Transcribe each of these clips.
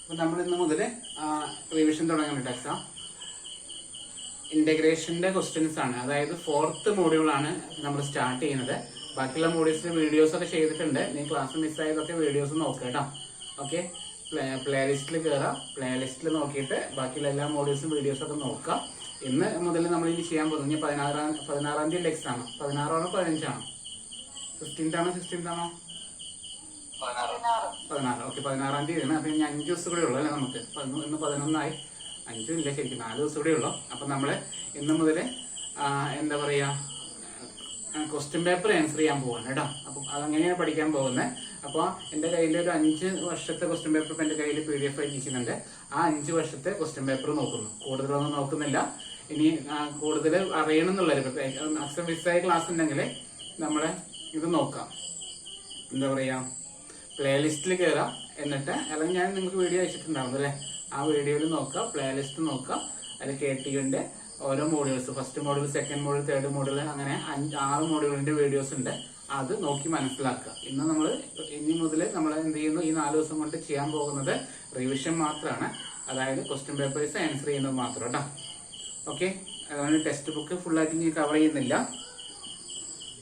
അപ്പോൾ നമ്മൾ ഇന്ന് മുതൽ റിവിഷൻ തുടങ്ങുന്നുണ്ട് എക്സാം. ഇന്റഗ്രേഷന്റെ ക്വസ്റ്റ്യൻസ് ആണ്, അതായത് 4th മോഡ്യൂളാണ് നമ്മൾ സ്റ്റാർട്ട് ചെയ്യുന്നത്. ബാക്കിയുള്ള മോഡ്യൂൾസിന്റെ വീഡിയോസ് ഒക്കെ ചെയ്തിട്ടുണ്ട്. നീ ക്ലാസ് മിസ്സായതൊക്കെ വീഡിയോസ് നോക്കുക കേട്ടോ. ഓക്കെ, പ്ലേലിസ്റ്റിൽ കയറാം, പ്ലേലിസ്റ്റിൽ നോക്കിയിട്ട് ബാക്കിയുള്ള എല്ലാ മോഡ്യൂൾസും വീഡിയോസ് ഒക്കെ നോക്കുക. ഇന്ന് മുതൽ നമ്മൾ ഇനി ചെയ്യാൻ പോകുന്നത് 16-ാം തീയതി എക്സാം. 16ആണോ 15ആണോ 15th ആണോ 16th ആണോ 16? ഓക്കെ, 16-ാം തീയതിയാണ്. അപ്പൊ ഇനി 5 ദിവസം കൂടെ ഉള്ളു അല്ലേ നമുക്ക്. ഇന്ന് 11ആയി, 5 ഇല്ല ശരിക്കും 4 ദിവസം കൂടെ ഉള്ളു. അപ്പൊ നമ്മള് ഇന്ന് മുതൽ എന്താ പറയാ, ക്വസ്റ്റ്യൻ പേപ്പർ ആൻസർ ചെയ്യാൻ പോവാണ് കേട്ടോ. അപ്പൊ അതങ്ങനെയാണ് പഠിക്കാൻ പോകുന്നത്. അപ്പോൾ എന്റെ കയ്യിൽ ഒരു 5 വർഷത്തെ ക്വസ്റ്റ്യൻ പേപ്പർ ഇപ്പൊ എന്റെ കയ്യിൽ PDF ആയി ഇരിക്കുന്നുണ്ട്. ആ 5 വർഷത്തെ ക്വസ്റ്റ്യൻ പേപ്പർ നോക്കുന്നു, കൂടുതലൊന്നും നോക്കുന്നില്ല. ഇനി കൂടുതൽ അറിയണം എന്നുള്ളൊരു അക്സം മിസ്സായ ക്ലാസ് ഉണ്ടെങ്കിൽ നമ്മള് ഇത് നോക്കാം. എന്താ പറയാ, പ്ലേലിസ്റ്റിൽ കയറാം. എന്നിട്ട് അല്ലെങ്കിൽ ഞാൻ നിങ്ങൾക്ക് വീഡിയോ അയച്ചിട്ടുണ്ടാവും അല്ലേ, ആ വീഡിയോയിൽ നോക്കുക, പ്ലേലിസ്റ്റ് നോക്കുക. അതിൽ KTUന്റെ ഓരോ modules, first module, second module, third module, അങ്ങനെ 6 മോഡ്യൂളിന്റെ വീഡിയോസ് ഉണ്ട്. അത് നോക്കി മനസ്സിലാക്കുക. ഇനി മുതൽ നമ്മൾ എന്ത് ചെയ്യുന്നു, ഈ 4 ദിവസം കൊണ്ട് ചെയ്യാൻ പോകുന്നത് റിവിഷൻ മാത്രമാണ്. അതായത് ക്വസ്റ്റ്യൻ പേപ്പേഴ്സ് ആൻസർ ചെയ്യുന്നത് മാത്രം കേട്ടോ. ഓക്കെ, അതുകൊണ്ട് ടെക്സ്റ്റ് ബുക്ക് ഫുള്ളായിട്ട് ഇനി കവർ ചെയ്യുന്നില്ല.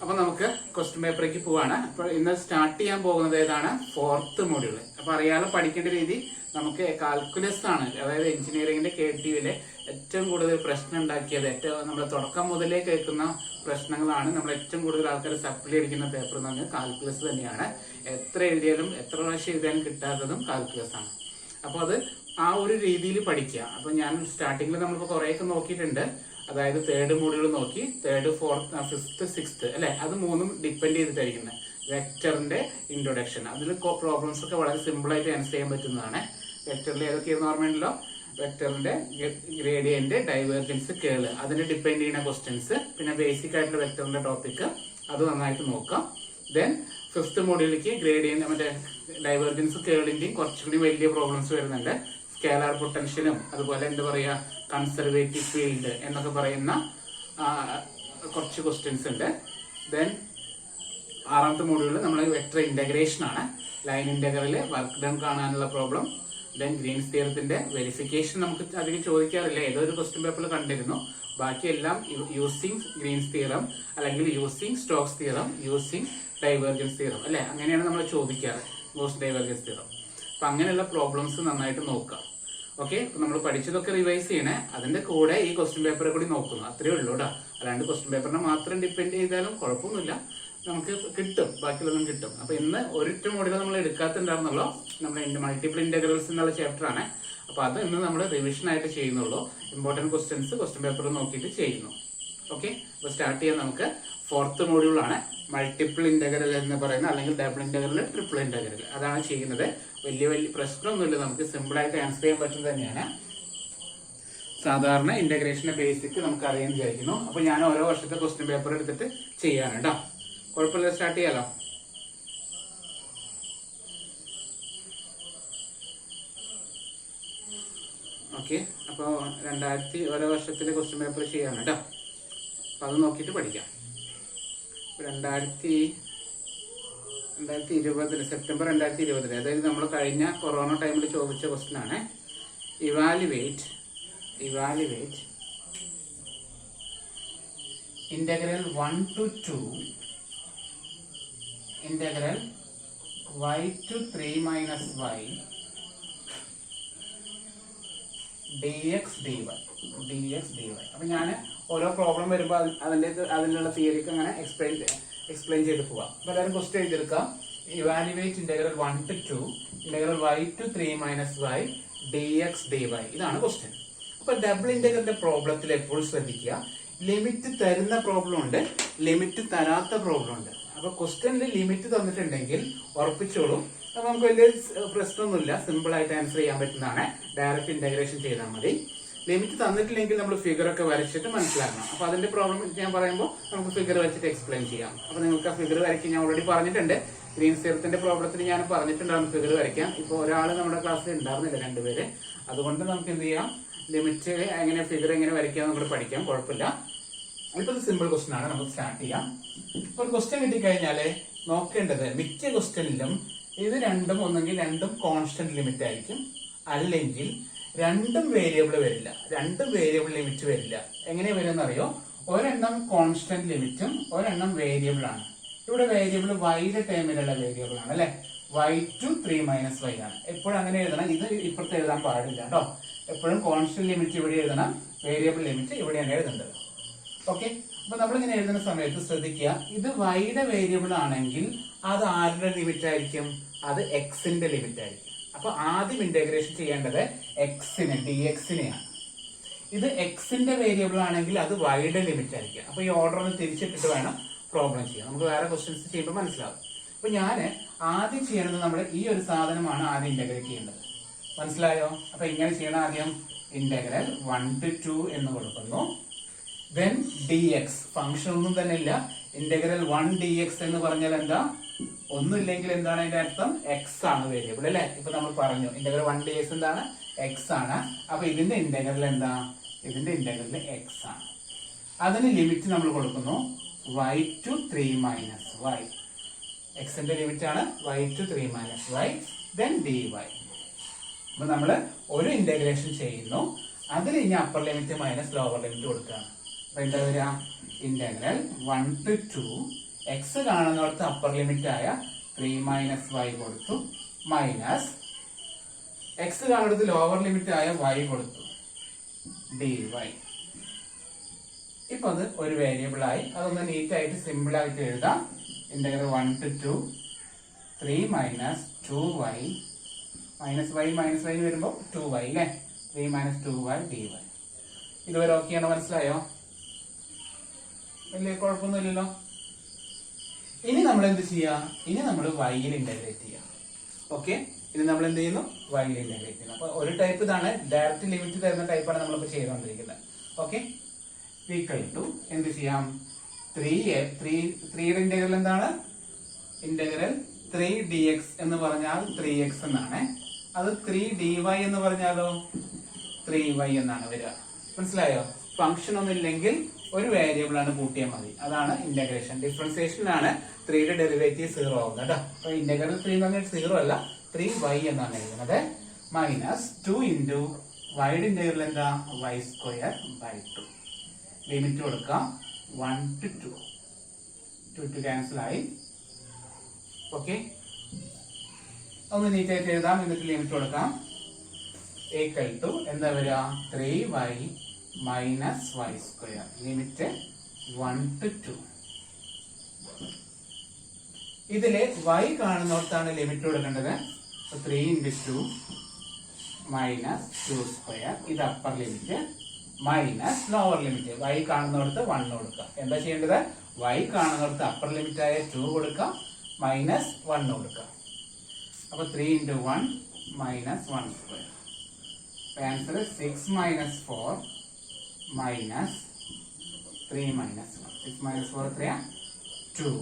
അപ്പൊ നമുക്ക് ക്വസ്റ്റ്യൻ പേപ്പറിലേക്ക് പോവാണ്. അപ്പൊ ഇന്ന് സ്റ്റാർട്ട് ചെയ്യാൻ പോകുന്നത് ഏതാണ്, 4th മോഡ്യൂള്. അപ്പൊ അറിയാതെ പഠിക്കേണ്ട രീതി നമുക്ക് കാൽക്കുലസ് ആണ്. അതായത് എഞ്ചിനീയറിംഗിന്റെ KTUവിലെ ഏറ്റവും കൂടുതൽ പ്രശ്നം ഉണ്ടാക്കിയത്, നമ്മൾ തുടക്കം മുതലേ കേൾക്കുന്ന പ്രശ്നങ്ങളാണ്. നമ്മൾ ഏറ്റവും കൂടുതൽ ആൾക്കാർ സപ്ലി അടിക്കുന്ന പേപ്പർ എന്ന് പറഞ്ഞാൽ കാൽക്കുലസ് തന്നെയാണ്. എത്ര എഴുതിയാലും എത്ര പ്രാവശ്യം എഴുതിയാലും കിട്ടാത്തതും കാൽക്കുലസ് ആണ്. അപ്പൊ അത് ആ ഒരു രീതിയിൽ പഠിക്കുക. അപ്പൊ ഞാൻ സ്റ്റാർട്ടിങ്ങിൽ നമ്മളിപ്പോ കുറെയൊക്കെ നോക്കിയിട്ടുണ്ട്. അതായത് 3rd മോഡ്യൂൾ നോക്കി, 3rd, 4th, 5th, 6th അല്ലെ, അത് 3ഉം ഡിപ്പെൻഡ് ചെയ്തിട്ടായിരിക്കുന്നത്. വെക്ടറിന്റെ ഇൻട്രൊഡക്ഷൻ, അതിൽ പ്രോബ്ലംസ് ഒക്കെ വളരെ സിമ്പിൾ ആയിട്ട് ആൻസർ ചെയ്യാൻ പറ്റുന്നതാണ്. വെക്ടറിൽ ഏതൊക്കെയെന്ന് ഓർമ്മയുണ്ടല്ലോ, വെക്ടറിന്റെ ഗ്രേഡിയന്റ്, ഡൈവേർജൻസ്, കേള്, അതിന് ഡിപ്പെൻഡ് ചെയ്യുന്ന ക്വസ്റ്റ്യൻസ്. പിന്നെ ബേസിക് ആയിട്ടുള്ള വെക്ടറിന്റെ ടോപ്പിക്, അത് നന്നായിട്ട് നോക്കാം. ദെൻ 5th മോഡ്യൂളിലേക്ക് ഗ്രേഡിയന്റ്, മറ്റേ ഡൈവേർജൻസ്, കേളിന്റെയും കുറച്ചുകൂടി വലിയ പ്രോബ്ലംസ് വരുന്നുണ്ട്. സ്കേലാർ പൊട്ടൻഷ്യലും അതുപോലെ എന്താ പറയാ, കൺസർവേറ്റീവ് ഫീൽഡ് എന്നൊക്കെ പറയുന്ന കുറച്ച് ക്വസ്റ്റ്യൻസ് ഉണ്ട്. ദെൻ 6ാമത്തെ മോഡ്യൂളിൽ നമ്മൾ വെക്ടർ ഇന്റഗ്രേഷൻ ആണ്. ലൈൻ ഇന്റഗ്രല്, വർക്ക് ഡൺ കാണാനുള്ള പ്രോബ്ലം. ദെൻ ഗ്രീൻസ് തിയറത്തിന്റെ വെരിഫിക്കേഷൻ നമുക്ക് അധികം ചോദിക്കാറില്ല, ഏതൊരു ക്വസ്റ്റ്യൻ പേപ്പറിൽ കണ്ടിരുന്നു. ബാക്കിയെല്ലാം യൂസിങ് ഗ്രീൻസ് തിയറം, അല്ലെങ്കിൽ using Stokes theorem, using divergence theorem അല്ലെ, അങ്ങനെയാണ് നമ്മൾ ചോദിക്കാറ്, ഗോസ് ഡൈവേർജൻസ് തിയറം. അപ്പൊ അങ്ങനെയുള്ള പ്രോബ്ലംസ് നന്നായിട്ട് നോക്കാം. ഓക്കെ, നമ്മൾ പഠിച്ചതൊക്കെ റിവൈസ് ചെയ്യണേ, അതിന്റെ കൂടെ ഈ ക്വസ്റ്റ്യൻ പേപ്പറെ കൂടി നോക്കുന്നു, അത്രേ ഉള്ളൂ കേട്ടോ. അല്ലാണ്ട് ക്വസ്റ്റ്യൻ പേപ്പറിനെ മാത്രം ഡിപ്പെൻഡ് ചെയ്താലും കുഴപ്പമൊന്നുമില്ല, നമുക്ക് കിട്ടും, ബാക്കിയുള്ളതും കിട്ടും. അപ്പൊ ഇന്ന് ഒരൊറ്റ മോഡൽ നമ്മൾ എടുക്കാത്തുണ്ടായിരുന്നല്ലോ, നമ്മുടെ മൾട്ടിപ്പിൾ ഇന്റഗ്രൽസ് എന്നുള്ള ചാപ്റ്റർ ആണ്. അപ്പൊ അത് ഇന്ന് നമ്മൾ റിവിഷൻ ആയിട്ട് ചെയ്യുന്നുള്ളൂ. ഇമ്പോർട്ടന്റ് ക്വസ്റ്റ്യൻസ് ക്വസ്റ്റ്യൻ പേപ്പർ നോക്കിയിട്ട് ചെയ്യുന്നു. ഓക്കെ, അപ്പൊ സ്റ്റാർട്ട് ചെയ്യാൻ നമുക്ക് 4th മോഡ്യൂൾ ആണ്. മൾട്ടിപ്പിൾ ഇന്റഗ്രൽ എന്ന് പറയുന്ന, അല്ലെങ്കിൽ ഡബിൾ ഇന്റഗ്രൽ, ട്രിപ്പിൾ ഇന്റഗ്രൽ, അതാണ് ചെയ്യുന്നത്. വലിയ പ്രശ്നമൊന്നുമില്ല, നമുക്ക് സിമ്പിൾ ആയിട്ട് ആൻസർ ചെയ്യാൻ പറ്റുന്നത് തന്നെയാണ്. സാധാരണ ഇന്റഗ്രേഷന്റെ ബേസിക് നമുക്ക് അറിയാൻ വിചാരിക്കുന്നു. അപ്പൊ ഞാൻ ഓരോ വർഷത്തെ ക്വസ്റ്റ്യൻ പേപ്പർ എടുത്തിട്ട് ചെയ്യാണ് കേട്ടോ. കുഴപ്പമില്ല, സ്റ്റാർട്ട് ചെയ്യാലോ. ഓക്കെ, അപ്പോൾ ഓരോ വർഷത്തിലെ ക്വസ്റ്റ്യൻ പേപ്പർ ചെയ്യാണ് കേട്ടോ. അപ്പൊ അത് നോക്കിയിട്ട് പഠിക്കാം. 2020 സെപ്റ്റംബർ 2020, അതായത് നമ്മൾ കഴിഞ്ഞ കൊറോണ ടൈമിൽ ചോദിച്ച ക്വസ്റ്റ്യൻ ആണ്. Evaluate integral 1 to 2 integral y to 3 minus y dx dy. അപ്പൊ ഞാൻ ഓരോ പ്രോബ്ലം വരുമ്പോൾ അതിനുള്ള തിയറിക്ക് അങ്ങനെ എക്സ്പ്ലെയിൻ ചെയ്ത് പോവാം. അപ്പൊ എല്ലാവരും ക്വസ്റ്റ്യൻ എഴുതിയെടുക്കാം. Evaluate integral 1 to 2 integral y to 3 minus y dx dy, ഇതാണ് ക്വസ്റ്റ്യൻ. അപ്പൊ ഡബിൾ ഇന്റഗ്രലിന്റെ പ്രോബ്ലത്തിൽ എപ്പോഴും ശ്രദ്ധിക്കുക, ലിമിറ്റ് തരുന്ന പ്രോബ്ലം ഉണ്ട്, ലിമിറ്റ് തരാത്ത പ്രോബ്ലം ഉണ്ട്. അപ്പൊ ക്വസ്റ്റ്യനിൽ ലിമിറ്റ് തന്നിട്ടുണ്ടെങ്കിൽ ഉറപ്പിച്ചോളും, അപ്പൊ നമുക്ക് വലിയ പ്രശ്നമൊന്നുമില്ല, സിമ്പിൾ ആയിട്ട് ആൻസർ ചെയ്യാൻ പറ്റുന്നതാണ്. ഡയറക്റ്റ് ഇന്റഗ്രേഷൻ ചെയ്താൽ മതി. ലിമിറ്റ് തന്നിട്ടില്ലെങ്കിൽ നമ്മൾ ഫിഗർ ഒക്കെ വരച്ചിട്ട് മനസ്സിലാക്കണം. അപ്പൊ അതിന്റെ പ്രോബ്ലം ഞാൻ പറയുമ്പോൾ നമുക്ക് ഫിഗർ വെച്ചിട്ട് എക്സ്പ്ലെയിൻ ചെയ്യാം. അപ്പൊ നിങ്ങൾക്ക് ആ ഫിഗർ വരയ്ക്കാൻ ഞാൻ ഓൾറെഡി പറഞ്ഞിട്ടുണ്ട്. ഗ്രീൻസ് തിയറത്തിന്റെ പ്രോബ്ലത്തിൽ ഞാൻ പറഞ്ഞിട്ടുണ്ടായിരുന്നു ഫിഗർ വരയ്ക്കാം. ഇപ്പൊ ഒരാൾ നമ്മുടെ ക്ലാസ്സിൽ ഉണ്ടായിരുന്നില്ല, 2 പേര്. അതുകൊണ്ട് നമുക്ക് എന്ത് ചെയ്യാം, ലിമിറ്റ് എങ്ങനെ, ഫിഗർ എങ്ങനെ വരയ്ക്കാം നമുക്ക് പഠിക്കാം, കുഴപ്പമില്ല. ഇപ്പൊ സിമ്പിൾ ക്വസ്റ്റ്യൻ ആണ്, നമുക്ക് സ്റ്റാർട്ട് ചെയ്യാം. ഇപ്പൊ ഒരു ക്വസ്റ്റ്യൻ കിട്ടിക്കഴിഞ്ഞാല് നോക്കേണ്ടത്, മിക്ക ക്വസ്റ്റ്യനിലും ഇത് രണ്ടും ഒന്നെങ്കിൽ രണ്ടും കോൺസ്റ്റന്റ് ലിമിറ്റ് ആയിരിക്കും, അല്ലെങ്കിൽ രണ്ടും വേരിയബിൾ വരില്ല, രണ്ടും വേരിയബിൾ ലിമിറ്റ് വരില്ല. എങ്ങനെ വരുമെന്ന് അറിയോ? ഒരെണ്ണം കോൺസ്റ്റന്റ് ലിമിറ്റും ഒരെണ്ണം വേരിയബിൾ ആണ്. ഇവിടെ വേരിയബിൾ വൈയുടെ ടേമിലുള്ള വേരിയബിൾ ആണ് അല്ലെ. y to 3 minus y ആണ്. എപ്പോഴും അങ്ങനെ എഴുതണം. ഇത് ഇപ്പുറത്ത് എഴുതാൻ പാടില്ല കേട്ടോ. എപ്പോഴും കോൺസ്റ്റന്റ് ലിമിറ്റ് ഇവിടെ എഴുതണം, വേരിയബിൾ ലിമിറ്റ് ഇവിടെയാണ് എഴുതേണ്ടത്. ഓക്കെ, അപ്പൊ നമ്മളിങ്ങനെ എഴുതുന്ന സമയത്ത് ശ്രദ്ധിക്കുക, ഇത് വൈയുടെ വേരിയബിൾ ആണെങ്കിൽ അത് ആരുടെ ലിമിറ്റ് ആയിരിക്കും? അത് എക്സിന്റെ ലിമിറ്റ് ആയിരിക്കും. അപ്പൊ ആദ്യം ഇന്റഗ്രേഷൻ ചെയ്യേണ്ടത് എക്സിന്, dx-നെയാണ്. ഇത് എക്സിന്റെ വേരിയബിൾ ആണെങ്കിൽ അത് വൈയുടെ ലിമിറ്റ് ആയിരിക്കും. അപ്പൊ ഈ ഓർഡർ ഒന്ന് തിരിച്ചിട്ടിട്ട് വേണം പ്രോബ്ലം ചെയ്യാം. നമുക്ക് വേറെ ക്വസ്റ്റ്യൻസ് ചെയ്യുമ്പോൾ മനസ്സിലാവും. അപ്പൊ ഞാൻ ആദ്യം ചെയ്യേണ്ടത് നമ്മൾ ഈ ഒരു സാധനമാണ് ആദ്യം ഇന്റഗ്രേറ്റ് ചെയ്യേണ്ടത്. മനസ്സിലായോ? അപ്പൊ ഇങ്ങനെ ചെയ്യണം. ആദ്യം ഇന്റഗ്രൽ 1 to 2 എന്ന് കൊടുക്കുന്നു. then dx, ഫംഗ്ഷൻ ഒന്നും തന്നെ ഇല്ല. ഇന്റഗ്രൽ 1 dx എന്ന് പറഞ്ഞാൽ എന്താ? ഒന്നുമില്ലെങ്കിൽ എന്താണ് അതിന്റെ അർത്ഥം? എക്സ് ആണ് വേരിയബിൾ അല്ലെ. ഇപ്പൊ നമ്മൾ പറഞ്ഞു ഇന്റഗ്രൽ 1 dx എന്താണ്? എക്സ് ആണ്. അപ്പൊ ഇതിന്റെ ഇന്റഗ്രൽ എന്താ? ഇതിന്റെ ഇന്റഗ്രൽ എക്സ് ആണ്. അതിന് ലിമിറ്റ് നമ്മൾ കൊടുക്കുന്നു y to 3 minus y. എക്സിന്റെ ലിമിറ്റ് ആണ് y to 3 minus y, then dy. അപ്പൊ നമ്മൾ ഒരു ഇന്റഗ്രേഷൻ ചെയ്യുന്നു, അതിൽ ഇനി upper limit minus lower limit കൊടുക്കുകയാണ്. അപ്പൊ എന്താ വരിക? ഇന്റഗ്രൽ 1 to 2 എക്സ് കാണുന്നിടത്ത് അപ്പർ ലിമിറ്റ് ആയ 3 minus y കൊടുത്തു, മൈനസ് എക്സ് കാണുന്നിടത്ത് ലോവർ ലിമിറ്റ് ആയ y കൊടുത്തു, dy. ഇപ്പൊ അത് ഒരു വേരിയബിൾ ആയി. അതൊന്ന് നീറ്റ് ആയിട്ട് സിമ്പിൾ ആയിട്ട് എഴുതാം. Integral 1 to 2 3 minus 2y minus y വരുമ്പോൾ 2y അല്ലേ. 3 minus 2y dy. ഇതുവരെ ഓക്കെയാണോ? മനസ്സിലായോ? വലിയ കുഴപ്പമൊന്നുമില്ലല്ലോ. ഇനി നമ്മൾ എന്ത് ചെയ്യാം? ഇനി നമ്മൾ വൈയിൽ ഇന്റഗ്രേറ്റ് ചെയ്യാം. ഓക്കെ, ഇനി നമ്മൾ എന്ത് ചെയ്യുന്നു? വൈയിൽ ഇന്റഗ്രേറ്റ് ചെയ്യുന്നു. അപ്പൊ ഒരു ടൈപ്പ് ഇതാണ്, ഡയറക്റ്റ് ലിമിറ്റ് തരുന്ന ടൈപ്പാണ് നമ്മളിപ്പോ ചെയ്തുകൊണ്ടിരിക്കുന്നത്. ഓക്കെ, ഈക്വൽ ടു എന്ത് ചെയ്യാം? 3യുടെ ഇന്റഗ്രൽ എന്താണ്? ഇന്റഗ്രൽ 3 dx എന്ന് പറഞ്ഞാൽ 3x എന്നാണ്. അത് 3 dy എന്ന് പറഞ്ഞാലോ 3y എന്നാണ് വരിക. മനസ്സിലായോ? ഫംഗ്ഷൻ ഒന്നുമില്ലെങ്കിൽ ഒരു വേരിയബിൾ ആണ് കൂട്ടിയാൽ മതി. അതാണ് ഇന്റഗ്രേഷൻ. ഡിഫറൻസിയേഷനിലാണ് 3യുടെ ഡെറിവേറ്റീവ് 0 ആവുന്നത് കേട്ടോ. അപ്പൊ ഇന്റഗ്രൽ 3 എന്ന് പറഞ്ഞാൽ 0 അല്ല, 3y എന്നാണ് എഴുതുന്നത്. മൈനസ് 2 ഇൻറ്റു വൈയുടെ ഇന്റഗ്രൽ എന്താ? y²/2. ലിമിറ്റ് കൊടുക്കാം 1 to 2. 2 ക്യാൻസൽ ആയി. ഓക്കെ, ഒന്ന് നീറ്റായിട്ട് എഴുതാം. എന്നിട്ട് ലിമിറ്റ് കൊടുക്കാം. ഈക്വൽ ടു എന്താ വരിക? 3y minus y². Limit 1 to 2. ഇതില് y കാണുന്നിടത്താണ് ലിമിറ്റ് കൊടുക്കേണ്ടത്. 3 into 2 മൈനസ് 2². ഇത് upper limit minus lower limit. y കാണുന്നിടത്ത് 1 കൊടുക്കുക. എന്താ ചെയ്യേണ്ടത്? y കാണുന്നിടത്ത് അപ്പർ ലിമിറ്റ് ആയ 2 കൊടുക്കുക, മൈനസ് 1 കൊടുക്കുക. അപ്പൊ 3 into 1 minus 1². Answer 6 minus 4 minus 3 minus 1. 6 minus 4 എത്രയാ? 2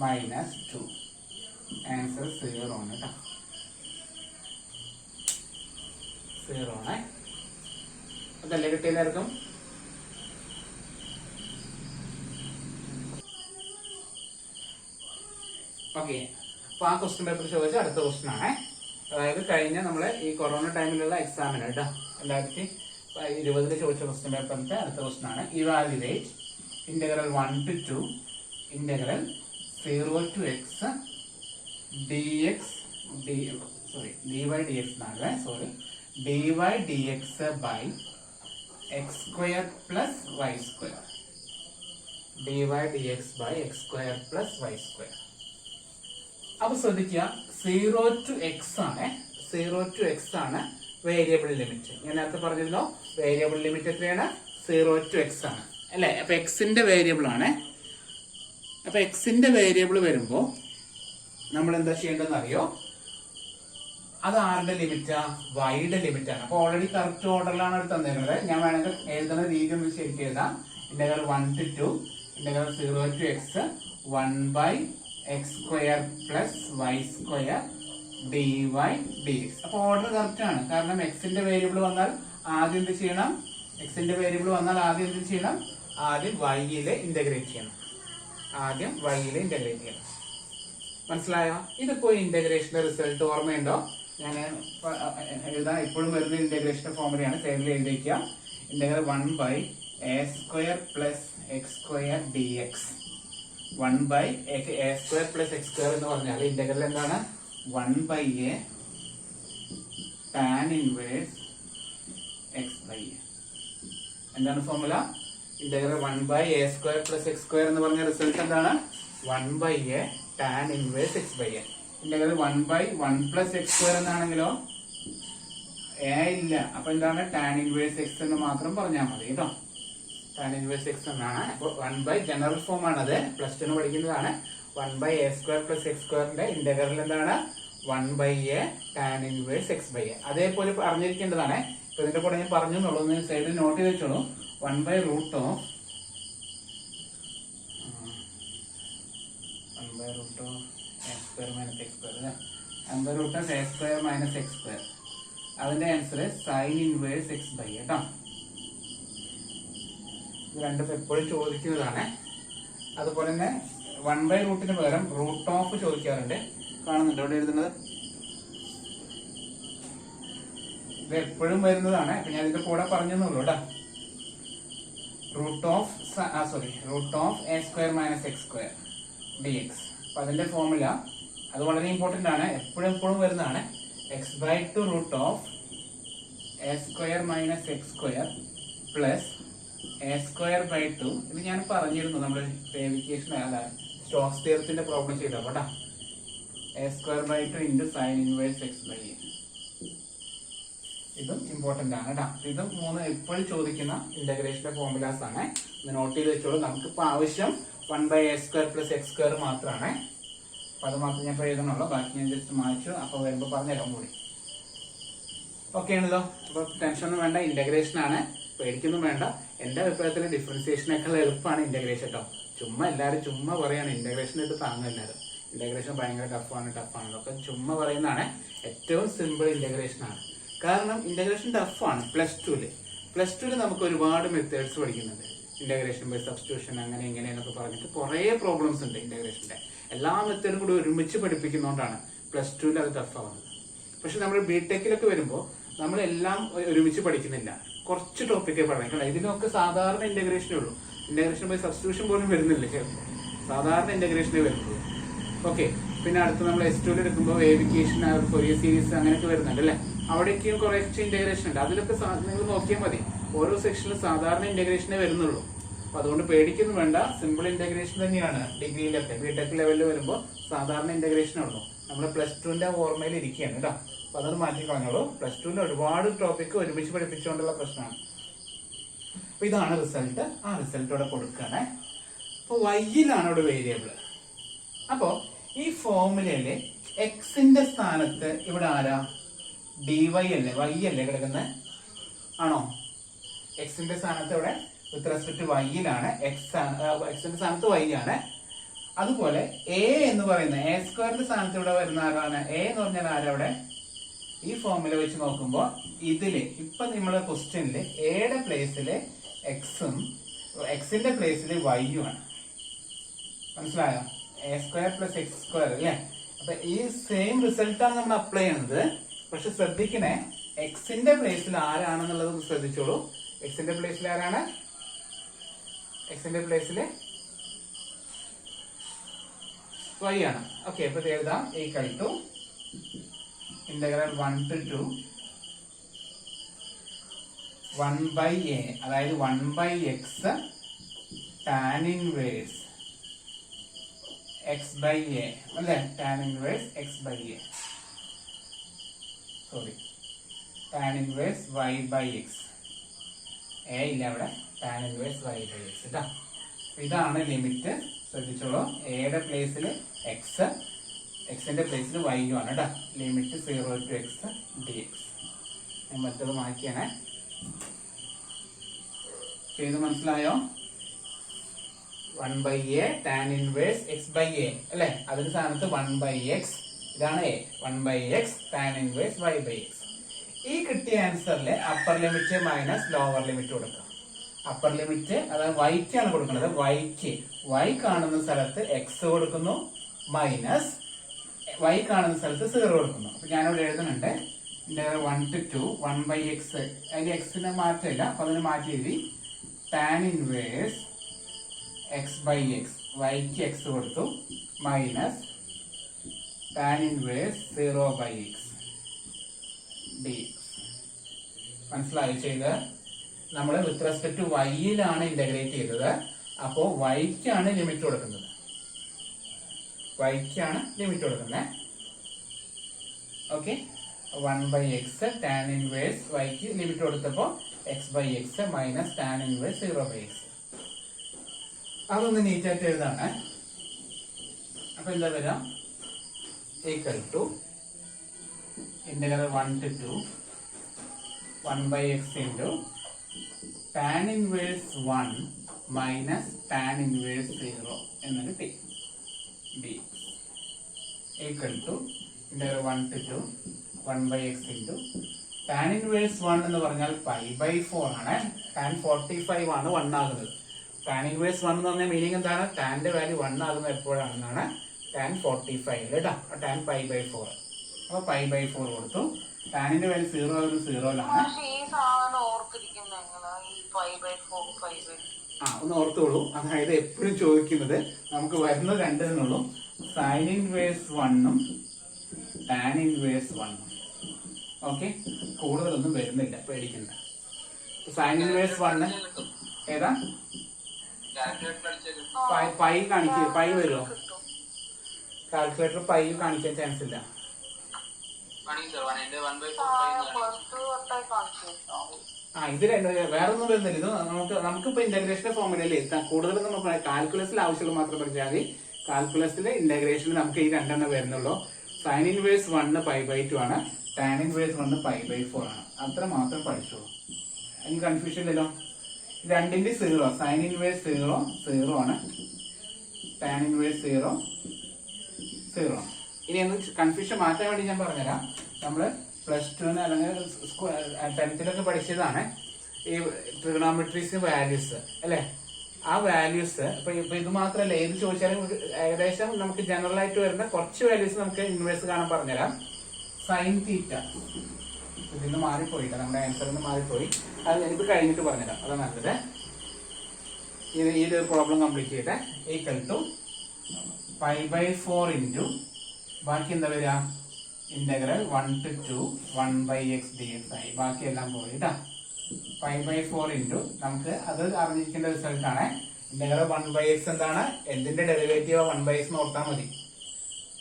മൈനസ് 2. ആൻസർ 0 ആണ് കേട്ടോ. 0 ആണ്. അതല്ലേ കിട്ടിയെല്ലാവർക്കും? ഓക്കെ, അപ്പൊ ആ ക്വസ്റ്റ്യൻ പേപ്പർ ചോദിച്ച അടുത്ത ക്വസ്റ്റ്യൻ ആണ്. അതായത് കഴിഞ്ഞ നമ്മളെ ഈ കൊറോണ ടൈമിലുള്ള എക്സാമിന് കേട്ടോ, 2020 ചോദിച്ച ക്വസ്റ്റ്യൻ പേപ്പറിന്റെ അടുത്ത ക്വസ്റ്റ്യൻ ആണ്. Evaluate integral 1 to 2 integral 0 to x dy dx dy dx by x² plus y². dy dx by x² plus y². അപ്പൊ ശ്രദ്ധിക്കുക, 0 to x ആണ്. 0 to x ആണ് വേരിയബിൾ ലിമിറ്റ്. ഞാൻ നേരത്തെ പറഞ്ഞിരുന്നോ, വേരിയബിൾ ലിമിറ്റ് എത്രയാണ്? 0 to x ആണ് അല്ലെ. അപ്പൊ എക്സിന്റെ വേരിയബിൾ ആണ്. അപ്പൊ എക്സിന്റെ വേരിയബിൾ വരുമ്പോ നമ്മൾ എന്താ ചെയ്യേണ്ടതെന്ന് അറിയോ? അത് ആരുടെ ലിമിറ്റാ? വൈയുടെ ലിമിറ്റ് ആണ്. അപ്പൊ ഓൾറെഡി കറക്റ്റ് ഓർഡറിലാണ് അത് തന്നിരുന്നത്. ഞാൻ വേണമെങ്കിൽ എഴുതുന്ന രീതി ഒന്ന് ശരിക്കും എഴുതാം. Integral 1 to 2 integral 0 to x 1/x² plus y² dy dx. അപ്പൊ ഓർഡർ കറക്റ്റ് ആണ്. കാരണം എക്സിന്റെ വേരിയബിൾ വന്നാൽ ആദ്യം എന്ത് ചെയ്യണം? ആദ്യം വൈയിലെ ഇന്റഗ്രേറ്റ് ചെയ്യണം. മനസ്സിലായോ? ഇതിപ്പോ ഇന്റഗ്രേഷന്റെ റിസൾട്ട് ഓർമ്മയുണ്ടോ? ഞാൻ എഴുതാൻ ഇപ്പോഴും വരുന്ന ഇന്റഗ്രേഷൻ ഫോർമുലയാണ്, സൈഡിൽ എഴുതിക്കുക. Integral 1/a² + x² dx. 1/a² + x² എന്ന് പറഞ്ഞാൽ ഇന്റഗ്രൽ എന്താണ്? 1/a tan inverse x/a. എന്താണ് ഫോർമുല? ഇന്റഗ്രൽ 1/a² + x² എന്ന് പറഞ്ഞ റിസൾട്ട് എന്താണ്? 1/a tan inverse x/a. Integral 1/1 + x² എന്നാണെങ്കിലോ a ഇല്ല, അപ്പൊ എന്താണ്? tan ഇൻവേഴ്സ് x എന്ന് മാത്രം പറഞ്ഞാൽ മതി കേട്ടോ. tan ഇൻവേഴ്സ് x എന്നാണ്. അപ്പൊ 1 ജനറൽ ഫോം ആണത്, +2 പഠിക്കുന്നതാണ്. 1/a² + x² ഇന്റഗ്രൽ എന്താണ്? 1/a tan inverse x/a. അതേപോലെ അറിഞ്ഞിരിക്കേണ്ടതാണ്. ഇപ്പൊ ഇതിന്റെ കൂടെ ഞാൻ പറഞ്ഞു എന്നുള്ളൂ, സൈഡിൽ നോട്ട് ചെയ്ത് വെച്ചോളൂ. 1/√(a² - x²) അതിന്റെ ആൻസർ sin ഇൻവേഴ്സ് x/a കേട്ടോ. ഇത് രണ്ടും എപ്പോഴും ചോദിക്കുന്നതാണ്. അതുപോലെ തന്നെ 1/√ന് പകരം √(of) ചോദിക്കാറുണ്ട്. കാണുന്നുണ്ടോ ഇവിടെ എഴുതുന്നത്? ഇത് എപ്പോഴും വരുന്നതാണ്. അപ്പൊ ഞാൻ ഇതിന്റെ കൂടെ പറഞ്ഞെന്നുള്ളൂ കേട്ടോ. √(a² - x² dx. അപ്പൊ അതിന്റെ ഫോർമുല അത് വളരെ ഇമ്പോർട്ടന്റ് ആണ്, എപ്പോഴും വരുന്നതാണ്. x/2 √(a² - x² plus a²/2. ഇത് ഞാൻ പറഞ്ഞിരുന്നു നമ്മുടെ വേരിഫിക്കേഷൻ സ്റ്റോക്സ് തിയറത്തിന്റെ പ്രോബ്ലം ചെയ്തോ കേട്ടോ. a²/2 × sin inverse x/a. ഇതും ഇമ്പോർട്ടന്റ് ആണ് കേട്ടോ. ഇതും 3 എപ്പോഴും ചോദിക്കുന്ന ഇന്റഗ്രേഷന്റെ ഫോർമുലാസ് ആണ്. ഇത് നോട്ട് ചെയ്ത് വെച്ചോളൂ. നമുക്കിപ്പോ ആവശ്യം 1/a² + x² മാത്രമാണ്. അപ്പൊ അത് മാത്രം ഞാൻ എഴുതണുള്ളൂ, ബാക്കി ഞാൻ ജസ്റ്റ് മായ്ച്ചു. അപ്പൊ വരുമ്പോ പറഞ്ഞുതരാം കൂടി. ഓക്കെ ആണല്ലോ. അപ്പൊ ടെൻഷൻ ഒന്നും വേണ്ട, ഇന്റഗ്രേഷൻ ആണ്, പേടിക്കൊന്നും വേണ്ട. എന്റെ അഭിപ്രായത്തിൽ ഡിഫറൻസിയേഷനേക്കാൾ എളുപ്പമാണ് ഇന്റഗ്രേഷൻ കേട്ടോ. എല്ലാവരും ചുമ്മാ പറയാണ് ഇന്റഗ്രേഷൻ ഇട്ട് താങ്ങും എല്ലാവരും. ഇന്റഗ്രേഷൻ ഭയങ്കര ടഫാണ്. അതൊക്കെ ചുമ്മാ പറയുന്നതാണ്. ഏറ്റവും സിമ്പിൾ ഇന്റഗ്രേഷൻ ആണ്. കാരണം ഇന്റഗ്രേഷൻ ടഫാണ്. +2ല് നമുക്ക് ഒരുപാട് മെത്തേഡ്സ് പഠിക്കുന്നുണ്ട്. ഇന്റഗ്രേഷൻ ബൈ സബ്സ്റ്റിറ്റ്യൂഷൻ അങ്ങനെ ഇങ്ങനെ എന്നൊക്കെ പറഞ്ഞിട്ട് കുറെ പ്രോബ്ലംസ് ഉണ്ട് ഇന്റഗ്രേഷന്റെ. എല്ലാ മെത്തേഡും കൂടി ഒരുമിച്ച് പഠിപ്പിക്കുന്നതുകൊണ്ടാണ് +2ല് അത് ടഫ് ആവുന്നത്. പക്ഷെ നമ്മൾ ബിടെക്കിലൊക്കെ വരുമ്പോൾ നമ്മളെല്ലാം ഒരുമിച്ച് പഠിക്കുന്നില്ല, കുറച്ച് ടോപ്പിക്കേ പഠിക്കണം. ഇതിനൊക്കെ സാധാരണ ഇന്റഗ്രേഷനേ ഉള്ളൂ. ഇന്റഗ്രേഷൻ ബൈ സബ്സ്റ്റിറ്റ്യൂഷൻ പോലും വരുന്നില്ല, സാധാരണ ഇന്റഗ്രേഷനേ വരുന്നുള്ളൂ. ഓക്കെ. പിന്നെ അടുത്ത് നമ്മൾ S2 എടുക്കുമ്പോൾ വേരിഫിക്കേഷൻ, ഫൊറിയർ സീരീസ് അങ്ങനെയൊക്കെ വരുന്നുണ്ട് അല്ലെ. അവിടേക്കും കുറച്ച് ഇന്റഗ്രേഷൻ ഉണ്ട്. അതിലൊക്കെ നിങ്ങൾ നോക്കിയാൽ മതി, ഓരോ സെക്ഷനിലും സാധാരണ ഇന്റഗ്രേഷനേ വരുന്നുള്ളൂ. അപ്പൊ അതുകൊണ്ട് പേടിക്കൊന്നും വേണ്ട, സിമ്പിൾ ഇന്റഗ്രേഷൻ തന്നെയാണ്. ഡിഗ്രിയിലൊക്കെ ബിടെക് ലെവലിൽ വരുമ്പോൾ സാധാരണ ഇന്റഗ്രേഷനേ ഉള്ളൂ. നമ്മൾ +2ന്റെ ഓർമ്മയിൽ ഇരിക്കുകയാണ് കേട്ടോ. അപ്പൊ അതൊന്ന് മാറ്റി കളഞ്ഞോളൂ. +2ല് ഒരുപാട് ടോപ്പിക് ഒരുമിച്ച് പഠിപ്പിച്ചുകൊണ്ടുള്ള പ്രശ്നമാണ്. അപ്പൊ ഇതാണ് റിസൾട്ട്. ആ റിസൾട്ട് ഇവിടെ കൊടുക്കുകയാണ്. അപ്പൊ y-ലാണ് ഇവിടെ വേരിയബിൾ. അപ്പോ ഈ ഫോർമുലയില് എക്സിന്റെ സ്ഥാനത്ത് ഇവിടെ ആരാ? dy അല്ലേ, y അല്ലേ കിടക്കുന്നത്? ആണോ? എക്സിന്റെ സ്ഥാനത്ത് ഇവിടെ വിത്ത് റെസ്പെക്ട് y-ലാണ്. എക്സിന്റെ സ്ഥാനത്ത് y ആണ്. അതുപോലെ a എന്ന് പറയുന്ന a² സ്ഥാനത്ത് ഇവിടെ വരുന്ന ആരാണ്? a എന്ന് പറഞ്ഞാൽ ആരവിടെ? ഈ ഫോർമുല വെച്ച് നോക്കുമ്പോൾ ഇതില് ഇപ്പൊ നമ്മളെ ക്വസ്റ്റ്യനില് എയുടെ പ്ലേസില് എക്സും എക്സിന്റെ പ്ലേസില് y-യും ആണ്. മനസ്സിലായോ? a² + x² അല്ലേ. അപ്പൊ ഈ സെയിം റിസൾട്ടാണ് നമ്മൾ അപ്ലൈ ചെയ്യുന്നത്. പക്ഷെ ശ്രദ്ധിക്കണേ, എക്സിന്റെ പ്ലേസിൽ ആരാണെന്നുള്ളത് ശ്രദ്ധിച്ചോളൂ. എക്സിന്റെ പ്ലേസിൽ ആരാണ്? എക്സിന്റെ പ്ലേസില് y ആണ്. ഓക്കെ. അപ്പൊ എഴുതാം equal to integral 1 to 2 1/a, അതായത് 1/x tan ഇൻവേഴ്സ് x/a അല്ലെ. tan inverse x/a, sorry, tan inverse y/x. a ഇല്ല അവിടെ. tan ഇൻവേഴ്സ് y/x കേട്ടോ. ഇതാണ് ലിമിറ്റ്. ശ്രദ്ധിച്ചോളൂ, എയുടെ പ്ലേസിൽ എക്സ്, എക്സിന്റെ പ്ലേസിൽ y ആണ് കേട്ടോ. Limit 0 to x dx. ഞാൻ മറ്റത് മാറ്റിയാണ്. ചെയ്ത് മനസ്സിലായോ? 1/a tan ഇൻവേഴ്സ് x/a അല്ലെ. അതിന് സ്ഥാനത്ത് 1/x, ഇതാണ് a. 1/x tan inverse y/x. ഈ കിട്ടിയ ആൻസറിലെ upper limit minus lower limit കൊടുക്കാം. അപ്പർ ലിമിറ്റ് അതായത് y ആണ് കൊടുക്കുന്നത്. y കാണുന്ന സ്ഥലത്ത് x കൊടുക്കുന്നു, മൈനസ് y കാണുന്ന സ്ഥലത്ത് 0 കൊടുക്കുന്നു. അപ്പൊ ഞാനിവിടെ എഴുതുന്നുണ്ട് ഇന്റഗ്രൽ 1 to 2 1/x. അതിൽ എക്സിന് മാറ്റമില്ല, അപ്പൊ അതിന് മാറ്റി എഴുതി tan ഇൻവേഴ്സ് x/x, yക്ക് x കൊടുത്തു, minus tan inverse 0/x dx. മനസ്സിലായി ചെയ്ത്? നമ്മൾ വിത്ത് റെസ്പെക്ട് ടു വൈയിലാണ് ഇന്റഗ്രേറ്റ് ചെയ്തത്. അപ്പോ വൈക്കാണ് ലിമിറ്റ് കൊടുക്കുന്നത്. വൈക്കാണ് ലിമിറ്റ് കൊടുക്കുന്നത്. ഓക്കെ, 1/x tan ഇൻവേഴ്സ് വൈക്ക് ലിമിറ്റ് കൊടുത്തപ്പോ x/x minus tan inverse 0/x. അതൊന്ന് നീറ്റായിട്ട് എഴുതാണ്. അപ്പൊ എന്താ വരാം? Equal to integral 1 to 2 1/x into tan inverse 1 minus tan inverse 0 എന്ന് കിട്ടി dx equal to integral 1 to 2 1/x into tan inverse 1 എന്ന് പറഞ്ഞാൽ pi/4 ആണ്. tan 45 ആണ് 1 ആകുന്നത്. tan inverse 1 എന്ന് പറഞ്ഞാൽ മീനിങ് എന്താണ്? ടാന്റെ വാല്യൂ 1 ആകുന്നത് എപ്പോഴാണെന്നാണ്? tan 45 കേട്ടോ. tan pi/4. അപ്പൊ pi/4 കൊടുത്തു. ടാനിന്റെ വാല്യൂ 0 ആകുന്നത് 0ലാണ്. ഒന്ന് ഓർത്തോളൂ. അതായത് എപ്പോഴും ചോദിക്കുന്നത് നമുക്ക് വരുന്ന രണ്ടിനുള്ളൂ, സൈൻ ഇൻവേഴ്സ് 1ഉം ടാൻ ഇൻവേഴ്സ് 1ഉം. ഓക്കെ, കൂടുതലൊന്നും വരുന്നില്ല, പേടിക്കണ്ട. സൈൻ ഇൻവേഴ്സ് 1 ഏതാ? പൈ കാണിക്കുക. പൈ വരുമോ? കാൽക്കുലേറ്റർ പൈ കാണിക്കാൻ ചാൻസ് ഇല്ല. ഇത് വേറൊന്നും വരുന്നില്ല. ഇത് നമുക്കിപ്പോ ഇന്റഗ്രേഷന്റെ ഫോർമുലയിൽ കൂടുതലും നമുക്ക് കാൽക്കുലസിൽ ആവശ്യമുള്ള മാത്രം പഠിച്ചാൽ മതി. കാൽക്കുലസിലെ ഇന്റഗ്രേഷനിൽ നമുക്ക് ഈ രണ്ടെണ്ണം വരുന്നുള്ളൂ. സൈൻ ഇൻവേഴ്സ് 1 pi/2 ആണ്, ടാൻ ഇൻവേഴ്സ് 1 pi/4 ആണ്. അത്ര മാത്രം പഠിച്ചോളൂ. അതിന് കൺഫ്യൂഷൻ ഇല്ലല്ലോ. രണ്ടിന്റെ 0, സൈൻ ഇൻവേഴ്സ് 0 ആണ്, ടാൻ ഇൻവേഴ്സ് 0 ആണ്. ഇനി ഒന്ന് കൺഫ്യൂഷൻ മാറ്റാൻ വേണ്ടി ഞാൻ പറഞ്ഞുതരാം. നമ്മള് +2 അല്ലെങ്കിൽ 10th പഠിച്ചതാണ് ഈ ട്രിഗണോമെട്രീസ് വാല്യൂസ് അല്ലെ. ആ വാല്യൂസ് ഇപ്പൊ ഇത് മാത്രമല്ല, ഏത് ചോദിച്ചാലും ഏകദേശം നമുക്ക് ജനറൽ ആയിട്ട് വരുന്ന കുറച്ച് വാല്യൂസ് നമുക്ക് ഇൻവേഴ്സ് കാണാൻ പറഞ്ഞുതരാം. സൈൻ തീറ്റ ഇതിന്ന് മാറിപ്പോയിട്ടാ, നമ്മുടെ ആൻസറിൽ നിന്ന് മാറിപ്പോയി. അത് ഇത് കഴിഞ്ഞിട്ട് പറഞ്ഞുതരാം, അതാണ് നല്ലത്. ഈ ഒരു പ്രോബ്ലം കംപ്ലീറ്റ് ചെയ്യട്ടെ. ഈക്വൽ ടു pi/4 ഇൻറ്റു ബാക്കി എന്താ വരിക? ഇന്റഗ്രൽ 1 to 2 1/x dx ആയി. ബാക്കിയെല്ലാം പോയി കേട്ടാ. pi/4 ഇൻറ്റു നമുക്ക് അത് അറിഞ്ഞിരിക്കേണ്ട റിസൾട്ട് ആണ്. ഇന്റഗ്രൽ 1/x എന്താണ്? എന്തിന്റെ ഡെറിവേറ്റീവ് 1/x നോർത്താൽ മതി.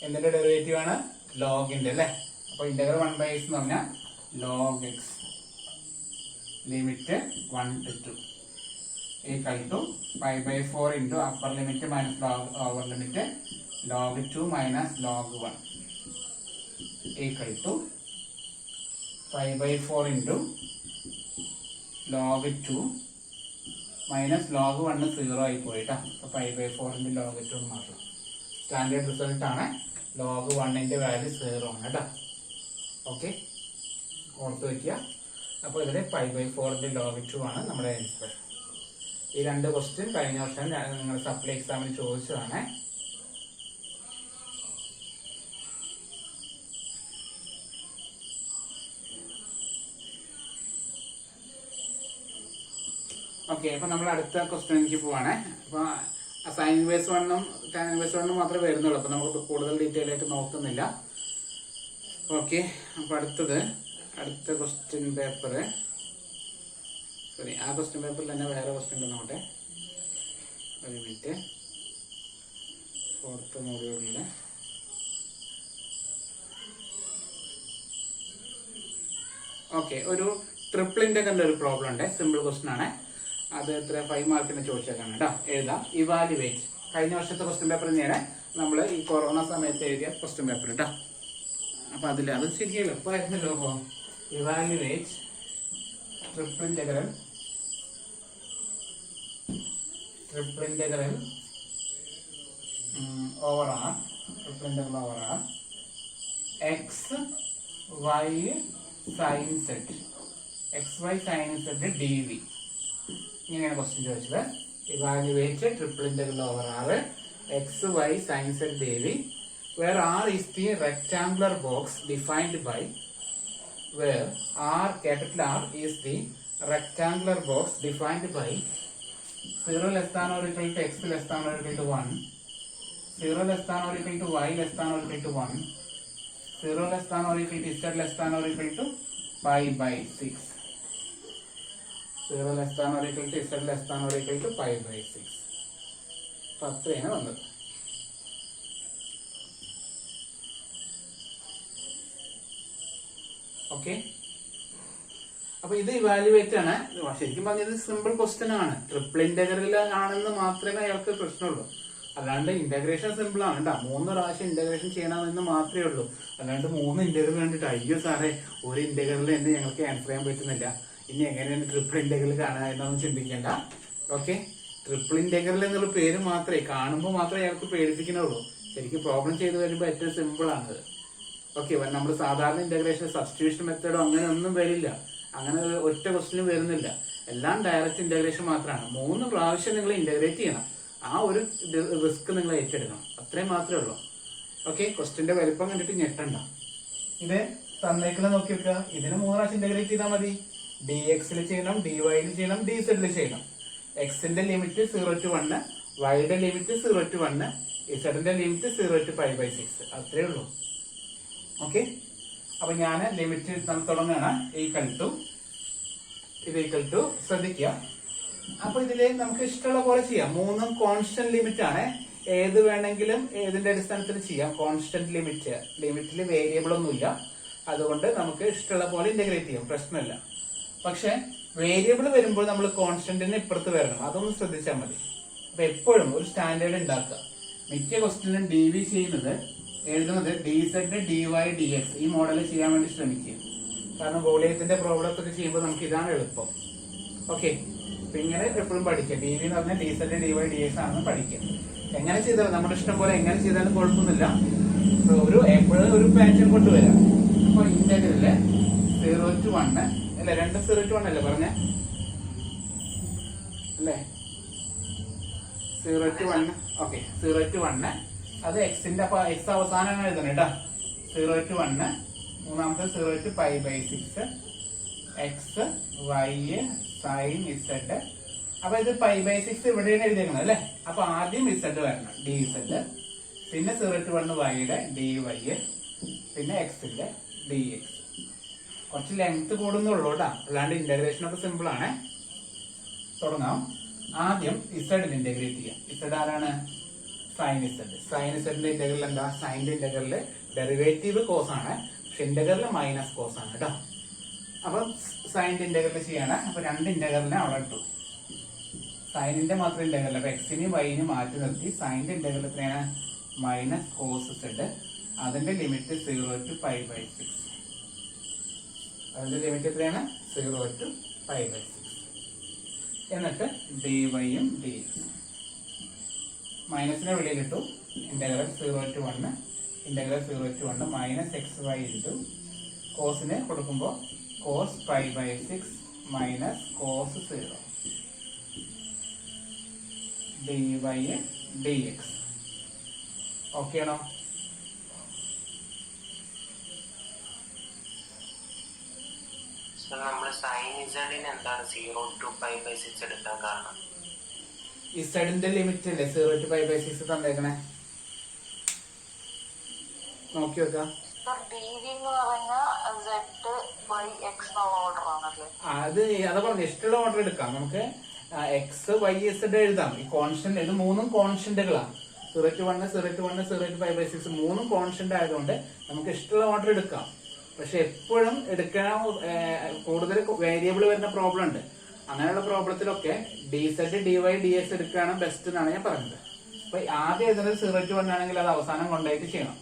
എന്തിന്റെ ഡെറിവേറ്റീവ് ആണ്? ലോഗിന്റെ അല്ലെ. അപ്പൊ ഇന്റഗ്രൽ 1/x എന്ന് പറഞ്ഞാൽ log x limit 1 to 2 equal to pi/4 into upper limit minus lower limit log 2 minus log 1 equal to pi/4 into log 2 minus log 1 0 ആയി പോയിട്ടാ. അപ്പൊ pi/4 ഇൻറ്റു log 2 മാത്രം. സ്റ്റാൻഡേർഡ് റിസൾട്ട് ആണ്. log 1ന്റെ വാല്യൂ 0 ആണ് കേട്ടോ. Okay, ഓർത്ത് വയ്ക്കുക. അപ്പൊ ഇതില് pi/4 ഇൻറ്റു log 2 ആണ് നമ്മുടെ ആൻസർ. ഈ രണ്ട് ക്വസ്റ്റ്യൻ കഴിഞ്ഞ വർഷം നിങ്ങൾ സപ്ലൈ എക്സാമിന് ചോദിച്ചതാണ്. ഓക്കെ, അപ്പൊ നമ്മൾ അടുത്ത ക്വസ്റ്റ്യനിലേക്ക് പോവാണ്. അപ്പൊ സൈൻ ഇൻവേഴ്സ് 1ഉം ടാൻ ഇൻവേഴ്സ് 1ഉം മാത്രമേ വരുന്നുള്ളൂ. അപ്പൊ നമുക്ക് കൂടുതൽ ഡീറ്റെയിൽ ആയിട്ട് നോക്കുന്നില്ല. ഓക്കെ, അപ്പൊ അടുത്ത ക്വസ്റ്റ്യൻ പേപ്പർ, സോറി, ആ ക്വസ്റ്റ്യൻ പേപ്പറിൽ തന്നെ വേറെ ക്വസ്റ്റ്യൻ ഉണ്ട്. നോട്ടെ, ഒരു മിനിറ്റ്. 4th മോഡ്യൂളില് ഓക്കെ, ഒരു ട്രിപ്പിളിന്റെ കണ്ട ഒരു പ്രോബ്ലം ഉണ്ട്. സിമ്പിൾ ക്വസ്റ്റ്യൻ ആണ്. അത് എത്ര 5 മാർക്കിന് ചോദിച്ചേക്കാണ് കേട്ടോ. എഴുതാം. ഇവാലുവേറ്റ്. കഴിഞ്ഞ വർഷത്തെ ക്വസ്റ്റ്യൻ പേപ്പർ തന്നെയാണ് നമ്മൾ ഈ കൊറോണ സമയത്ത് എഴുതിയ ക്വസ്റ്റ്യൻ പേപ്പർ കേട്ടോ. അപ്പൊ അത് ശരിക്കും എളുപ്പമായിരുന്നല്ലോ. അപ്പൊ evaluate triple integral over R x y sine z d v. ഇങ്ങനെയാണ് ക്വസ്റ്റ്യൻ ചോദിച്ചത്. Evaluate triple integral over R x y sine z d v where R is the rectangular box defined by, where R, capital R, is the rectangular box defined by 0 less than or equal to x less than or equal to 1, 0 less than or equal to y less than or equal to 1, 0 less than or equal to z less than or equal to pi by 6. 0 less than or equal to z less than or equal to pi by 6. അപ്പോൾ അത്രയാണ് വന്നത്. Okay, അപ്പൊ ഇത് evaluate ആണ്. ശരിക്കും പറഞ്ഞത് simple question ആണ്. Triple integral ആണെന്ന് മാത്രമേ അയാൾക്ക് പ്രശ്നമുള്ളൂ. അല്ലാണ്ട് ഇന്റഗ്രേഷൻ സിമ്പിൾ ആണ് കേട്ടോ. 3 പ്രാവശ്യം ഇന്റഗ്രേഷൻ ചെയ്യണമെന്ന് മാത്രമേ ഉള്ളൂ. അല്ലാണ്ട് 3 ഇന്റഗ്രൽ കണ്ടിട്ട് അയ്യോ സാറേ ഒരു ഇന്റഗ്രൽ തന്നെ ഞങ്ങൾക്ക് ആൻസർ ചെയ്യാൻ പറ്റുന്നില്ല, ഇനി എങ്ങനെയാണ് ട്രിപ്പിൾ ഇന്റഗ്രൽ കാണുക എന്നൊന്നും ചിന്തിക്കേണ്ട. ഓക്കെ, ട്രിപ്പിൾ ഇന്റഗ്രൽ എന്നുള്ള പേര് മാത്രമേ കാണുമ്പോൾ മാത്രമേ അയാൾക്ക് പേടിപ്പിക്കുന്നുള്ളൂ. ശരിക്കും പ്രോബ്ലം ചെയ്ത് വരുമ്പോൾ ഏറ്റവും സിമ്പിൾ ആണത്. ഓക്കെ, നമ്മൾ സാധാരണ ഇന്റഗ്രേഷൻ സബ്സ്റ്റിറ്റ്യൂഷൻ മെത്തേഡോ അങ്ങനെ ഒന്നും വരില്ല. അങ്ങനെ ഒറ്റ ക്വസ്റ്റിനും വരുന്നില്ല. എല്ലാം ഡയറക്റ്റ് ഇന്റഗ്രേഷൻ മാത്രമാണ്. 3 പ്രാവശ്യം നിങ്ങൾ ഇന്റഗ്രേറ്റ് ചെയ്യണം. ആ ഒരു റിസ്ക് നിങ്ങൾ ഏറ്റെടുക്കണം. അത്രയും മാത്രമേ ഉള്ളൂ. ഓക്കെ, ക്വസ്റ്റിന്റെ വലിപ്പം കണ്ടിട്ട് ഞെട്ടണ്ട. ഇത് തന്നേക്കുന്നത് നോക്കി വെക്കുക. ഇതിന് 3 പ്രാവശ്യം ഇന്റഗ്രേറ്റ് ചെയ്താൽ മതി. ഡി എക്സിൽ ചെയ്യണം, ഡി വൈയിൽ ചെയ്യണം, ഡി സെഡിൽ ചെയ്യണം. എക്സിന്റെ ലിമിറ്റ് 0 to 1, വൈയുടെ ലിമിറ്റ് 0 to 1, ഇസഡിന്റെ ലിമിറ്റ് 0 to pi by 6. അത്രേ ഉള്ളൂ. ഓക്കെ, അപ്പൊ ഞാൻ ലിമിറ്റ് തുടങ്ങുകയാണ്. ഈക്വൽ ടു, ഇത് ഈക്വൽ ടു, ശ്രദ്ധിക്കുക. അപ്പൊ ഇതില് നമുക്ക് ഇഷ്ടമുള്ള പോലെ ചെയ്യാം. 3 കോൺസ്റ്റന്റ് ലിമിറ്റ് ആണ്. ഏത് വേണമെങ്കിലും ഏതിന്റെ അടിസ്ഥാനത്തിൽ ചെയ്യാം. കോൺസ്റ്റന്റ് ലിമിറ്റ്, ലിമിറ്റിൽ വേരിയബിൾ ഒന്നുമില്ല. അതുകൊണ്ട് നമുക്ക് ഇഷ്ടമുള്ള പോലെ ഇന്റഗ്രേറ്റ് ചെയ്യാം, പ്രശ്നമില്ല. പക്ഷെ വേരിയബിൾ വരുമ്പോൾ നമ്മൾ കോൺസ്റ്റന്റിന് ഇപ്പുറത്ത് വരണം. അതൊന്ന് ശ്രദ്ധിച്ചാൽ മതി. അപ്പൊ എപ്പോഴും ഒരു സ്റ്റാൻഡേർഡ് ഉണ്ടാക്കുക. മിക്ക ക്വസ്റ്റിനും ഡി വി ചെയ്യുന്നത്, എഴുതുന്നത് d z d y d x, ഈ മോഡൽ ചെയ്യാൻ വേണ്ടി ശ്രമിക്കുക. കാരണം വോളിയത്തിന്റെ പ്രോബ്ലംസ് ഒക്കെ ചെയ്യുമ്പോൾ നമുക്ക് ഇതാണ് എളുപ്പം. ഓക്കെ, അപ്പൊ ഇങ്ങനെ എപ്പോഴും പഠിക്കുക. ഡി വി എന്ന് പറഞ്ഞാൽ d z d y d x ആണെന്ന് പഠിക്കുക. എങ്ങനെ ചെയ്താലും നമ്മുടെ ഇഷ്ടം പോലെ എങ്ങനെ ചെയ്താലും കുഴപ്പമൊന്നുമില്ല. എപ്പോഴും ഒരു പാറ്റേൺ കൊണ്ടുവരാം. അപ്പൊ ഇന്റഗ്രല് 0 to 1 അല്ലെ, 2 0 to 1 അല്ലേ പറഞ്ഞ അല്ലേ? 0 to 1. ഓക്കെ, 0 to 1 അത് എക്സിന്റെ, അപ്പൊ എക്സ് അവസാനമാണ് എഴുതണം കേട്ടോ. 0 to 1, മൂന്നാമത്തെ 0 to pi by 6, x y sine z. അപ്പൊ ഇത് pi by 6 ഇവിടെയാണ് എഴുതിയേക്കുന്നത് അല്ലെ. അപ്പൊ ആദ്യം ഇസഡ് വരണം, ഡി ഇസഡ്, പിന്നെ 0 to 1 വൈയുടെ ഡി വൈ, പിന്നെ എക്സിന്റെ ഡി എക്സ്. കുറച്ച് ലെങ്ത് കൂടുന്നുള്ളൂ കേട്ടോ. അല്ലാണ്ട് ഇന്റഗ്രേഷൻ ഒക്കെ സിമ്പിൾ ആണ്. തുടങ്ങാം. ആദ്യം ഇസഡിന് ഇന്റഗ്രേറ്റ് ചെയ്യാം. ഇസഡ് ആരാണ്? Sine z. സൈൻ ഇസഡിന്റെ ഇന്റഗ്രൽ എന്താ? സൈനിന്റെ ഇന്റഗ്രല് ഡെറിവേറ്റീവ് കോസ് ആണ്, പക്ഷെ ഇന്റഗ്രല് മൈനസ് കോസ് ആണ് കേട്ടോ. അപ്പൊ സൈനിന്റെ ഇന്റഗ്രൽ ചെയ്യാണ്. അപ്പൊ 2 ഇന്റഗ്രലിനെ അവിടെ ഇട്ടു. സൈനിന്റെ മാത്രം ഇന്റഗ്രൽ. അപ്പൊ എക്സിനെയും വൈനെയും മാറ്റി നിർത്തി സൈനിന്റെ ഇന്റഗ്രൽ എത്രയാണ്? Minus cos z. അതിന്റെ ലിമിറ്റ് 0 to pi by 6. അതിന്റെ ലിമിറ്റ് എത്രയാണ്? 0 to pi by 6. എന്നിട്ട് ഡി വൈയും ഡി എക്സും മൈനസിനെ വെളിയിലിട്ടു. Integral 0 to 1, integral 0 to 1 minus x y into കോസിന് കൊടുക്കുമ്പോൾ cos pi by 6 minus cos 0 d y d x. Okay ആണോ? ഇസഡിന്റെ ലിമിറ്റ് അല്ലേ 0 to pi by 6 തന്നേക്കണേ. നോക്കി വെക്കാം. അത് പറഞ്ഞു ഇഷ്ടമുള്ള ഓർഡർ എടുക്കാം. നമുക്ക് എക്സ് വൈ ഇസഡ് എഴുതാം. ഈ കോൺസ്റ്റന്റ്, ഇത് 3 കോൺസ്റ്റന്റുകളാണ്. 0 to 1, 0 to 1, 0 to pi by 6 3 constant ആയതുകൊണ്ട് നമുക്ക് ഇഷ്ടമുള്ള ഓർഡർ എടുക്കാം. പക്ഷെ എപ്പോഴും എടുക്കാൻ കൂടുതൽ വേരിയബിൾ വരുന്ന പ്രോബ്ലം ഉണ്ട്. അങ്ങനെയുള്ള പ്രോബ്ലത്തിലൊക്കെ d z d y d x എടുക്കുകയാണ് ബെസ്റ്റ് എന്നാണ് ഞാൻ പറഞ്ഞത്. അപ്പൊ ആദ്യം എഴുതുന്നത് 0 to 1 ആണെങ്കിൽ അത് അവസാനം കൊണ്ടായിട്ട് ചെയ്യണം.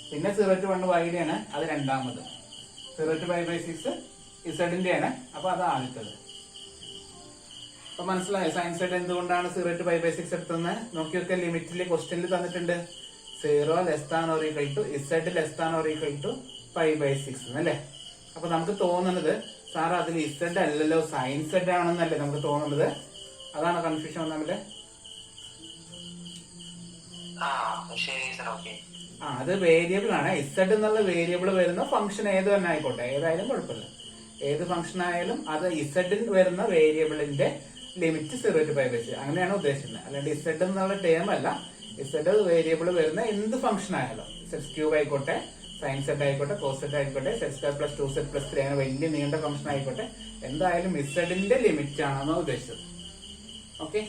പിന്നെ 0 to 1 വൈയുടെ ആണ്, അത് രണ്ടാമത്. 0 to pi by 6 ഇസഡിന്റെ ആണ്, അപ്പൊ അത് ആദ്യത്തത്. അപ്പൊ മനസ്സിലായോ സൈൻ സെഡ് എന്തുകൊണ്ടാണ് 0 to pi by 6 എടുത്തത്? നോക്കിയൊക്കെ ലിമിറ്റില് ക്വസ്റ്റ്യനിൽ തന്നിട്ടുണ്ട് 0 less than or equal to z less than or equal to pi by 6 അല്ലേ. അപ്പൊ നമുക്ക് തോന്നുന്നത് സാർ അതിൽ ഇസഡ് അല്ലല്ലോ സൈൻ സെഡ് ആണെന്നല്ലേ നമുക്ക് തോന്നുന്നത്. അതാണ് കൺഫ്യൂഷൻ വന്നത്. അത് വേരിയബിൾ ആണ്. ഇസഡ് എന്നുള്ള വേരിയബിൾ വരുന്ന ഫംഗ്ഷൻ ഏത് തന്നെ ആയിക്കോട്ടെ, ഏതായാലും കുഴപ്പമില്ല. ഏത് ഫംഗ്ഷൻ ആയാലും അത് ഇസഡിൽ വരുന്ന വേരിയബിളിന്റെ ലിമിറ്റ് 0 to π/6 അങ്ങനെയാണ് ഉദ്ദേശിക്കുന്നത്. അല്ലാണ്ട് ഇസഡ് എന്നുള്ള ടേം അല്ല. ഇസഡ് വേരിയബിൾ വരുന്ന എന്ത് ഫംഗ്ഷൻ ആയാലും, സെറ്റ് ക്യൂബ് ആയിക്കോട്ടെ, സൈൻ സെറ്റ് ആയിക്കോട്ടെ, കോസ് സെറ്റ് ആയിക്കോട്ടെ, set square plus 2z plus 3 അങ്ങനെ വലിയ നീണ്ട ഫംഗ്ഷൻ ആയിക്കോട്ടെ, എന്തായാലും ഇസഡിന്റെ ലിമിറ്റ് ആണെന്ന് ഉദ്ദേശിച്ചത്. ഓക്കെ,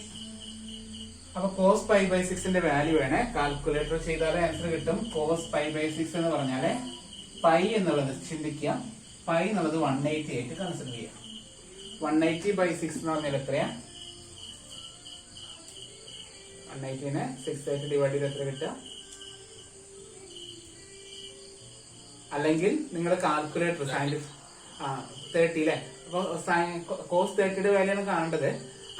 അപ്പൊ cos π/6ന്റെ വാല്യൂ വേണേ കാൽക്കുലേറ്റർ ചെയ്താലേ ആൻസർ കിട്ടും. cos π/6 എന്ന് പറഞ്ഞാല് പൈ എന്നുള്ളത് ചിന്തിക്കുക, പൈ എന്നുള്ളത് 180 ആയിട്ട് കൺസിഡർ ചെയ്യാം. 180/6 എന്ന് പറഞ്ഞാൽ എത്രയാ? 180നെ 6 ആയിട്ട് ഡിവൈഡ് ചെയ്ത് എത്ര കിട്ടുക? അല്ലെങ്കിൽ നിങ്ങൾ കാൽക്കുലേറ്റർ 30 അല്ലെ, അപ്പൊ cos 30യുടെ വാല്യൂ ആണ് കാണേണ്ടത്.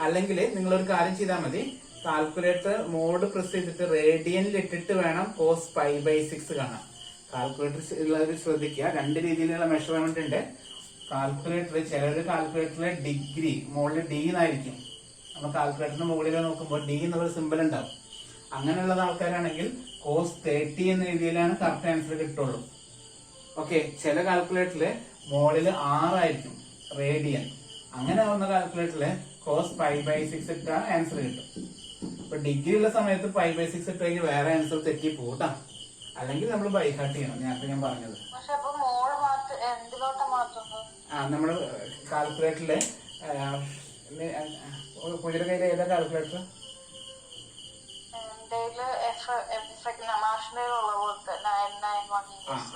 അല്ലെങ്കിൽ നിങ്ങൾ ഒരു കാര്യം ചെയ്താൽ മതി, കാൽക്കുലേറ്റർ മോഡ് പ്രസ് ചെയ്തിട്ട് റേഡിയനിൽ ഇട്ടിട്ട് വേണം cos π/6 കാണാം. കാൽക്കുലേറ്റർ ഉള്ളവർ ശ്രദ്ധിക്കുക, രണ്ട് രീതിയിലുള്ള മെഷർമെന്റ് ഉണ്ട്. കാൽക്കുലേറ്റർ ചിലര് കാൽക്കുലേറ്ററിലെ ഡിഗ്രി മുകളിൽ ഡി എന്നായിരിക്കും. നമ്മൾ കാൽക്കുലേറ്ററിന് മുകളിൽ നോക്കുമ്പോൾ ഡി എന്നുള്ള സിമ്പിൾ ഉണ്ടാവും. അങ്ങനെയുള്ള ആൾക്കാരാണെങ്കിൽ cos 30 എന്ന രീതിയിലാണ് കറക്റ്റ് ആൻസർ കിട്ടുള്ളൂ. ഓക്കെ, ചില കാൽക്കുലേറ്ററില് മുകളിൽ 6 ആയിരിക്കും റേഡിയൻ. അങ്ങനെ വന്ന കാൽക്കുലേറ്ററില് cos π/6 ഇട്ടാണ് ആൻസർ കിട്ടും. ഇപ്പൊ ഡിഗ്രി ഉള്ള സമയത്ത് π/6 ഇട്ട് കഴിഞ്ഞ് വേറെ ആൻസർ തെറ്റി പോട്ടാ. അല്ലെങ്കിൽ നമ്മൾ ബൈഹാർട്ട് ചെയ്യണം. നേരത്തെ ഞാൻ പറഞ്ഞത് നമ്മള് കാൽക്കുലേറ്ററില് പുതിയ കയ്യിൽ ഏതാ കാൽക്കുലേറ്റർ?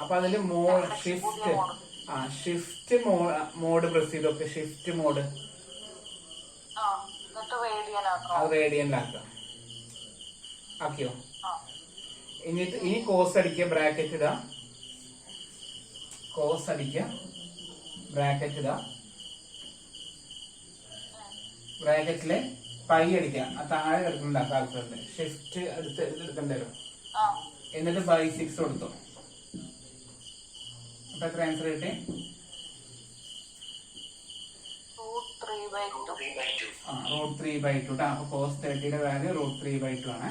അപ്പൊ അതില് ഷിഫ്റ്റ് മോഡ് പ്രസ് ചെയ്തൊക്കെ ഷിഫ്റ്റ് മോഡ് റേഡിയനിലാക്കാം. ആക്കിയോ? ഇനി കോസ് അടിക്കുക, ബ്രാക്കറ്റ് ഇടാം. കോസ് അടിക്കുക, ബ്രാക്കറ്റ് ഇടാം. ബ്രാക്കറ്റില് പൈ അടിക്കുക. ആ താഴെ കിടക്കുന്നുണ്ട് കാൽക്കുലേറ്റർ. ഷിഫ്റ്റ് എടുക്കേണ്ടി വരും. എന്നിട്ട് /6 കൊടുത്തു. അപ്പൊ എത്ര ആൻസർ കിട്ടി? √3/2. അപ്പൊ cos 30യുടെ വാല്യൂ √3/2 ആണ്.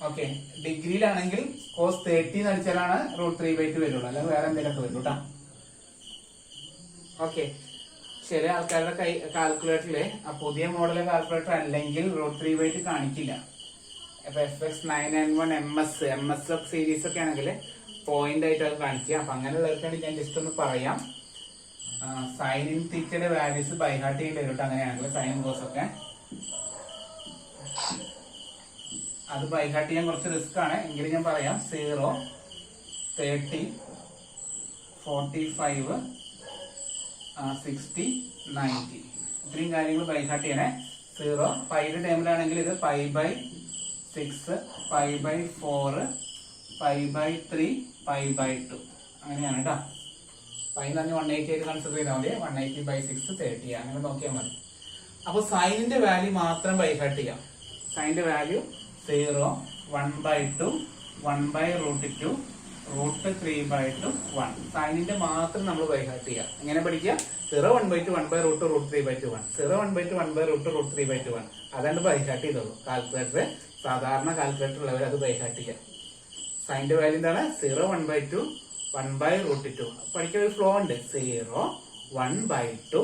ഓക്കെ, ഡിഗ്രിയിലാണെങ്കിൽ cos 30 എന്ന് അടിച്ചാലാണ് √3/2 വരുള്ളൂ, അല്ലെങ്കിൽ വേറെ എന്തെങ്കിലുമൊക്കെ വരും കേട്ടോ. ഓക്കെ, ചില ആൾക്കാരുടെ കാൽക്കുലേറ്ററില് പുതിയ മോഡൽ കാൽക്കുലേറ്റർ അല്ലെങ്കിൽ √3/2 കാണിക്കില്ല. ഇപ്പൊ FX991 MS സീരീസ് ഒക്കെ ആണെങ്കിൽ പോയിന്റ് ആയിട്ട് അത് കാണിക്കുക. അപ്പൊ അങ്ങനെയുള്ളവർക്ക് വേണ്ടി ഞാൻ ജസ്റ്റ് ഒന്ന് പറയാം. സൈൻ ഇൻ തീറ്റയുടെ വാല്യൂസ് ബൈഹാർട്ട് ചെയ്യേണ്ടി വരും കേട്ടോ. അങ്ങനെയാണെങ്കിൽ സൈൻ കോസ് ഒക്കെ അത് ബൈഹാർട്ട് ചെയ്യാൻ കുറച്ച് റിസ്ക് ആണ്. എങ്കിലും ഞാൻ പറയാം, 0, 30, 45, 60, 90 ഇത്രയും കാര്യങ്ങൾ ബൈഹാർട്ട് ചെയ്യണേ. 0 പൈയുടെ ടൈമിലാണെങ്കിൽ ഇത് π/6, π/4, π/3, π/2 അങ്ങനെയാണ് കേട്ടോ. പൈ എന്ന് പറഞ്ഞാൽ 180 ആയിട്ട് കൺസിഡർ ചെയ്താൽ മതി. 180/6 30 അങ്ങനെ നോക്കിയാൽ മതി. അപ്പൊ സൈനിന്റെ വാല്യൂ മാത്രം ബൈഹാർട്ട് ചെയ്യാം. സൈനിന്റെ വാല്യൂ 0, 1/2, 1/√2, √3/2, 1. സൈനിന്റെ മാത്രം നമ്മൾ ബൈഹാർട്ട് ചെയ്യാം. എങ്ങനെ പഠിക്കുക? 0, 1/2, 1/√2, √3/2, 1. 0, 1/2, 1/√2, √3/2, 1. അതാണ്ട് ബൈഹാർട്ട് ചെയ്തോളൂ. കാൽക്കുലേറ്റർ സാധാരണ കാൽക്കുലേറ്റർ ഉള്ളവർ അത് ബൈഹാർട്ട് ചെയ്യാം. സൈനിന്റെ വാല്യൂ എന്താണ്? 0, 1/2, 1/√2. പഠിക്കാൻ ഒരു ഫ്ലോ ഉണ്ട്. 0, 1/2,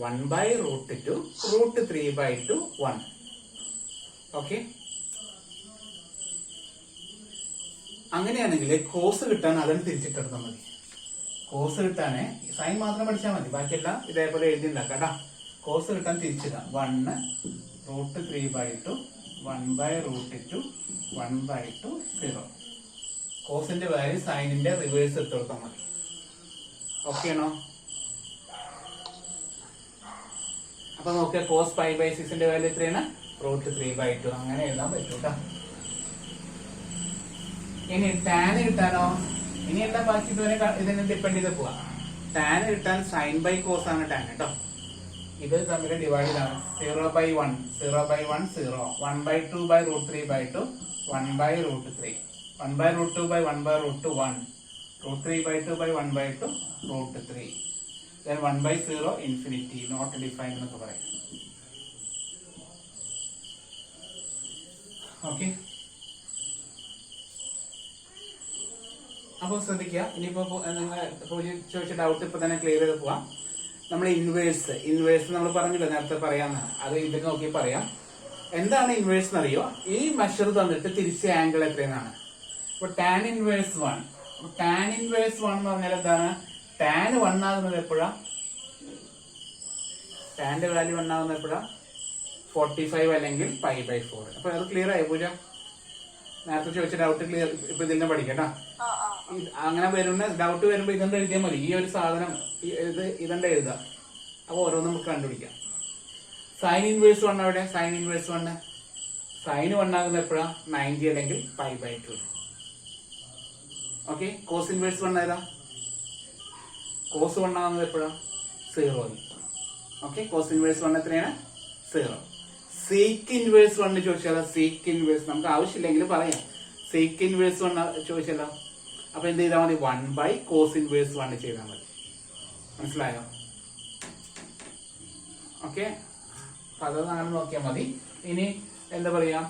1/√2, √3/2, 1. ഓക്കെ, അങ്ങനെയാണെങ്കിൽ കോസ് കിട്ടാൻ അതിന് തിരിച്ചിട്ടെടുത്താൽ മതി. കോസ് കിട്ടാനേ സൈൻ മാത്രം പഠിച്ചാൽ മതി, ബാക്കിയെല്ലാം ഇതേപോലെ എഴുതിണ്ടാക്കാം കേട്ടോ. കോസ് കിട്ടാൻ തിരിച്ചിടാം. 1 √3/2, 1/√2, 1/2, 0. കോസിന്റെ വാല്യൂ സൈനിന്റെ റിവേഴ്സ് എടുത്ത് കൊടുത്താൽ മതി. ഓക്കെ ആണോ? അപ്പൊ നോക്കിയാൽ cos π/6ന്റെ വാല്യൂ എത്രയാണ്? √3/2. അങ്ങനെ എഴുതാൻ പറ്റും കേട്ടോ. ഇനി ടാൻ കിട്ടാനോ? ഇനി എന്താ ബാക്കി ഇതിനെ ഡിപ്പെൻഡ് ചെയ്ത് പോവാ. ടാൻ കിട്ടാൻ sin/cos ആണ് ടാൻ കേട്ടോ. ഇത് തമ്മിൽ ഡിവൈഡ് ചെയ്താണ്. 0/1, 0/1, 0, 1/2/√3/2, 1/√3, 1/√2/1/√2, 1, √3/2/1/2, √3, then 1/0 infinity, not defined എന്നൊക്കെ പറയാം. ഓക്കെ, അപ്പൊ ശ്രദ്ധിക്കുക. ഇനിയിപ്പോ നിങ്ങൾ ചോദിച്ച ഡൗട്ട് ഇപ്പൊ തന്നെ ക്ലിയർ ചെയ്ത് പോവാം. നമ്മൾ ഇൻവേഴ്സ് നമ്മൾ പറഞ്ഞില്ല നേരത്തെ പറയാന്നാണ്. അത് ഇതിൽ നോക്കി പറയാം. എന്താണ് ഇൻവേഴ്സ് എന്നറിയോ? ഈ മെഷർ തന്നിട്ട് തിരിച്ച് ആംഗിൾ എത്രയെന്നാണ്. ഇപ്പൊ ടാൻ ഇൻവേഴ്സ് 1. ടാൻ ഇൻവേഴ്സ് 1 എന്ന് പറഞ്ഞാൽ എന്താണ്? ടാൻ 1 ആകുന്നത് എപ്പോഴാ? ടാന്റെ വാല്യൂ 1 ആകുന്നത് എപ്പോഴാ? 45 അല്ലെങ്കിൽ π/4. അപ്പൊ അത് ക്ലിയർ ആയി പൂജ? നേരത്തെ ചോദിച്ച ഡൗട്ട് ക്ലിയർ ഇപ്പൊ ഇതിന്റെ പഠിക്കട്ടാ. അങ്ങനെ വരുന്ന ഡൗട്ട് വരുമ്പോ ഇതെന്താ എഴുതിയാൽ മതി. ഈ ഒരു സാധനം ഇതെന്താ എഴുതുക. അപ്പൊ ഓരോന്നും നമുക്ക് കണ്ടുപിടിക്കാം. സൈൻ ഇൻവേഴ്സ് 1 അവിടെ. സൈൻ ഇൻവേഴ്സ് 1 സൈൻ 1 ആകുന്നത് എപ്പോഴാ? 90 അല്ലെങ്കിൽ π/2. ഓക്കെ. കോസ് ഇൻവേഴ്സ് 1 ഏതാ? കോസ് 1 ആകുന്നത് എപ്പോഴാ? 0. ഓക്കെ. കോസ് ഇൻവേഴ്സ് 1 എത്രയാണ്? 0. സീക്ക് ഇൻവേഴ്സ് 1 ചോദിച്ചാലോ? സീക്ക് ഇൻവേഴ്സ് നമുക്ക് ആവശ്യമില്ലെങ്കിൽ പറയാം. സീക്ക് ഇൻവേഴ്സ് 1 ചോദിച്ചാലോ? അപ്പൊ എന്ത് ചെയ്താൽ മതി? 1/cos ഇൻവേഴ്സ് 1 ചെയ്താൽ മതി. മനസ്സിലായോ? ഓക്കെ. അപ്പൊ അതാണ് നോക്കിയാൽ മതി. ഇനി എന്താ പറയാ?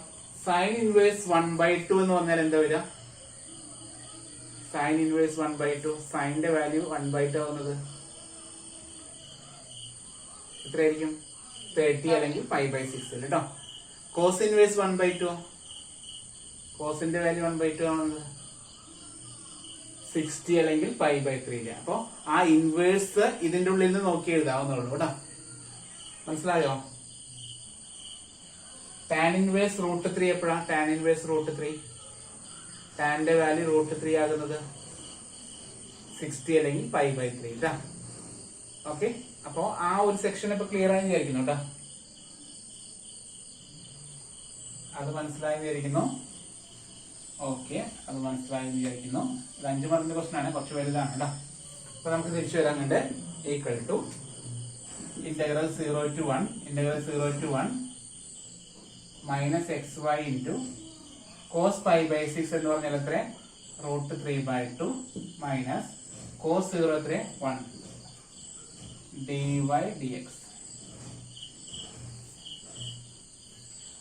സൈൻ ഇൻവേഴ്സ് 1/2 എന്ന് പറഞ്ഞാൽ എന്താ വരിക? സൈൻ ഇൻവേഴ്സ് 1/2 സൈനിന്റെ വാല്യൂ 1/2 ആവുന്നത് എത്രയായിരിക്കും? 30 അല്ലെങ്കിൽ π/6 കേട്ടോ. കോസ് ഇൻവേഴ്സ് 1/2 കോസിന്റെ വാല്യൂ 1/2 ആവുന്നത് 60 അല്ലെങ്കിൽ π/3. അപ്പൊ ആ ഇൻവേഴ്സ് ഇതിന്റെ ഉള്ളിൽ നിന്ന് നോക്കി എഴുതാവുന്നുള്ളൂ കേട്ടോ. മനസ്സിലായോ? ടാൻ ഇൻവേഴ്സ് √3 എപ്പോഴാ? ടാൻ ഇൻവേഴ്സ് √3 ടാന്റെ വാല്യൂ √3 ആകുന്നത് 60 അല്ലെങ്കിൽ π/3 കേട്ടോ. ഓക്കെ. അപ്പോ ആ ഒരു സെക്ഷൻ ഇപ്പൊ ക്ലിയർ ആയി വിചാരിക്കുന്നു കേട്ടോ. അത് മനസ്സിലായി വിചാരിക്കുന്നു. ഓക്കെ. അത് മനസ്സിലായി വിചാരിക്കുന്നു. ഇത് 5 മാർക്കിന്റെ ക്വസ്റ്റൻ ആണ്. കുറച്ച് വലുതാണ് കേട്ടോ. അപ്പൊ നമുക്ക് തിരിച്ചു വരാനുണ്ട്. Equal to integral 0 to 1 -xy into cos π/6 എന്ന് പറഞ്ഞാൽ എത്ര? √3/2 മൈനസ് cos 0 എത്ര? 1 dy dx.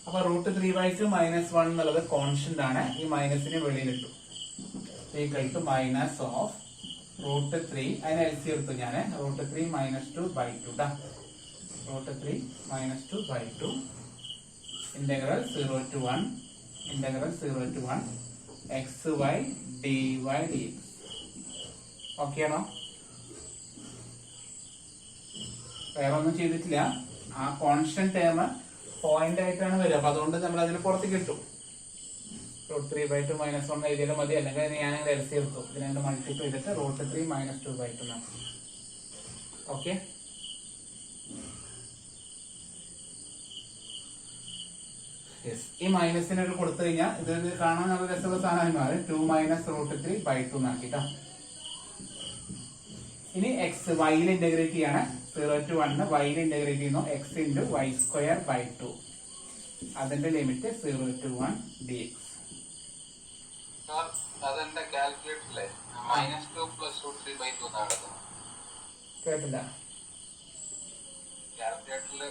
അപ്പൊ √3/2 -1 എന്നുള്ളത് കോൺസ്റ്റന്റ് ആണ്. ഈ മൈനസിന് വെളിയിലിട്ടു. ഈക്വൽ ടു മൈനസ് ഓഫ് √3 അതിന് LC എടുത്തു ഞാൻ. √3 -2/2 √3 -2/2 integral 0 to 1 xy dy dx. Okay ആണോ? വേറെ ഒന്നും ചെയ്തിട്ടില്ല. ആ കോൺസ്റ്റന്റ് ടേം പോയിന്റ് ആയിട്ടാണ് വരിക. അപ്പൊ അതുകൊണ്ട് നമ്മൾ അതിന് പുറത്തേക്ക് ഇട്ടു. √3/2 -1 എഴുതിയാലും മതി. അല്ലെങ്കിൽ ഞാൻ LC എടുത്തു. ഇതിനെ മൾട്ടിപ്ലൈ ചെയ്തിട്ട് √3 -2/2. ഓക്കെ. ഈ മൈനസിന് ഒരു കൊടുത്തു കഴിഞ്ഞാൽ ഇത് കാണാൻ നല്ല രസമുള്ള സാധനമായി മാറും. 2 -√3/2 എന്നാക്കിട്ടോ. ഇനി എക്സ് വൈയിൽ ഇന്റഗ്രേറ്റ് ചെയ്യാണ്. 0 to 1 വൈയിൽ ഇന്റഗ്രേറ്റ് ചെയ്യുന്നു. x into y²/2 അതിന്റെ ലിമിറ്റ് 0 to 1 dx. അതെന്റെ കാൽക്കുലേറ്ററിലെ -2 + √3/2 കേട്ടില്ല. കാൽക്കുലേറ്ററിൽ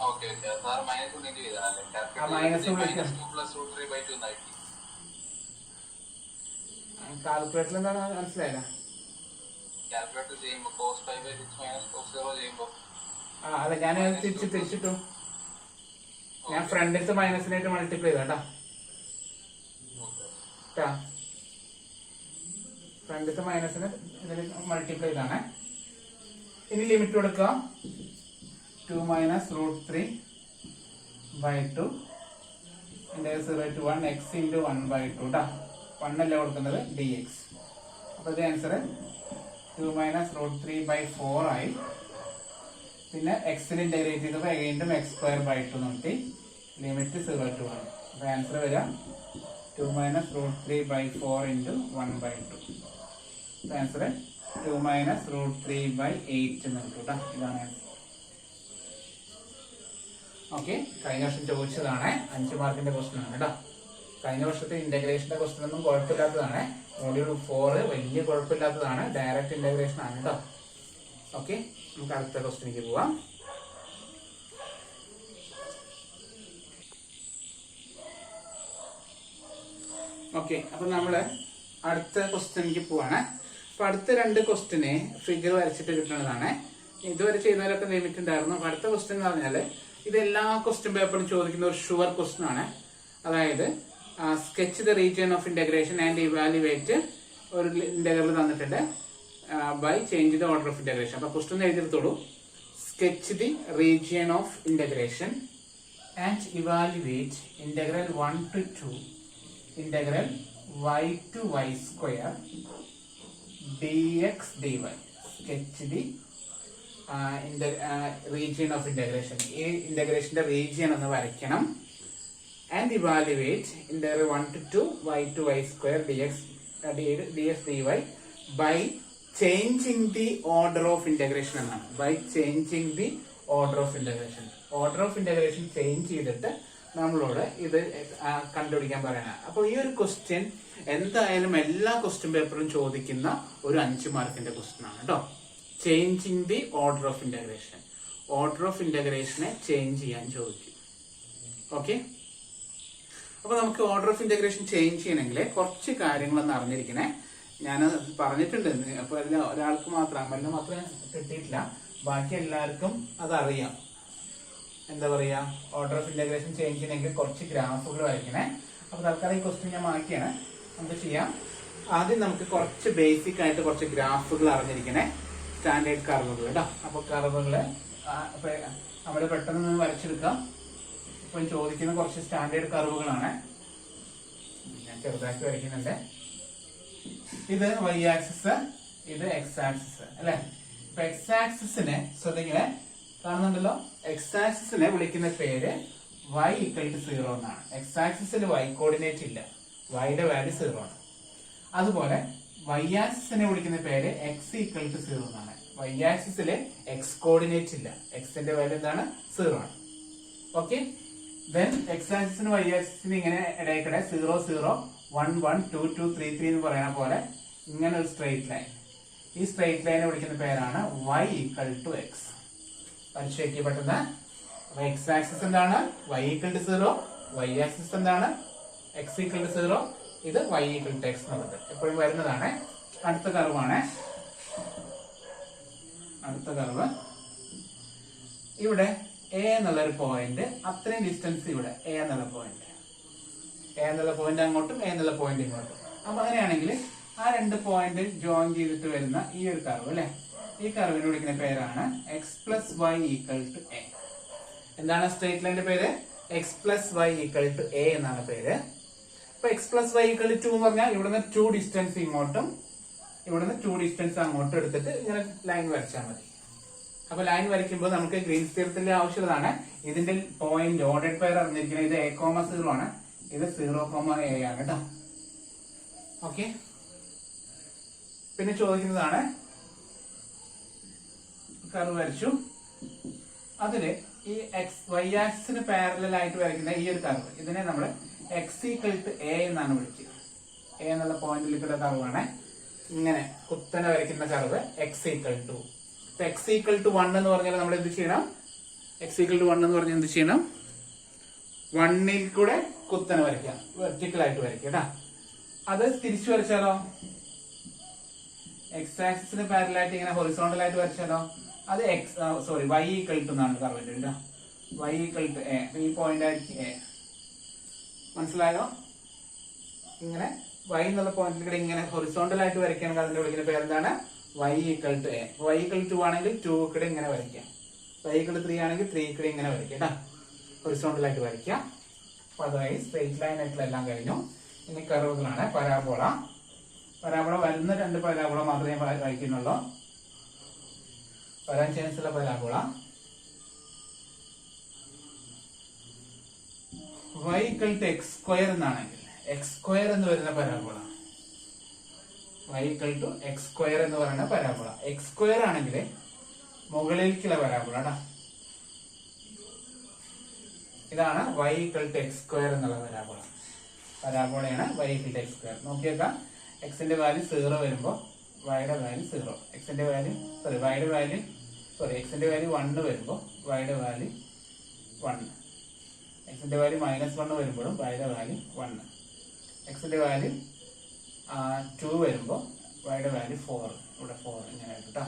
ഓക്കെ സാർ മൈനസ് കൊണ്ട് ചെയ്താലേ -2 + √3/2 എന്നാക്കി. കാൽക്കുലേറ്ററിൽ എന്താണ് മനസ്സിലായില്ല? കാൽക്കുലേറ്റർ ചെയ്യുമ്പോൾ cos π/6 cos 0 ചെയ്യുമ്പോൾ അല്ല ഞാൻ തിരിച്ചിട്ടു. ഞാൻ ഫ്രണ്ടിലത്തെ മൈനസിനായിട്ട് മൾട്ടിപ്ലൈ ചെയ്താ കേട്ടോ. ഫ്രണ്ടിലത്തെ മൈനസിന് ഇതിൽ മൾട്ടിപ്ലൈ ചെയ്താണ്. ഇനി ലിമിറ്റ് കൊടുക്കുക. 2 -√3/2 0 to 1 x into 1/2 കേട്ടോ. 1 അല്ലേ കൊടുക്കുന്നത്? dx. അപ്പൊ ഇത് ആൻസർ 2 -√3/4 ആയി. പിന്നെ എക്സിന് ഇന്റഗ്രേറ്റ് ചെയ്തപ്പോൾ വീണ്ടും x²/2 നോക്കി. Limit 0 to 1. അപ്പൊ ആൻസർ വരാം 2 -√3/4 into 1/2. ആൻസർ 2 -√3/8 എന്ന് കിട്ടും കേട്ടോ. ഇതാണ് ആൻസർ. ഓക്കെ. കഴിഞ്ഞ വർഷം ചോദിച്ചതാണ്. 5 മാർക്കിന്റെ ക്വസ്റ്റൻ ആണ് കേട്ടോ. കഴിഞ്ഞ വർഷത്തെ ഇന്റഗ്രേഷന്റെ ക്വസ്റ്റൻ ഒന്നും കുഴപ്പമില്ലാത്തതാണ്. മൊഡ്യൂൾ 4 വലിയ കുഴപ്പമില്ലാത്തതാണ്. ഡയറക്റ്റ് ഇന്റഗ്രേഷൻ ആണ് കേട്ടോ. ഓക്കെ. നമുക്ക് അടുത്ത ക്വസ്റ്റ്യനിലേക്ക് പോവാം. ഓക്കെ. അപ്പൊ നമ്മള് അടുത്ത ക്വസ്റ്റ്യനിലേക്ക് പോവാണ്. അപ്പൊ അടുത്ത 2 ക്വസ്റ്റ്യന് ഫിഗർ വരച്ചിട്ട് കിട്ടുന്നതാണ്. ഇതുവരെ ചെയ്തവരൊക്കെ ലിമിറ്റ് ഉണ്ടായിരുന്നു. അപ്പൊ അടുത്ത ക്വസ്റ്റ്യൻ എന്ന് പറഞ്ഞാല് ഇത് എല്ലാ ക്വസ്റ്റ്യൻ പേപ്പറും ചോദിക്കുന്ന ഒരു ഷുവർ ക്വസ്റ്റ്യൻ ആണ്. അതായത് sketch the region of integration and evaluate ഒരു ഇന്റഗ്രൽ തന്നിട്ടുണ്ട് by change the order of integration. അപ്പൊ ക്വസ്റ്റ്യൻ എഴുതിയെടുത്തോളൂ. Sketch the region of integration and evaluate integral 1 to 2 integral y to y square dx dy. Sketch the region of integration. ഈ ഇന്റഗ്രേഷന്റെ region ഒന്ന് വരയ്ക്കണം. And evaluate integral 1 to 2 y to y square dx dy by changing the order of integration എന്നാണ്. By changing the order of integration. Order of integration change ചെയ്തിട്ട് നമ്മളോട് ഇത് കണ്ടുപിടിക്കാൻ പറയണം. അപ്പൊ ഈ ഒരു ക്വസ്റ്റ്യൻ എന്തായാലും എല്ലാ ക്വസ്റ്റ്യൻ പേപ്പറും ചോദിക്കുന്ന ഒരു 5 മാർക്കിന്റെ ക്വസ്റ്റ്യൻ ആണ് കേട്ടോ. Changing the order of integration. Order of ഇന്റഗ്രേഷനെ ചേഞ്ച് ചെയ്യാൻ ചോദിക്കും. ഓക്കെ, അപ്പൊ നമുക്ക് ഓർഡർ ഓഫ് ഇന്റഗ്രേഷൻ ചേഞ്ച് ചെയ്യണമെങ്കിൽ കുറച്ച് കാര്യങ്ങളൊന്നും അറിഞ്ഞിരിക്കണേ. ഞാൻ പറഞ്ഞിട്ടുണ്ട്. അപ്പൊ ഒരാൾക്ക് മാത്രം അമലിന് മാത്രമേ കിട്ടിയിട്ടില്ല, ബാക്കി എല്ലാവർക്കും അതറിയാം. എന്താ പറയാ, ഓർഡർ ഓഫ് ഇന്റഗ്രേഷൻ ചേഞ്ച് ചെയ്യണമെങ്കിൽ കുറച്ച് ഗ്രാഫുകൾ വരയ്ക്കണേ. അപ്പൊ തൽക്കാലം ഈ ക്വസ്റ്റ്യൻ ഞാൻ മാറ്റിയാണ്. നമുക്ക് ചെയ്യാം. ആദ്യം നമുക്ക് കുറച്ച് ബേസിക് ആയിട്ട് കുറച്ച് ഗ്രാഫുകൾ അറിഞ്ഞിരിക്കണേ. സ്റ്റാൻഡേർഡ് കർവുകൾ കേട്ടോ. അപ്പൊ കർവുകള് നമ്മൾ പെട്ടെന്ന് വരച്ചെടുക്കാം. ഇപ്പൊ ചോദിക്കുന്ന കുറച്ച് സ്റ്റാൻഡേർഡ് കർവുകളാണ്. ഞാൻ ചെറുതാക്കി വരയ്ക്കുന്നുണ്ട്. ഇത് y ആക്സിസ്, ഇത് x ആക്സിസ് അല്ലെ. ഇപ്പൊ x ആക്സിസിനെ ശ്രദ്ധിക്കണേ, കാണുന്നുണ്ടല്ലോ. x ആക്സിസിനെ വിളിക്കുന്ന പേര് y ഈക്വൽ ടു 0 എന്നാണ്. x ആക്സിസിൽ y കോർഡിനേറ്റ് ഇല്ല, y യുടെ വാല്യൂ 0 ആണ്. അതുപോലെ y ആക്സിസിനെ വിളിക്കുന്ന പേര് x ഈക്വൽ ടു 0 എന്നാണ്. y ആക്സിസില് x കോർഡിനേറ്റ് ഇല്ല, x ന്റെ വാല്യൂ എന്താണ്, 0 ആണ്. ഓക്കെ, ദെൻ x ആക്സിസിന് y ആക്സിസിന് ഇങ്ങനെ ഇടയ്ക്കിടെ 0 0 1 1 2 2 3 3 എന്ന് പറയുന്ന പോലെ ഇങ്ങനെ ഒരു സ്ട്രെയിറ്റ് ലൈൻ. ഈ സ്ട്രെയിറ്റ് ലൈനെ വിളിക്കുന്ന പേരാണ് y ഈക്വൽ ടു x. പരിശോധിക്കുക പെട്ടെന്ന്. x ആക്സിസ് എന്താണ്, y equal to 0. y axis എന്താണ്, x ഈക്വൽ ടു 0. ഇത് y ഈക്വൽ ടു x എന്നുള്ളത് എപ്പോഴും വരുന്നതാണ്. അടുത്ത കർവാണ്. അടുത്ത കർവ് ഇവിടെ a എന്നുള്ളൊരു പോയിന്റ്, അത്രയും ഡിസ്റ്റൻസ് ഇവിടെ a എന്നുള്ള പോയിന്റ്, അങ്ങോട്ടും a എന്നുള്ള പോയിന്റ് ഇങ്ങോട്ടും. അപ്പൊ അങ്ങനെയാണെങ്കിൽ ആ 2 പോയിന്റ് ജോയിൻ ചെയ്തിട്ട് വരുന്ന ഈ ഒരു കർവ് അല്ലെ, ഈ കർവിനെ വിളിക്കുന്ന പേരാണ് x plus y equal to a. എന്താണ് സ്ട്രേറ്റ് ലൈനിന്റെ പേര്? x plus y equal to a എന്നാണ് പേര്. അപ്പൊ x plus y equal to 2 എന്ന് പറഞ്ഞാൽ ഇവിടുന്ന് 2 ഡിസ്റ്റൻസ് ഇങ്ങോട്ടും ഇവിടുന്ന് 2 ഡിസ്റ്റൻസ് അങ്ങോട്ടും എടുത്തിട്ട് ഇങ്ങനെ ലൈൻ വരച്ചാൽ മതി. അപ്പൊ ലൈൻ വരയ്ക്കുമ്പോൾ നമുക്ക് ഗ്രീൻസ് തിയറത്തിന്റെ ആവശ്യമുള്ളതാണ്. ഇതിന്റെ പോയിന്റ് ഓർഡേഡ് പെയർ അറിഞ്ഞിരിക്കുന്നത് ഇത് a,0 ആണ്, ഇത് 0,a ആണ് കേട്ടോ. ഓക്കെ, പിന്നെ ചോദിക്കുന്നതാണ് കർവ് വരച്ചു, അതില് ഈ y ആക്സിന് പാരലൽ ആയിട്ട് വരയ്ക്കുന്ന ഈ ഒരു കർവ്, ഇതിനെ നമ്മൾ x ഈക്വൽ ടു a എന്നാണ് വിളിക്കുക. a എന്നുള്ള പോയിന്റിലേക്കുള്ള കർവാണ്. ഇങ്ങനെ കുത്തനെ വരയ്ക്കുന്ന curve x equal to. x equal to 1 എന്ന് പറഞ്ഞാൽ നമ്മൾ എന്ത് ചെയ്യണം? x ഈക്വൽ ടു 1 എന്ന് പറഞ്ഞാൽ എന്ത് ചെയ്യണം? 1ൽ കൂടെ കുത്തനെ വരയ്ക്കാം, വെർട്ടിക്കൽ ആയിട്ട് വരയ്ക്കാം കേട്ടാ. അത് തിരിച്ചു വരച്ചാലോ, x ആക്സിന് പാരലൽ ആയിട്ട് ഇങ്ങനെ ഹൊറിസോണ്ടൽ ആയിട്ട് വരച്ചാലോ, അത് y ഈക്വൽ ടു എന്നാണ് കർവിന്റെ കേട്ടോ. y equal to a. ഈ പോയിന്റ് ആയിരിക്കും a. മനസ്സിലായോ? ഇങ്ങനെ y എന്നുള്ള പോയിന്റിൽ ഇങ്ങനെ ഹൊറിസോണ്ടൽ ആയിട്ട് വരയ്ക്കുകയാണെങ്കിൽ അതിന്റെ വിളിക്കുന്ന പേരെന്താണ്? y equal to a. y equal to 2 ആണെങ്കിൽ 2 കൂടെ ഇങ്ങനെ വരയ്ക്കാം. y ഈക്വൽ ടു 3 ആണെങ്കിൽ 3 കൂടെ ഇങ്ങനെ വരയ്ക്കാം കേട്ടോ. ഹൊറിസോണ്ടൽ ആയിട്ട് വരയ്ക്കാം. അപ്പൊ അതായത് സ്ട്രെയിറ്റ് ലൈൻ ആയിട്ടുള്ള എല്ലാം കഴിഞ്ഞു. ഇനി കർവുകളാണ്. പരാബോള വരുന്ന 2 പരാബോള മാത്രമേ വരയ്ക്കുന്നുള്ളൂ. വരാൻ ചാൻസ് ഉള്ള parabola y equal to x square എന്നാണെങ്കിൽ x സ്ക്വയർ എന്ന് വരുന്ന parabola, y equal to x square എന്ന് പറയുന്ന പരാബോള. x സ്ക്വയർ ആണെങ്കിൽ മുകളിലേക്കുള്ള പരാബോള കേട്ടോ. ഇതാണ് y equal to x square എന്നുള്ള പരാബോളയാണ് y equal to x square. നോക്കിയേക്കാം, എക്സിന്റെ വാല്യൂ 0 വരുമ്പോൾ വൈയുടെ വാല്യൂ 0, എക്സിന്റെ വാല്യൂ എക്സിന്റെ വാല്യൂ 1 വരുമ്പോൾ വൈയുടെ വാല്യൂ 1, എക്സിന്റെ വാല്യൂ -1 വരുമ്പോഴും വൈയുടെ വാല്യൂ 1, എക്സിന്റെ വാല്യൂ 2 വരുമ്പോൾ വൈയുടെ വാല്യൂ 4, ഇവിടെ 4 ഇങ്ങനെ വരും കേട്ടോ.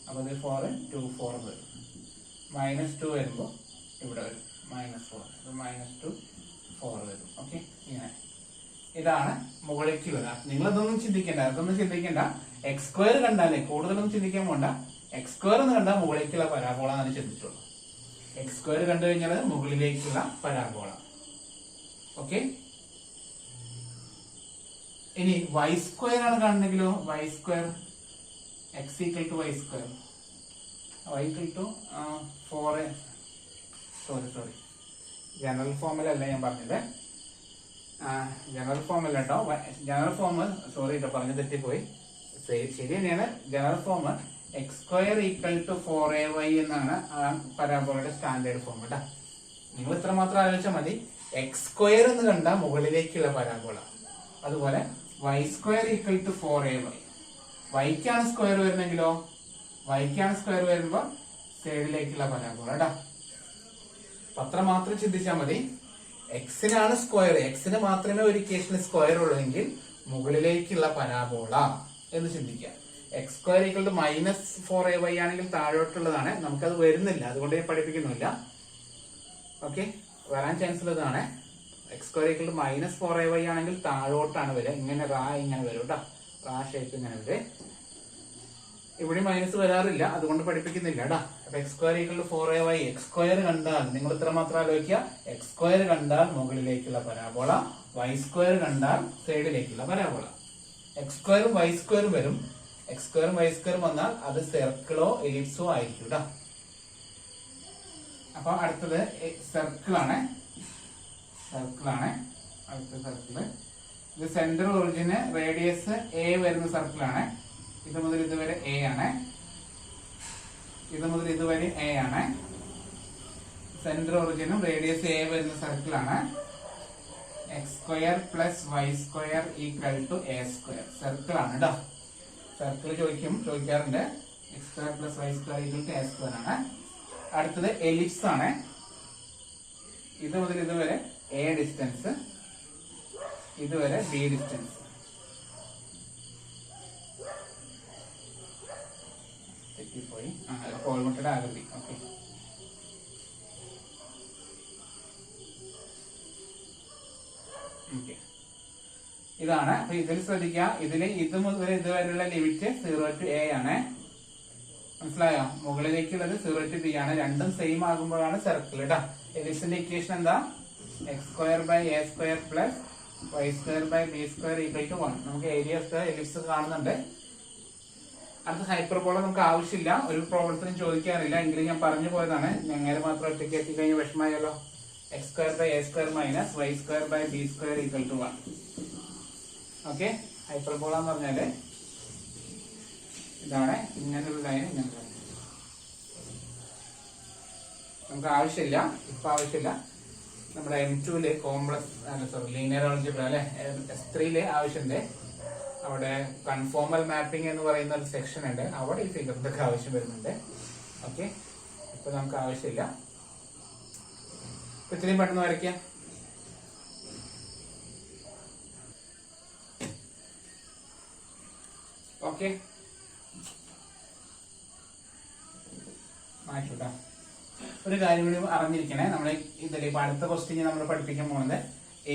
അപ്പോൾ ഇത് 4 2 4 വരും. -2 വരുമ്പോൾ ഇവിടെ വരും -4, ഇത് -2 4 വരും. ഓക്കെ, ഇങ്ങനെ ഇതാണ് മുകളിലേക്ക് വരാം. നിങ്ങളതൊന്നും ചിന്തിക്കേണ്ട. എക്സ് സ്ക്വയർ കണ്ടാലേ കൂടുതലൊന്നും ചിന്തിക്കാൻ പോണ്ട. എക്സ് സ്ക്വയർ എന്ന് കണ്ടാൽ മുകളിലേക്കുള്ള പരാബോള എന്നാണ് ചിന്തിച്ചുള്ളൂ. എക്സ് സ്ക്വയർ കണ്ടു കഴിഞ്ഞാൽ മുകളിലേക്കുള്ള പരാബോള. ഓക്കെ, ഇനി വൈ സ്ക്വയർ ആണ് കാണുന്നെങ്കിലോ, y square x equal to y square, y equal to 4, sorry general ഫോമിലല്ല ഞാൻ പറഞ്ഞത്, ജനറൽ ഫോമില്ല കേട്ടോ. ജനറൽ ഫോം സോറി കേട്ടോ, പറഞ്ഞു തെറ്റിപ്പോയി. ശരി തന്നെയാണ്. General form x square equal to 4ay എന്നാണ് ആ പരാബോളയുടെ സ്റ്റാൻഡേർഡ് ഫോം കേട്ടോ. നിങ്ങൾ ഇത്ര മാത്രം ആലോചിച്ചാൽ മതി. എക്സ് സ്ക്വയർ എന്ന് കണ്ടാൽ മുകളിലേക്കുള്ള പരാബോള. അതുപോലെ y square equal to 4ay, വൈക്കാണ് സ്ക്വയർ വരുന്നെങ്കിലോ, വൈക്കാണ് സ്ക്വയർ വരുമ്പോൾ സൈഡിലേക്കുള്ള പരാബോള കേട്ടോ. അത്ര മാത്രം ചിന്തിച്ചാൽ മതി. എക്സിനാണ് സ്ക്വയർ, എക്സിന് മാത്രമേ ഒരു ഇക്വേഷനിൽ സ്ക്വയർ ഉള്ളെങ്കിൽ മുകളിലേക്കുള്ള പരാബോള എന്ന് ചിന്തിക്കാം. X square equal to -4ay ആണെങ്കിൽ താഴോട്ടുള്ളതാണ്, നമുക്കത് വരുന്നില്ല, അതുകൊണ്ട് ഞാൻ പഠിപ്പിക്കുന്നില്ല. ഓക്കെ, വരാൻ ചാൻസ് ഉള്ളതാണ്. X square equal to -4ay ആണെങ്കിൽ താഴോട്ടാണ് വരിക, ഇങ്ങനെ ഇങ്ങനെ വരും കേട്ടോ, ഷേപ്പ് ഇങ്ങനെ വരും. ഇവിടെ മൈനസ് വരാറില്ല, അതുകൊണ്ട് പഠിപ്പിക്കുന്നില്ല കേട്ടോ. അപ്പൊ x square equal to 4ay, x square കണ്ടാൽ നിങ്ങൾ ഇത്ര മാത്രം ആലോചിക്കുക. എക്സ് സ്ക്വയർ കണ്ടാൽ മുകളിലേക്കുള്ള പരാബോള, വൈ സ്ക്വയർ കണ്ടാൽ സൈഡിലേക്കുള്ള പരാബോള. എക്സ് സ്ക്വയറും വൈ സ്ക്വയറും വരും. എക്സ് സ്ക്വയറും വൈ സ്ക്വയറും വന്നാൽ അത് സർക്കിളോ എലിപ്സോ ആയിരിക്കും കേട്ടോ. അപ്പൊ അടുത്തത് സർക്കിളാണ്. അടുത്ത സർക്കിള്, ഇത് സെന്റർ ഒറിജിന് റേഡിയസ് a വരുന്ന സർക്കിളാണ്. ഇത് മുതൽ ഇതുവരെ a ആണ്, ഇത് മുതൽ ഇതുവരെ a ആണ്. സെന്റർ ഒറിജിനും റേഡിയസ് a വരുന്ന സർക്കിളാണ്. X square plus y square equal to a square സർക്കിളാണ് കേട്ടോ. സർക്കിൾ ചോദിക്കാറുണ്ട്. X square plus y square equal to a square ആണ്. അടുത്തത് എലിപ്സ് ആണ്. ഇത് മുതൽ ഇതുവരെ a ഡിസ്റ്റൻസ്, ഇതുവരെ b ഡിസ്റ്റൻസ്. തെറ്റിപ്പോയി, കോൾമുട്ടയുടെ ആകൃതി. ഓക്കെ, ഇതാണ്. അപ്പൊ ഇതിൽ ശ്രദ്ധിക്കുക, ഇത് മുതൽ ഇതുവരെയുള്ള ലിമിറ്റ് 0 to a ആണ്. മനസ്സിലായോ? മുകളിലേക്കുള്ളത് 0 to b ആണ്. രണ്ടും സെയിം ആകുമ്പോഴാണ് സർക്കിൾ കേട്ടോ. എലിപ്സിന്റെ ഇക്വേഷൻ എന്താ? X square by a square plus y square by b square equal to 1. നമുക്ക് ഏരിയ ഓഫ് ദ എലിപ്സ് കാണുന്നുണ്ട്. അടുത്ത ഹൈപ്പർബോള നമുക്ക് ആവശ്യമില്ല, ഒരു പ്രോബ്ലത്തിനും ചോദിക്കാറില്ല, എങ്കിലും ഞാൻ പറഞ്ഞു പോയതാണ്. ഞങ്ങൾ മാത്രം ഒറ്റയ്ക്ക് എത്തിക്കഴിഞ്ഞ വിഷമമായല്ലോ. X square by a square minus y square by b square equal to 1. Okay, hyperbola എന്ന് പറഞ്ഞാല് ഇതാണ്. ഇങ്ങനൊരു ലൈൻ, ഇങ്ങനത്തെ ലൈൻ നമുക്ക് ആവശ്യമില്ല, ഇപ്പൊ ആവശ്യമില്ല. നമ്മുടെ M2 കോംപ്ലക്സ് ലീനിയർ ആൾജിബ്ര അല്ലെ, S3 ആവശ്യമുണ്ട്. അവിടെ കൺഫോമൽ മാപ്പിംഗ് എന്ന് പറയുന്ന ഒരു സെക്ഷൻ ഉണ്ട്, അവിടെ ഈ ഫിഗറിന്റെ ഒക്കെ ആവശ്യം വരുന്നുണ്ട്. ഓക്കെ, ഇപ്പൊ നമുക്ക് ആവശ്യമില്ല. ഇത്രയും പെട്ടെന്ന് വരയ്ക്കാം. ഓക്കെ, മാറ്റൂട്ടാ. ഒരു കാര്യം കൂടി അറിഞ്ഞിരിക്കണേ, നമ്മളെ ഇതിൽ ഇപ്പൊ അടുത്ത ക്വസ്റ്റ്യൻ നമ്മൾ പഠിപ്പിക്കാൻ പോകുന്നത്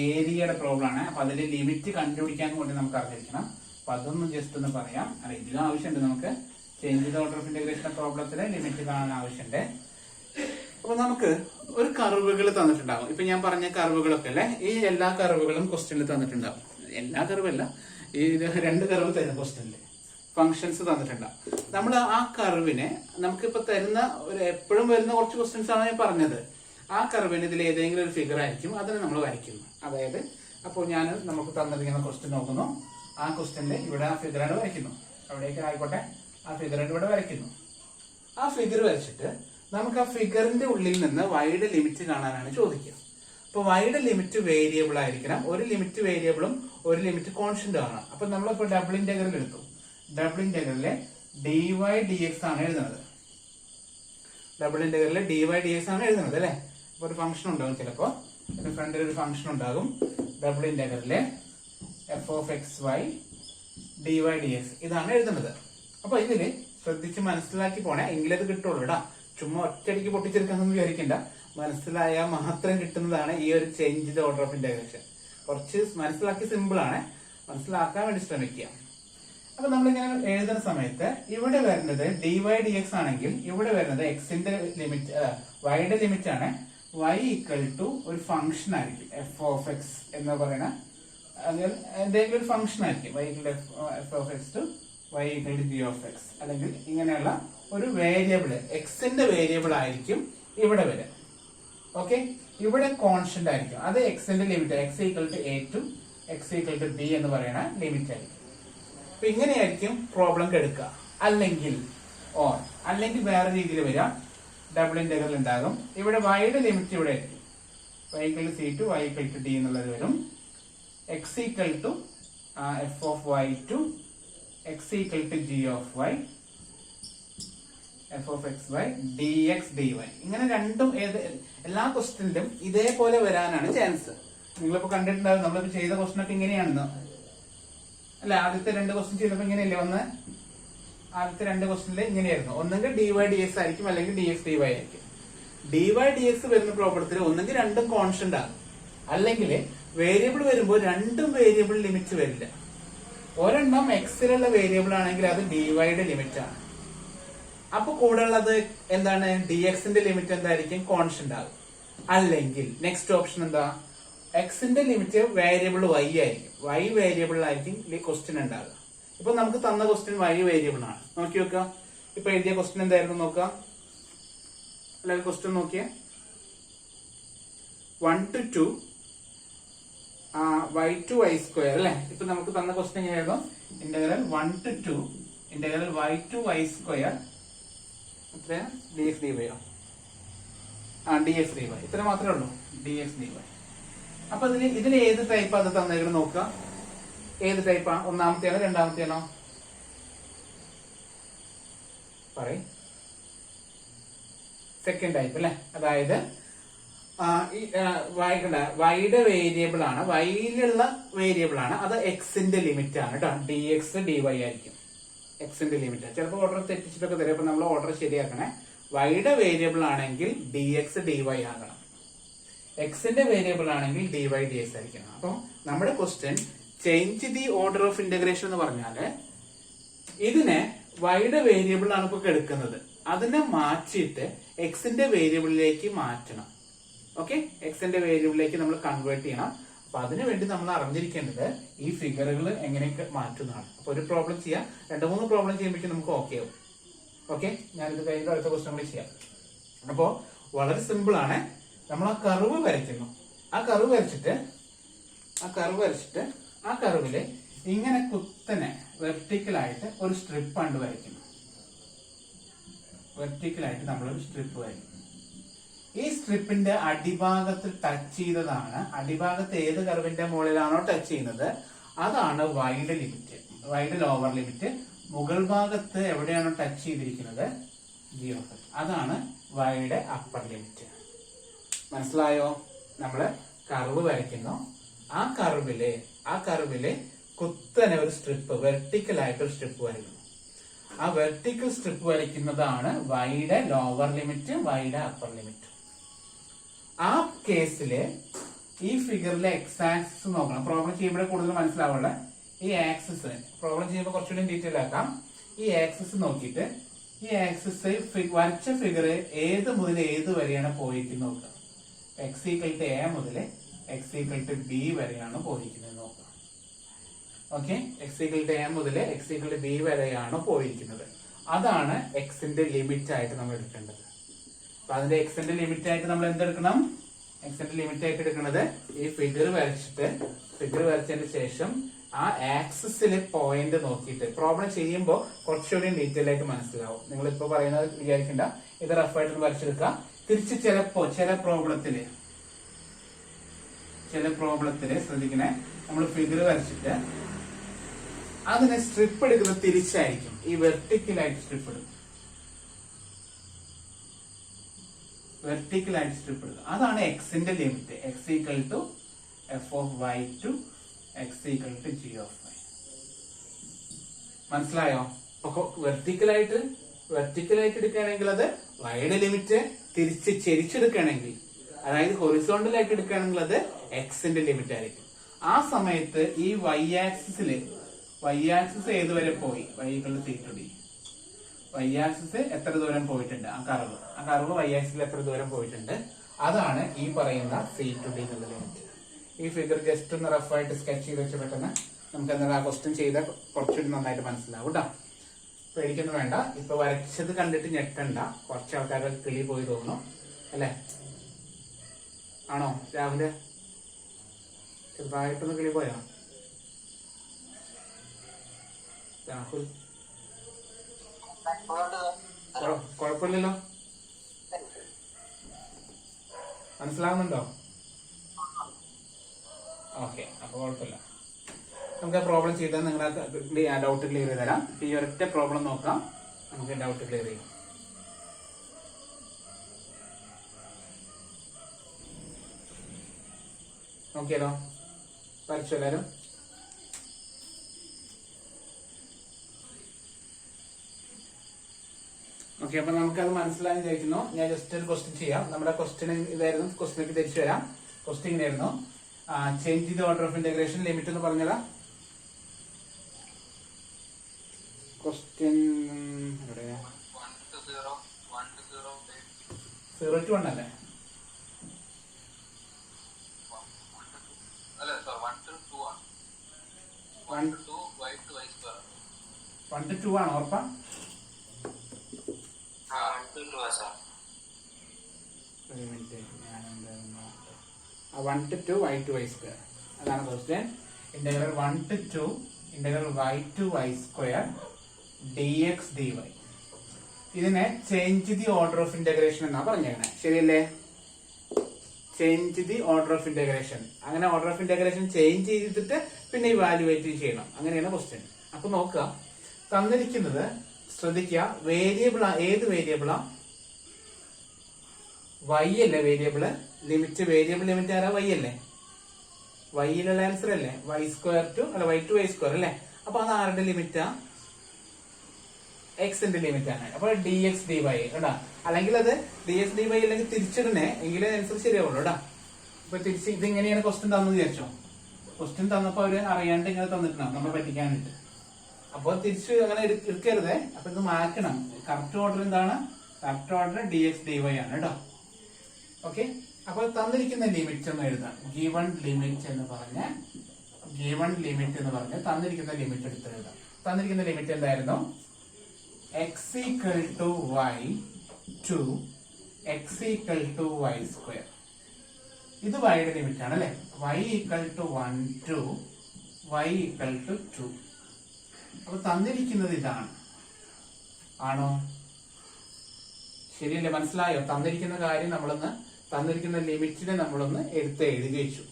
ഏരിയയുടെ പ്രോബ്ലം ആണ്. അപ്പൊ അതിന്റെ ലിമിറ്റ് കണ്ടുപിടിക്കാൻ കൂടി നമുക്ക് അറിഞ്ഞിരിക്കണം. അപ്പൊ അതൊന്നും ജസ്റ്റ് ഒന്ന് പറയാം. അല്ല, ഇതിലും ആവശ്യമുണ്ട് നമുക്ക്. Change the order of integration പ്രോബ്ലത്തില് ലിമിറ്റ് കാണാൻ ആവശ്യമുണ്ട്. അപ്പൊ നമുക്ക് ഒരു കർവുകൾ തന്നിട്ടുണ്ടാകും. ഇപ്പൊ ഞാൻ പറഞ്ഞ കർവുകളൊക്കെ അല്ലെ, ഈ എല്ലാ കർവുകളും ക്വസ്റ്റ്യനിൽ തന്നിട്ടുണ്ടാകും. എല്ലാ കർവല്ല, ഈ 2 കർവ് തരുന്ന ക്വസ്റ്റ്യനില് ഫങ്ഷൻസ് തന്നിട്ടുണ്ടാവും. നമ്മൾ ആ കർവിനെ നമുക്കിപ്പോ തരുന്ന ഒരു എപ്പോഴും വരുന്ന കുറച്ച് ക്വസ്റ്റ്യൻസ് ആണ് ഞാൻ പറഞ്ഞത്. ആ കർവിന് ഇതിൽ ഏതെങ്കിലും ഒരു ഫിഗർ ആയിരിക്കും, അതിനെ നമ്മൾ വരയ്ക്കുന്നു. അതായത് അപ്പോൾ നമുക്ക് തന്നിരിക്കുന്ന ക്വസ്റ്റ്യൻ നോക്കുന്നു, ആ ക്വസ്റ്റ്യനിൽ ഇവിടെ ആ ഫിഗറാണ് വരയ്ക്കുന്നു. അവിടേക്ക് ആയിക്കോട്ടെ, ആ ഫിഗറായിട്ട് ഇവിടെ വരയ്ക്കുന്നു. ആ ഫിഗർ വരച്ചിട്ട് നമുക്ക് ആ ഫിഗറിന്റെ ഉള്ളിൽ നിന്ന് വൈയുടെ ലിമിറ്റ് കാണാനാണ് ചോദിക്കുക. അപ്പൊ വൈയുടെ ലിമിറ്റ് വേരിയബിൾ ആയിരിക്കണം. ഒരു ലിമിറ്റ് വേരിയബിളും ഒരു ലിമിറ്റ് കോൺസ്റ്റന്റ് ആണ്. അപ്പൊ നമ്മളിപ്പോ ഡബിൾ ഇന്റഗ്രൽ എടുത്തു. ഡബിൾ ഇന്റഗ്രലിലെ dy dx ആണ് എഴുതുന്നത്. ഡബിൾ ഇന്റഗ്രലിലെ dy dx ആണ് എഴുതുന്നത് അല്ലെ. അപ്പൊ ഒരു ഫംഗ്ഷൻ ഉണ്ടാകും, ചിലപ്പോ ഫ്രണ്ടിൽ ഒരു ഫംഗ്ഷൻ ഉണ്ടാകും. ഡബിൾ ഇന്റഗ്രലിലെ f of x y d y d x ഇതാണ് എഴുതുന്നത്. അപ്പൊ ഇതില് ശ്രദ്ധിച്ച് മനസ്സിലാക്കി പോണേ, എങ്കിലത് കിട്ടുള്ളൂ കേട്ടോ. ചുമ്മാ ഒറ്റയടിക്ക് പൊട്ടിച്ചെടുക്കാന്നൊന്നും വിചാരിക്കണ്ട. മനസ്സിലായാൽ മാത്രം കിട്ടുന്നതാണ് ഈ ഒരു change the order of integration. കുറച്ച് മനസ്സിലാക്കി സിമ്പിൾ ആണ്, മനസ്സിലാക്കാൻ വേണ്ടി ശ്രമിക്കുക. അപ്പൊ നമ്മളിങ്ങനെ എഴുതുന്ന സമയത്ത് ഇവിടെ വരുന്നത് ഡി വൈ ഡി എക്സ് ആണെങ്കിൽ ഇവിടെ വരുന്നത് എക്സിന്റെ ലിമിറ്റ് വൈയുടെ ലിമിറ്റ് ആണ്. വൈ ഈക്വൽ ടു ഒരു ഫംഗ്ഷൻ ആയിരിക്കും, എഫ് ഓഫ് എക്സ് എന്ന് പറയുന്ന എന്തെങ്കിലും ഒരു ഫംഗ്ഷൻ ആയിരിക്കും. Y equal f of x to y equal to g of x, അല്ലെങ്കിൽ ഇങ്ങനെയുള്ള ഒരു വേരിയബിൾ എക്സിന്റെ വേരിയബിൾ ആയിരിക്കും ഇവിടെ വരിക. ഓക്കെ, ഇവിടെ കോൺസ്റ്റന്റ് ആയിരിക്കും. അത് എക്സിന്റെ limit, x equal to a to x equal to b എന്ന് പറയുന്ന ലിമിറ്റ് ആയിരിക്കും. അപ്പൊ ഇങ്ങനെയായിരിക്കും പ്രോബ്ലം എടുക്കുക. അല്ലെങ്കിൽ വേറെ രീതിയിൽ വരാം, ഡബിൾ ഇന്റഗ്രൽ ഉണ്ടാകും. ഇവിടെ വൈയുടെ ലിമിറ്റ് ഇവിടെ ആയിരിക്കും, y equal to c to y equal to d എന്നുള്ളത് വരും. X equal to f of y to x equal to g of y f of x y d x d y. ഇങ്ങനെ രണ്ടും എല്ലാ ക്വസ്റ്റ്യനിലും ഇതേപോലെ വരാനാണ് chance. നിങ്ങളിപ്പോ കണ്ടിട്ടുണ്ടാവും, നമ്മളിപ്പോ ചെയ്ത ക്വസ്റ്റ്യൻ ഒക്കെ ഇങ്ങനെയാണെന്ന് അല്ല. ആദ്യത്തെ 2 ക്വസ്റ്റ്യൻ ചെയ്തപ്പോ ഇങ്ങനെയല്ലേ വന്ന്, ആദ്യത്തെ 2 ക്വസ്റ്റ്യനിൽ ഇങ്ങനെയായിരുന്നു. ഒന്നെങ്കിൽ ഡി വൈ ഡി എക്സ് ആയിരിക്കും, അല്ലെങ്കിൽ ഡി എക്സ് ഡി വൈ ആയിരിക്കും. ഡി വൈ ഡി എക്സ് വരുന്ന പ്രോബ്ലത്തിൽ ഒന്നെങ്കിൽ രണ്ടും കോൺസ്റ്റന്റ് ആകും, അല്ലെങ്കിൽ വേരിയബിൾ വരുമ്പോൾ രണ്ടും വേരിയബിൾ ലിമിറ്റ് വരില്ല. ഒരെണ്ണം എക്സിലുള്ള വേരിയബിൾ ആണെങ്കിൽ അത് ഡി വൈയുടെ ലിമിറ്റ് ആണ്. അപ്പൊ കൂടെ ഉള്ളത് എന്താണ്, ഡി എക്സിന്റെ ലിമിറ്റ് എന്തായിരിക്കും, കോൺസ്റ്റന്റ് ആകും. അല്ലെങ്കിൽ നെക്സ്റ്റ് ഓപ്ഷൻ എന്താ, എക്സിന്റെ ലിമിറ്റ് വേരിയബിൾ വൈ ആയിരിക്കും, വൈ വേരിയബിൾ ആയിരിക്കും ക്വസ്റ്റ്യൻ ഉണ്ടാകുക. ഇപ്പൊ നമുക്ക് തന്ന ക്വസ്റ്റ്യൻ വൈ വേരിയബിൾ ആണ്. നോക്കി നോക്കുക, ഇപ്പൊ എഴുതിയ ക്വസ്റ്റ്യൻ എന്തായിരുന്നു നോക്കാം. അല്ലെങ്കിൽ ക്വസ്റ്റ്യൻ നോക്കിയേ, 1 to 2 y to y square അല്ലെ. ഇപ്പൊ നമുക്ക് തന്ന ക്വസ്റ്റ്യൻ എങ്ങനെയായിരുന്നു, integral 1 to 2 integral y to y square d x d y d x d y, ഇത്ര മാത്രമേ ഉള്ളൂ, ഡി എക്സ് ഡി വൈ. അപ്പൊ ഇതിൽ ഏത് ടൈപ്പാ അത് തന്നേക്കണം നോക്കുക. ഏത് ടൈപ്പാ, ഒന്നാമത്തെയാണോ രണ്ടാമത്തെയാണോ പറയും. സെക്കൻഡ് ടൈപ്പ് അല്ലെ. അതായത് വൈയുടെ വേരിയബിൾ ആണ്, വൈയിലുള്ള വേരിയബിൾ ആണ്, അത് എക്സിന്റെ ലിമിറ്റ് ആണ് കേട്ടോ. ഡി എക്സ് ഡി വൈ ആയിരിക്കും എക്സിന്റെ ലിമിറ്റ്. ചിലപ്പോൾ ഓർഡർ തെറ്റിച്ചിട്ടൊക്കെ തരും. അപ്പൊ നമ്മൾ ഓർഡർ ശരിയാക്കണേ. വൈയുടെ വേരിയബിൾ ആണെങ്കിൽ ഡി എക്സ് ഡി വൈ ആകണം, എക്സിന്റെ വേരിയബിൾ ആണെങ്കിൽ ഡി വൈ ഡി എക്സ് ആയിരിക്കണം. അപ്പൊ നമ്മുടെ question change the order of integration എന്ന് പറഞ്ഞാല് ഇതിനെ വൈയുടെ വേരിയബിൾ ആണ് ഇപ്പൊ എടുക്കുന്നത്, അതിനെ മാറ്റിയിട്ട് എക്സിന്റെ വേരിയബിളിലേക്ക് മാറ്റണം. ഓക്കെ, എക്സിന്റെ വേരിയബിളിലേക്ക് നമ്മൾ കൺവേർട്ട് ചെയ്യണം. അപ്പൊ അതിനു വേണ്ടി നമ്മൾ അറിഞ്ഞിരിക്കേണ്ടത് ഈ ഫിഗറുകൾ എങ്ങനെയൊക്കെ മാറ്റുന്നതാണ്. അപ്പൊ ഒരു പ്രോബ്ലം ചെയ്യാം, 2-3 പ്രോബ്ലം ചെയ്യുമ്പോഴേക്കും നമുക്ക് ഓക്കെ ആവും. ഓക്കെ, ഞാനിത് കഴിഞ്ഞ അടുത്ത ക്വസ്റ്റ്യൻ കൂടി ചെയ്യാം. അപ്പോ വളരെ സിമ്പിൾ ആണ്. നമ്മൾ ആ കർവ് വരയ്ക്കുന്നു. ആ കർവ് വരച്ചിട്ട് ആ കർവില് ഇങ്ങനെ കുത്തനെ വെർട്ടിക്കലായിട്ട് ഒരു സ്ട്രിപ്പ് ആണ് വരയ്ക്കുന്നു. വെർട്ടിക്കലായിട്ട് നമ്മളൊരു സ്ട്രിപ്പ് വരയ്ക്കുന്നു. ഈ സ്ട്രിപ്പിന്റെ അടിഭാഗത്ത് ടച്ച് ചെയ്തതാണ്, അടിഭാഗത്ത് ഏത് കർവിന്റെ മുകളിലാണോ ടച്ച് ചെയ്യുന്നത് അതാണ് wide limit, wide lower limit. മുകൾ ഭാഗത്ത് എവിടെയാണോ ടച്ച് ചെയ്തിരിക്കുന്നത് ജി ഓഫ് എക്സ്, അതാണ് വൈയുടെ അപ്പർ ലിമിറ്റ്. മനസ്സിലായോ? നമ്മള് കർവ് വരയ്ക്കുന്നു. ആ കർവില് കുത്തനെ ഒരു സ്ട്രിപ്പ്, വെർട്ടിക്കൽ ആയിട്ട് ഒരു സ്ട്രിപ്പ് വരയ്ക്കുന്നു. ആ വെർട്ടിക്കൽ സ്ട്രിപ്പ് വരയ്ക്കുന്നതാണ് വൈയുടെ ലോവർ ലിമിറ്റ്, വൈയുടെ അപ്പർ ലിമിറ്റ്. ആ കേസില് ഈ ഫിഗറിലെ എക്സ് ആക്സിസ് നോക്കണം. പ്രോബ്ലം ചെയ്യുമ്പോൾ കൂടുതൽ മനസ്സിലാവുള്ള ഈ ആക്സിസ് പ്രോബ്ലം ചെയ്യുമ്പോൾ കുറച്ചുകൂടി ഡീറ്റെയിൽ ആക്കാം. ഈ ആക്സിസ് നോക്കിയിട്ട് ഈ ആക്സിസ് വരച്ച ഫിഗർ ഏത് മുതൽ ഏത് വരെയാണ് പോയിരിക്കുന്നത് നോക്കുക. എക്സ് ഈക്വൽ ടു എ മുതൽ എക്സ് ഈക്വൽ ടു ബി വരെയാണ് പോയിരിക്കുന്നത് നോക്കുക. Okay, x equal to a മുതൽ എക്സ് ഈക്വൽ ടു ബി വരെയാണ് പോയിരിക്കുന്നത്. അതാണ് എക്സിന്റെ ലിമിറ്റ് ആയിട്ട് നമ്മൾ എടുക്കേണ്ടത്. അപ്പൊ അതിന്റെ എക്സിന്റെ ലിമിറ്റ് ആയിട്ട് നമ്മൾ എന്തെടുക്കണം? എക്സിന്റെ ലിമിറ്റ് ആയിട്ട് എടുക്കുന്നത് ഈ ഫിഗർ വരച്ചതിന് ശേഷം ആ ആക്സിസിലെ പോയിന്റ് നോക്കിയിട്ട് പ്രോബ്ലം ചെയ്യുമ്പോൾ കുറച്ചുകൂടി ഡീറ്റെയിൽ ആയിട്ട് മനസ്സിലാവും. നിങ്ങൾ ഇപ്പൊ പറയുന്നത് വിചാരിക്കണ്ട, ഇത് റഫായിട്ട് വരച്ചെടുക്കുക. തിരിച്ച് ചില പ്രോബ്ലത്തില് ശ്രദ്ധിക്കണേ, നമ്മൾ ഫിഗർ വരച്ചിട്ട് അതിനെ സ്ട്രിപ്പ് എടുക്കുന്നത് തിരിച്ചായിരിക്കും. ഈ വെർട്ടിക്കലായിട്ട് സ്ട്രിപ്പ് എടുക്കും, അതാണ് എക്സിന്റെ limit. X equal to f of y to x equal to g of y. മനസ്സിലായോ? അപ്പൊ വെർട്ടിക്കലായിട്ട് എടുക്കുകയാണെങ്കിൽ അത് വൈയുടെ ലിമിറ്റ് തിരിച്ച് ചെരിച്ചെടുക്കുകയാണെങ്കിൽ, അതായത് ഹൊറിസോണ്ടൽ ആയിട്ട് എടുക്കുകയാണെങ്കിൽ അത് എക്സിന്റെ ലിമിറ്റ് ആയിരിക്കും. ആ സമയത്ത് ഈ വൈ ആക്സിസ് ഏതുവരെ പോയി? Y equal to c to d. Y axis എത്ര ദൂരം പോയിട്ടുണ്ട്? ആ കർവ് വൈ ആക്സിൽ എത്ര ദൂരം പോയിട്ടുണ്ട്? അതാണ് ഈ പറയുന്ന സി ടു ഡി എന്നുള്ള ലിമിറ്റ്. ഈ ഫിഗർ ജസ്റ്റ് ഒന്ന് റഫായിട്ട് സ്കെച്ച് ചെയ്ത് വെച്ച് പെട്ടെന്ന് നമുക്ക് എന്താ ആ ക്വസ്റ്റ്യൻ ചെയ്താൽ കുറച്ചുകൂടി നന്നായിട്ട് മനസ്സിലാവും കേട്ടോ. പേടിക്കൊന്നും വേണ്ട. ഇപ്പൊ വരച്ചത് കണ്ടിട്ട് ഞെട്ടണ്ട. കുറച്ച് ആൾക്കാരുടെ കിളി പോയി തോന്നുന്നു അല്ലെ? ആണോ രാഹുല്? ചെറുതായിട്ടൊന്ന് കിളി പോയോ രാഹുൽ? കുഴപ്പമില്ലല്ലോ. മനസ്സിലാവുന്നുണ്ടോ? ഓക്കെ, അപ്പൊ കുഴപ്പമില്ല. നമുക്ക് ആ പ്രോബ്ലം ചെയ്താൽ നിങ്ങൾ ഡൗട്ട് ക്ലിയർ ചെയ്ത് തരാം. ഈ ഒരൊറ്റ പ്രോബ്ലം നോക്കാം, നമുക്ക് ഡൗട്ട് ക്ലിയർ ചെയ്യാം. നോക്കിയാലോ? വരച്ചു എല്ലാവരും? ഓക്കെ, അപ്പൊ നമുക്കത് മനസ്സിലായി വിചാരിക്കുന്നു. ഞാൻ ജസ്റ്റ് ഒരു ക്വസ്റ്റ്യൻ ചെയ്യാം. നമ്മുടെ ക്വസ്റ്റ്യൻ ഇതായിരുന്നു. ക്വസ്റ്റ്യനിലേക്ക് തിരിച്ചു വരാം. ക്വസ്റ്റ്യൻ ഇങ്ങനെയായിരുന്നു, change the order of integration limit എന്ന് പറഞ്ഞതാ ക്വസ്റ്റ്യൻ. 0 to 1 അല്ലേ? 1 to 2 ആണ് ഓർപ്പാ? 1 to 2 y to y square. അതാണ് question. Integral 1 to 2 integral y to y square dx dy. ഇതിനെ change the order of integration എന്നാ പറഞ്ഞേക്കണേ. ശരിയല്ലേ? Change the order of integration. അങ്ങനെ order of integration change ചെയ്തിട്ട് പിന്നെ evaluate ചെയ്യണം. അങ്ങനെയാണ് ക്വസ്റ്റ്യൻ. അപ്പൊ നോക്കുക, തന്നിരിക്കുന്നത് ശ്രദ്ധിക്കുക. വേരിയബിളാ? ഏത് വേരിയബിളാ? y അല്ലേ വേരിയബിള്? ലിമിറ്റ്, വേരിയബിൾ ലിമിറ്റ് ആരാ? y അല്ലേ? വൈയിലുള്ള ആൻസർ അല്ലേ? y സ്ക്വയർ ടു അല്ല y ടു y സ്ക്വയർ അല്ലേ? അപ്പൊ അത് ആരുടെ ലിമിറ്റാ? എക്സിന്റെ ലിമിറ്റ് ആണ്. അപ്പൊ dx dy കേട്ടാ. അല്ലെങ്കിൽ അത് dx dy അല്ലെങ്കിൽ തിരിച്ചിടണേ, എങ്കിലേ ആൻസർ ശരിയാവുള്ളൂ കേട്ടാ. അപ്പൊ തിരിച്ച് ഇതിങ്ങനെയാണ് ക്വസ്റ്റ്യൻ തന്നു വിചാരിച്ചോ. ക്വസ്റ്റ്യൻ തന്നപ്പോ അവര് അറിയാണ്ട് ഇങ്ങനെ തന്നിട്ടുണ്ടാവും നമ്മൾ പറ്റിക്കാനായിട്ട്. അപ്പൊ തിരിച്ച് അങ്ങനെ എടുക്കരുതേ. അപ്പൊ ഇത് മാറ്റണം. കറക്റ്റ് ഓർഡർ എന്താണ്? കറക്റ്റ് ഓർഡർ dx dy ആണ് കേട്ടോ. ഓക്കെ, അപ്പൊ തന്നിരിക്കുന്ന ലിമിറ്റ് ഒന്ന് എഴുതാം. ഗിവൺ ലിമിറ്റ് എന്ന് പറഞ്ഞ് തന്നിരിക്കുന്ന ലിമിറ്റ് എടുത്ത് എഴുതാം. തന്നിരിക്കുന്ന ലിമിറ്റ് എന്തായിരുന്നു? X equal to y to x equal to y square. ഇത് വൈയുടെ ലിമിറ്റ് ആണ് അല്ലെ? y equal to 1 to y equal to 2. അപ്പൊ തന്നിരിക്കുന്നത് ഇതാണ്. ആണോ? ശരിയല്ലേ? മനസ്സിലായോ? തന്നിരിക്കുന്ന കാര്യം നമ്മളൊന്ന്, തന്നിരിക്കുന്ന ലിമിറ്റിനെ നമ്മളൊന്ന് എടുത്ത് എഴുതി വെച്ചു.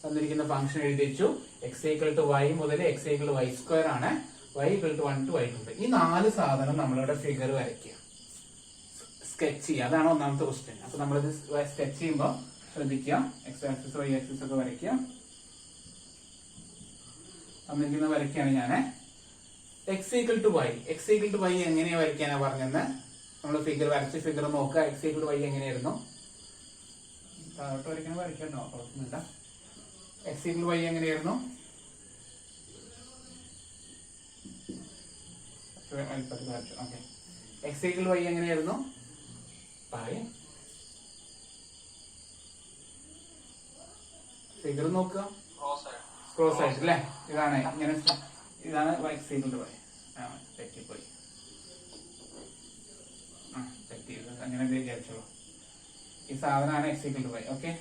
തന്നിരിക്കുന്ന ഫംഗ്ഷൻ എഴുതി വെച്ചു. എക്സ് ഈക്വൽ ടു വൈ മുതൽ x equal to y square ആണ്. y equal to 1 to y two. ഈ 4 സാധനം നമ്മളിവിടെ ഫിഗർ വരയ്ക്കുക, സ്കെച്ച് ചെയ്യുക. അതാണ് ഒന്നാമത്തെ ക്വസ്റ്റ്യൻ. അപ്പൊ നമ്മളിത് സ്കെച്ച് ചെയ്യുമ്പോൾ ശ്രദ്ധിക്കുക, എക്സ് ആക്സിസ് വൈ ആക്സിസ് ഒക്കെ വരയ്ക്കുക. തന്നിരിക്കുന്ന വരയ്ക്കുകയാണ് ഞാൻ. എക്സ് ഈക്വൽ ടു വൈ എങ്ങനെയാ വരയ്ക്കാനാ പറഞ്ഞെന്ന് നമ്മൾ ഫിഗർ വരച്ച ഫിഗർ നോക്കുക. എക്സ് ഈക്വൽ ടു വൈ എങ്ങനെയായിരുന്നു? താഴോട്ട് വരയ്ക്കണോ? കുഴപ്പമൊന്നുമില്ല. എക്സ് ഈക്വൽ ടു വൈ എങ്ങനെയായിരുന്നു? Okay, x equal to y എങ്ങനെയായിരുന്നു? ഫിഗർ നോക്കുക. ക്രോസ് ആയിട്ട് അല്ലേ? ഇതാണ് ഇങ്ങനെ, ഇതാണ് എക്സ് ഈക്വൽ ടു വൈ. തെറ്റിപ്പോയി, അങ്ങനെ വിചാരിച്ചോളൂ. ഈ സാധനമാണ് x equal to y. Okay,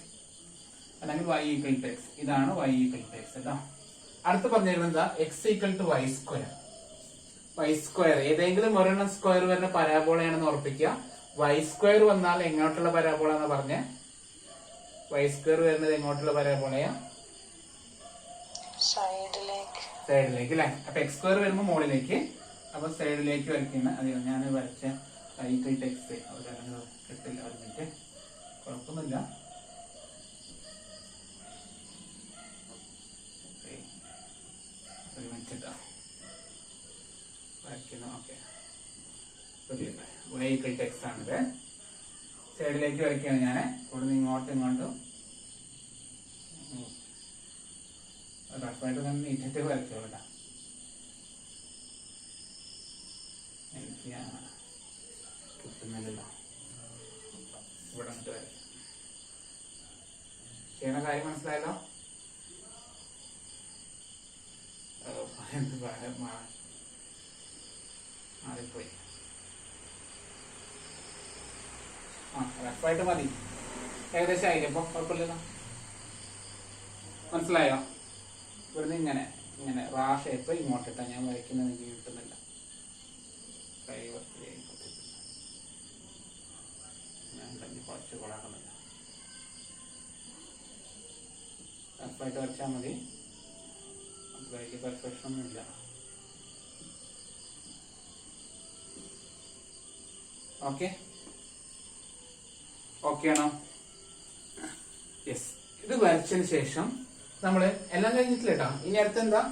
അല്ലെങ്കിൽ y ഈക്വൽ ടു എക്സ്. ഇതാണ് y ഈക്വൽ ടു എക്സ് കേട്ടോ. അടുത്ത് പറഞ്ഞിരുന്നത് എന്താ? X equal to y square. Y square ഏതെങ്കിലും ഒരെണ്ണം സ്ക്വയർ വരുന്ന പരാബോളയാണെന്ന് ഉറപ്പിക്കുക. വൈ സ്ക്വയർ വന്നാൽ എങ്ങോട്ടുള്ള പരാബോള എന്ന് പറഞ്ഞ? വൈ സ്ക്വയർ വരുന്നത് എങ്ങോട്ടുള്ള പരാബോളയാ? സൈഡിലേക്ക് അല്ലെ? അപ്പൊ എക്സ് സ്ക്വയർ വരുമ്പോ മുകളിലേക്ക്, അപ്പൊ സൈഡിലേക്ക് വരയ്ക്കുന്ന. അതെ, ഞാൻ വരച്ച y ഈക്വൽ ടു എക്സ് കിട്ടില്ല. ഒരു മിനിറ്റ്, കുഴപ്പമൊന്നുമില്ല. ഈക്വൽ ടു എക്സ് ആണിത്. സൈഡിലേക്ക് വരയ്ക്കുകയാണ് ഞാൻ. ഇവിടുന്ന് ഇങ്ങോട്ടും റഫായിട്ട് തന്നെ നീറ്റിട്ട് വരച്ചോളൂ കേട്ടോ. എനിക്ക് കിട്ടുന്നില്ലല്ലോ. ഇവിടെ വന്നിട്ട് വരയ്ക്കാം. ചെയ്യണ കാര്യം മനസ്സിലായല്ലോ? മാറിപ്പോയി. റഫായിട്ട് മതി. ഏകദേശം ആയില്ലേ? ഇപ്പൊ കുഴപ്പമില്ലല്ലോ. മനസ്സിലായോ? ഇവിടുന്ന് ഇങ്ങനെ റാ ഷേപ്പ് ഇങ്ങോട്ടിട്ടാ ഞാൻ വരയ്ക്കുന്നത്. എനിക്ക് കിട്ടുന്നില്ല. കൈ ഞാൻ കുറച്ച് കൊളാക്കുന്നില്ല. റഫായിട്ട് വരച്ചാൽ മതി. വലിയ പെർഫെക്ഷൻ ഒന്നുമില്ല. ഓക്കെ ആണോ? യെസ്. ഇത് വരച്ചതിന് ശേഷം നമ്മള് എല്ലാം കഴിഞ്ഞിട്ടില്ല കേട്ടോ. ഇനി അടുത്ത് എന്താ?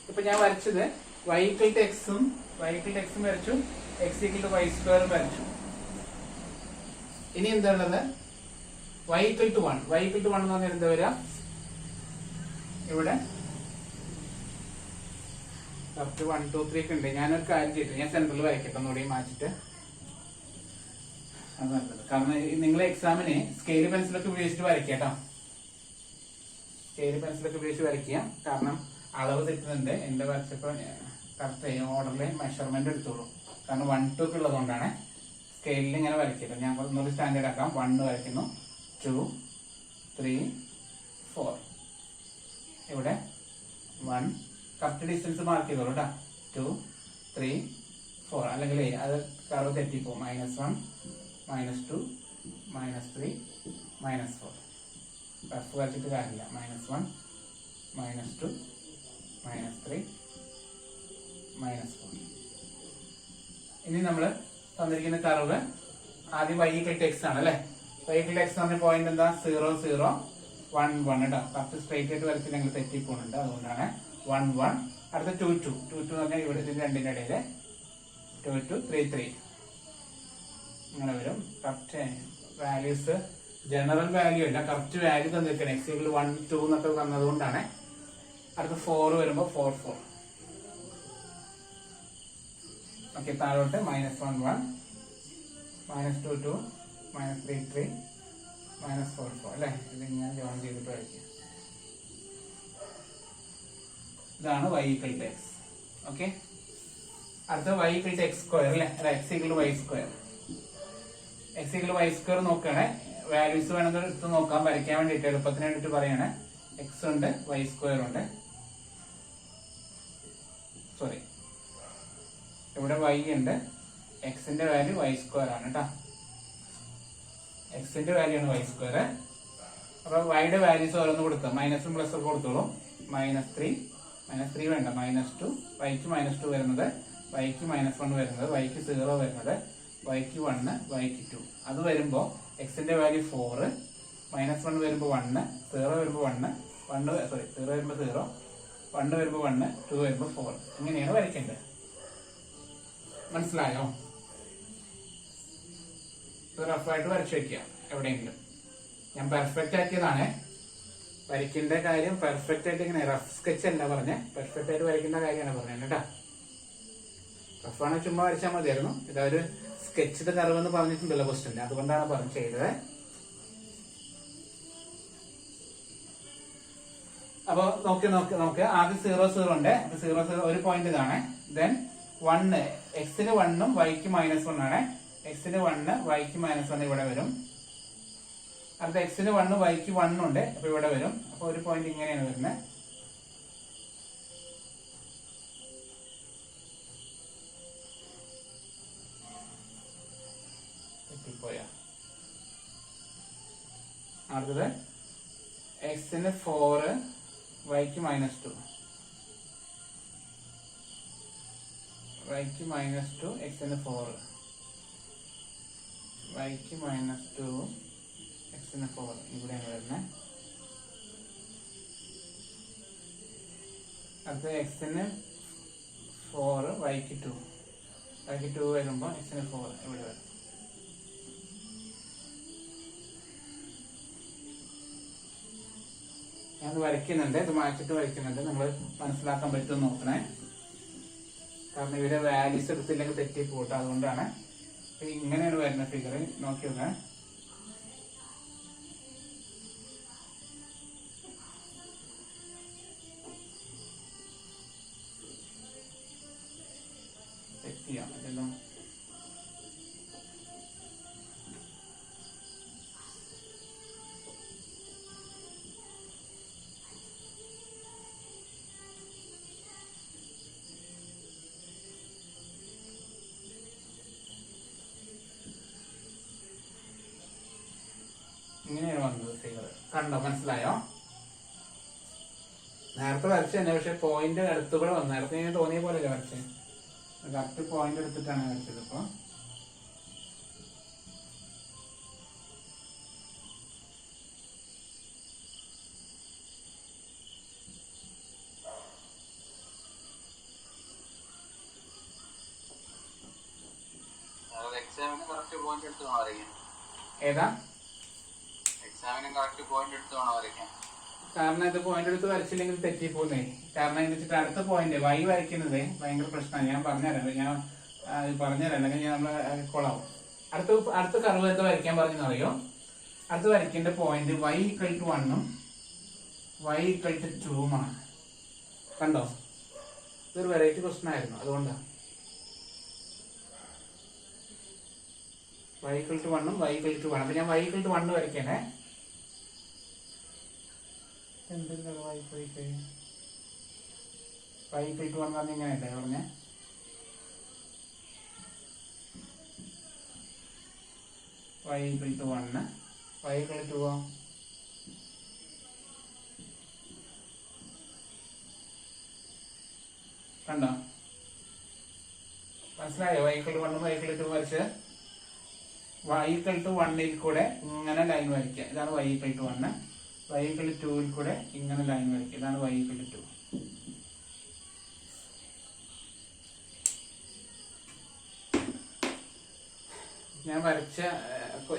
ഇപ്പൊ ഞാൻ വരച്ചത് y = എക്സും വരച്ചു, x = y² വരച്ചു. ഇനി എന്താ ഉള്ളത്? y = 1. y = 1 എന്ന് പറഞ്ഞാൽ എന്താ വരിക? ഇവിടെ 1 2 3 ഒക്കെ ഉണ്ട്. ഞാനൊരു കാര്യം ചെയ്തിട്ട് ഞാൻ സെന്ററിൽ വരയ്ക്കട്ടെ. ഒന്നുകൂടി മാറ്റിട്ട്. അത് നല്ലത്. കാരണം നിങ്ങൾ എക്സാമിന് സ്കെയിൽ പെൻസിലൊക്കെ ഉപയോഗിച്ചിട്ട് വരയ്ക്കട്ടോ. സ്കെയിൽ പെൻസിലൊക്കെ ഉപയോഗിച്ച് വരയ്ക്കുക. കാരണം അളവ് തെറ്റുന്നുണ്ട്. എന്റെ വരച്ചപ്പോൾ കറക്റ്റ് ഓർഡറിൽ മെഷർമെന്റ് എടുത്തോളൂ. കാരണം 1 2 ഒക്കെ ഉള്ളതുകൊണ്ടാണ് സ്കെയിലിൽ ഇങ്ങനെ വരയ്ക്കുക. ഞാൻ ഒന്നുകൂടി സ്റ്റാൻഡേർഡ് ആക്കാം. 1 വരയ്ക്കുന്നു, 2 3 4. ഇവിടെ 1 കറക്റ്റ് ഡിസ്റ്റൻസ് മാർക്ക് ചെയ്തോളൂ കേട്ടോ. 2 3 4. അല്ലെങ്കിൽ അത് കർവ് തെറ്റിപ്പോ. -1 -2 -3 -4. റഫ് വരച്ചിട്ട് കാര്യമില്ല. -1 -2 -3 -4. ഇനി നമ്മൾ തന്നിരിക്കുന്ന കർവ് ആദ്യം y = x ആണ് അല്ലെ. y = x എന്ന് പറഞ്ഞ പോയിന്റ് എന്താ? 0 0 1 1 ഇടാം. കറക്റ്റ് സ്ട്രൈറ്റ് ആയിട്ട് വരച്ചില്ലെങ്കിൽ തെറ്റിപ്പോണുണ്ട്. അതുകൊണ്ടാണ് 1 1. അടുത്ത 2 2 2 2 എന്ന് പറഞ്ഞാൽ ഇവിടെ രണ്ടിന്റെ ഇടയില് 2 2 3 3 ഇങ്ങനെ വരും. കറക്റ്റ് വാല്യൂസ് ജനറൽ വാല്യൂ അല്ല, കറക്റ്റ് വാല്യൂ തന്നിരിക്കണം. x = 1 2 എന്നൊക്കെ തന്നതുകൊണ്ടാണ്. അടുത്ത 4 വരുമ്പോ 4 4. ഓക്കെ. താഴോട്ട് -1 1 -2 2 -3 3 -4 4 അല്ലെ. ഇത് ഞാൻ ജോയിൻ ചെയ്തിട്ട് വരയ്ക്കുക. ഇതാണ് y = x. ഓക്കെ. അടുത്ത y = x² അല്ലെ. x = y². x = y² നോക്കുകയാണെ. Values വേണമെങ്കിൽ എടുത്ത് നോക്കാം. വരയ്ക്കാൻ വേണ്ടിട്ട് എളുപ്പത്തിന് വേണ്ടിട്ട് പറയാണ്. x ഉണ്ട്, y² ഉണ്ട്. സോറി, ഇവിടെ y ഉണ്ട്. x ന്റെ വാല്യൂ y² ആണ് കേട്ടോ. x ന്റെ വാല്യൂ ആണ് y². അപ്പൊ y യുടെ വാല്യൂസ് ഓരോന്ന് കൊടുത്താൽ മൈനസും പ്ലസും കൊടുത്തോളും. -3 വേണ്ട, -2. y ക്ക് -2 വരുന്നത്, y ക്ക് -1 വരുന്നത്, y ക്ക് 0 വരുന്നത്, y ക്ക് 1, y ക്ക് 2. അത് വരുമ്പോ x ന്റെ വാല്യൂ 4, -1 വരുമ്പോ 1, 0 വരുമ്പോ 1, 0 വരുമ്പോ 0, 1 വരുമ്പോ 1, 2 വരുമ്പോ 4. ഇങ്ങനെയാണ് വരയ്ക്കേണ്ടത്. മനസ്സിലായോ? റഫായിട്ട് വരച്ചു വെക്കുക എവിടെയെങ്കിലും. ഞാൻ പെർഫെക്റ്റ് ആക്കിയതാണ്. വരയ്ക്കേണ്ട കാര്യം പെർഫെക്റ്റ് ആയിട്ട് ഇങ്ങനെ റഫ് സ്കെച്ച് അല്ല പറഞ്ഞേ, പെർഫെക്റ്റ് ആയിട്ട് വരയ്ക്കേണ്ട കാര്യമാണ് പറഞ്ഞത് കേട്ടോ. റഫാണ് ചുമ്മാ വരച്ചാൽ മതിയായിരുന്നു. ഇതൊരു സ്കെച്ചിന്റെ കർവ് എന്ന് പറഞ്ഞിട്ടുണ്ടല്ലോ ക്വസ്റ്റ്യൻ, അതുകൊണ്ടാണ് പറഞ്ഞു ചെയ്തത്. അപ്പൊ നോക്ക് ആദ്യം 0 0 ഉണ്ട്. 0 0 ഒരു പോയിന്റ് ഇതാണ്. ദെൻ 1 x-ന് 1 ഉം y ക്ക് -1 ആണ്. x-ന് 1 y ക്ക് -1 ഇവിടെ വരും. അടുത്ത x-ന് 1 y ക്ക് 1 ഉണ്ട്. അപ്പൊ ഇവിടെ വരും. അപ്പൊ ഒരു പോയിന്റ് ഇങ്ങനെയാണ് വരുന്നത്. അടുത്തത് x-ന് 4 y ക്ക് -2, y ക്ക് -2 x-ന് 4, y ക്ക് -2 x-ന് 4 ഇവിടെയാണ് വരുന്നത്. അടുത്ത x-ന് 4 y ക്ക് 2, y ക്ക് 2 വരുമ്പോൾ x-ന് 4 ഇവിടെ വരും. ഞാൻ വരയ്ക്കുന്നുണ്ട്, ഇത് മാറ്റിട്ട് വരയ്ക്കുന്നുണ്ട്. നിങ്ങൾ മനസ്സിലാക്കാൻ പറ്റുമെന്ന് നോക്കണേ. കാരണം ഇവരെ വാല്യൂസ് എടുത്തില്ലെങ്കിൽ തെറ്റി പോട്ടെ, അതുകൊണ്ടാണ്. ഇങ്ങനെയാണ് വരുന്ന ഫിഗർ, നോക്കി നോക്കേ. തെറ്റിയാ അതെല്ലാം ഇങ്ങനെയാണ് വന്നത് ഫിഗർ. കണ്ടോ, മനസ്സിലായോ? നേരത്തെ വരച്ചു തന്നെ, പക്ഷെ പോയിന്റ് അടുത്തുകൂടെ വന്നു. നേരത്തെ ഞാൻ തോന്നിയ പോലെയല്ലേ വരച്ചത്, കറക്റ്റ് പോയിന്റ് എടുത്തിട്ടാണ് വരച്ചത്. ഇപ്പൊ എക്സാമിന് കറക്റ്റ് പോയിന്റ് എടുത്ത് വേണം വരയ്ക്കാൻ. ഏതാ എക്സാമിന് കറക്റ്റ് പോയിന്റ് എടുത്ത് വേണം വരയ്ക്കാൻ. കാരണം ഇത് പോയിന്റ് എടുത്ത് വരച്ചില്ലെങ്കിൽ തെറ്റിപ്പോന്നേ. കാരണം എന്ന് വെച്ചിട്ട് അടുത്ത പോയിന്റ് വൈ വരയ്ക്കുന്നത് ഭയങ്കര പ്രശ്നമാണ്. ഞാൻ പറഞ്ഞുതരാം, അല്ലെങ്കിൽ നമ്മള് കൊളാവും. അടുത്ത കർവ് എന്താ വരയ്ക്കാൻ പറഞ്ഞെന്ന് അറിയോ? അടുത്ത് വരയ്ക്കേണ്ട പോയിന്റ് y = 1 y = 2 കണ്ടോ? ഇതൊരു വെറൈറ്റി ക്വസ്റ്റൻ ആയിരുന്നു, അതുകൊണ്ടാണ്. y = 1 y = 1. അപ്പൊ ഞാൻ y = 1 വരയ്ക്കണേ. എന്തെങ്കിലും y = 1 പറഞ്ഞ ഇങ്ങനെയല്ലേ പറഞ്ഞേ? y = 1 y = 2 കണ്ടോ? മനസ്സിലായോ? y = 1 y = 2 വരച്ച് y = 1 കൂടെ ഇങ്ങനെ ലൈൻ വരയ്ക്കുക. ഇതാണ് y = 1. y = 2 കൂടെ ഇങ്ങനെ ലൈൻ വരയ്ക്കുക. ഇതാണ് y = 2. ഞാൻ വരച്ച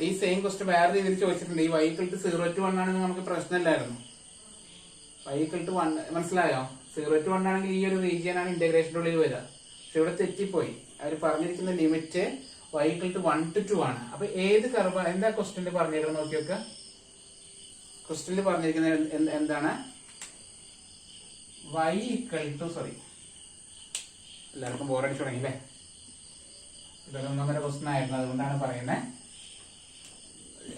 ഈ സെയിം ക്വസ്റ്റ്യൻ വേറെ രീതിയിൽ ചോദിച്ചിട്ടുണ്ട്. ഈ y = 0 to 1 ആണെങ്കിൽ നമുക്ക് പ്രശ്നമില്ലായിരുന്നു. y = 1 മനസ്സിലായോ? 0 to 1 ആണെങ്കിൽ ഈ ഒരു റീജിയൻ ആണ് ഇന്റഗ്രേഷൻ്റെ ഉള്ളിൽ വരിക. പക്ഷെ ഇവിടെ തെറ്റിപ്പോയി. അവർ പറഞ്ഞിരിക്കുന്ന ലിമിറ്റ് y = 1 to 2 ആണ്. അപ്പൊ ഏത് കർവ് എന്താ ക്വസ്റ്റ്യനിൽ പറഞ്ഞിരുന്നത് നോക്കി നോക്കുക. ക്വസ്റ്റ്യനിൽ പറഞ്ഞിരിക്കുന്നത് എന്താണ്? y = സോറി, എല്ലാവർക്കും ബോറടിച്ചു തുടങ്ങി അല്ലേ? ഇതൊരു 1 ക്വസ്റ്റ്യൻ ആയിരുന്നു, അതുകൊണ്ടാണ് പറയുന്നത്.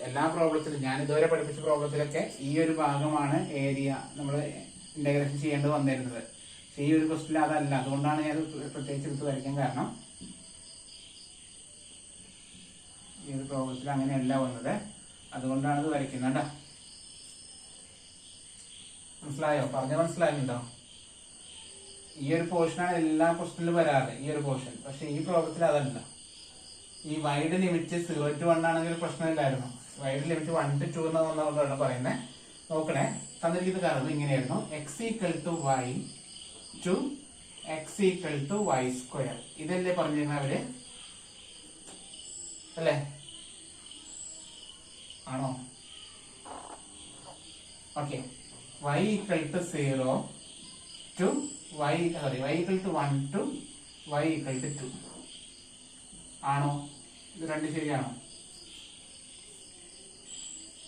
എല്ലാ പ്രോബ്ലത്തിലും ഞാൻ ഇതുവരെ പഠിപ്പിച്ച പ്രോബ്ലത്തിലൊക്കെ ഈ ഒരു ഭാഗമാണ് ഏരിയ നമ്മൾ ഇന്റഗ്രേഷൻ ചെയ്യേണ്ടത് വന്നിരുന്നത്. പക്ഷെ ഈ ഒരു ക്വസ്റ്റ്യൻ അതല്ല, അതുകൊണ്ടാണ് ഞാൻ പ്രത്യേകിച്ച് എടുത്ത് വരയ്ക്കാൻ കാരണം. ഈ ഒരു പ്രോബ്ലത്തിൽ അങ്ങനെയല്ല വന്നത്, അതുകൊണ്ടാണ് ഇത് വരയ്ക്കുന്നത് കേട്ടോ. മനസ്സിലായോ? മനസ്സിലായിട്ടുണ്ടോ? ഈ ഒരു പോർഷനാണ് എല്ലാ ക്വസ്റ്റ്യനിലും വരാറ്, ഈ ഒരു പോർഷൻ. പക്ഷെ ഈ പ്രോബ്ലത്തിൽ അതല്ല. ഈ വൈഡ് ലിമിറ്റ് 0 to 1 ആണെങ്കിൽ പ്രശ്നമില്ലായിരുന്നു. വൈഡ് ലിമിറ്റ് 1 to 2 എന്നാണ് പറയുന്നത്. നോക്കണേ, തന്നിരിക്കുന്ന കർവ് ഇങ്ങനെയായിരുന്നു. x = y to x = y². ഇതല്ലേ പറഞ്ഞിരുന്ന അവര്, അല്ലേ? ആണോ? Okay. y = 0 to y = 1 to y = 2 ആണോ? ഇത് രണ്ട് ശരിയാണോ?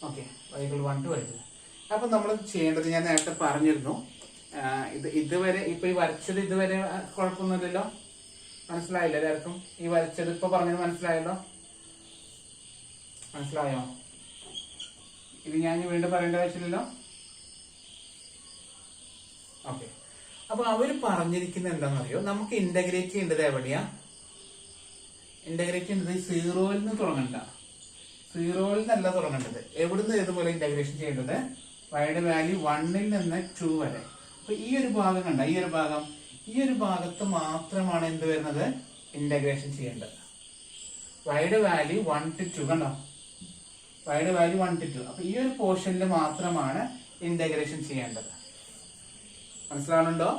Okay, y = 1 to y. അപ്പൊ നമ്മൾ ചെയ്യേണ്ടത് ഞാൻ നേരത്തെ പറഞ്ഞിരുന്നു. ഇതുവരെ ഇപ്പൊ ഈ വരച്ചത് ഇതുവരെ കുഴപ്പമൊന്നുമില്ലല്ലോ, മനസ്സിലായില്ല എല്ലാവർക്കും? ഈ വരച്ചത് ഇപ്പൊ പറഞ്ഞത് മനസ്സിലായല്ലോ? മനസ്സിലായോ? ഇത് ഞാൻ വീണ്ടും പറയേണ്ട ആവശ്യമില്ലല്ലോ. ഓക്കെ. അപ്പൊ അവര് പറഞ്ഞിരിക്കുന്നത് എന്താണെന്നറിയോ? നമുക്ക് ഇന്റഗ്രേറ്റ് ചെയ്യേണ്ടത് എവിടെയാ? ഇന്റഗ്രേറ്റ് ചെയ്യുന്നത് 0-ൽ നിന്ന് തുടങ്ങണ്ട, 0-ൽ നിന്നല്ല തുടങ്ങേണ്ടത്. എവിടുന്ന് ഏതുപോലെ ഇന്റഗ്രേഷൻ ചെയ്യേണ്ടത്? വൈയുടെ വാല്യൂ 1-ൽ നിന്ന് 2 വരെ. അപ്പൊ ഈ ഒരു ഭാഗം കണ്ട, ഈ ഒരു ഭാഗത്ത് മാത്രമാണ് എന്ത് വരുന്നത്? ഇന്റഗ്രേഷൻ ചെയ്യേണ്ടത്. വൈയുടെ വാല്യൂ 1 to 2 കണ്ടോ? വൈയുടെ വാല്യൂ 1 to 2. അപ്പൊ ഈ ഒരു പോർഷനിൽ മാത്രമാണ് ഇന്റഗ്രേഷൻ ചെയ്യേണ്ടത്. മനസ്സിലാവുന്നുണ്ടോ?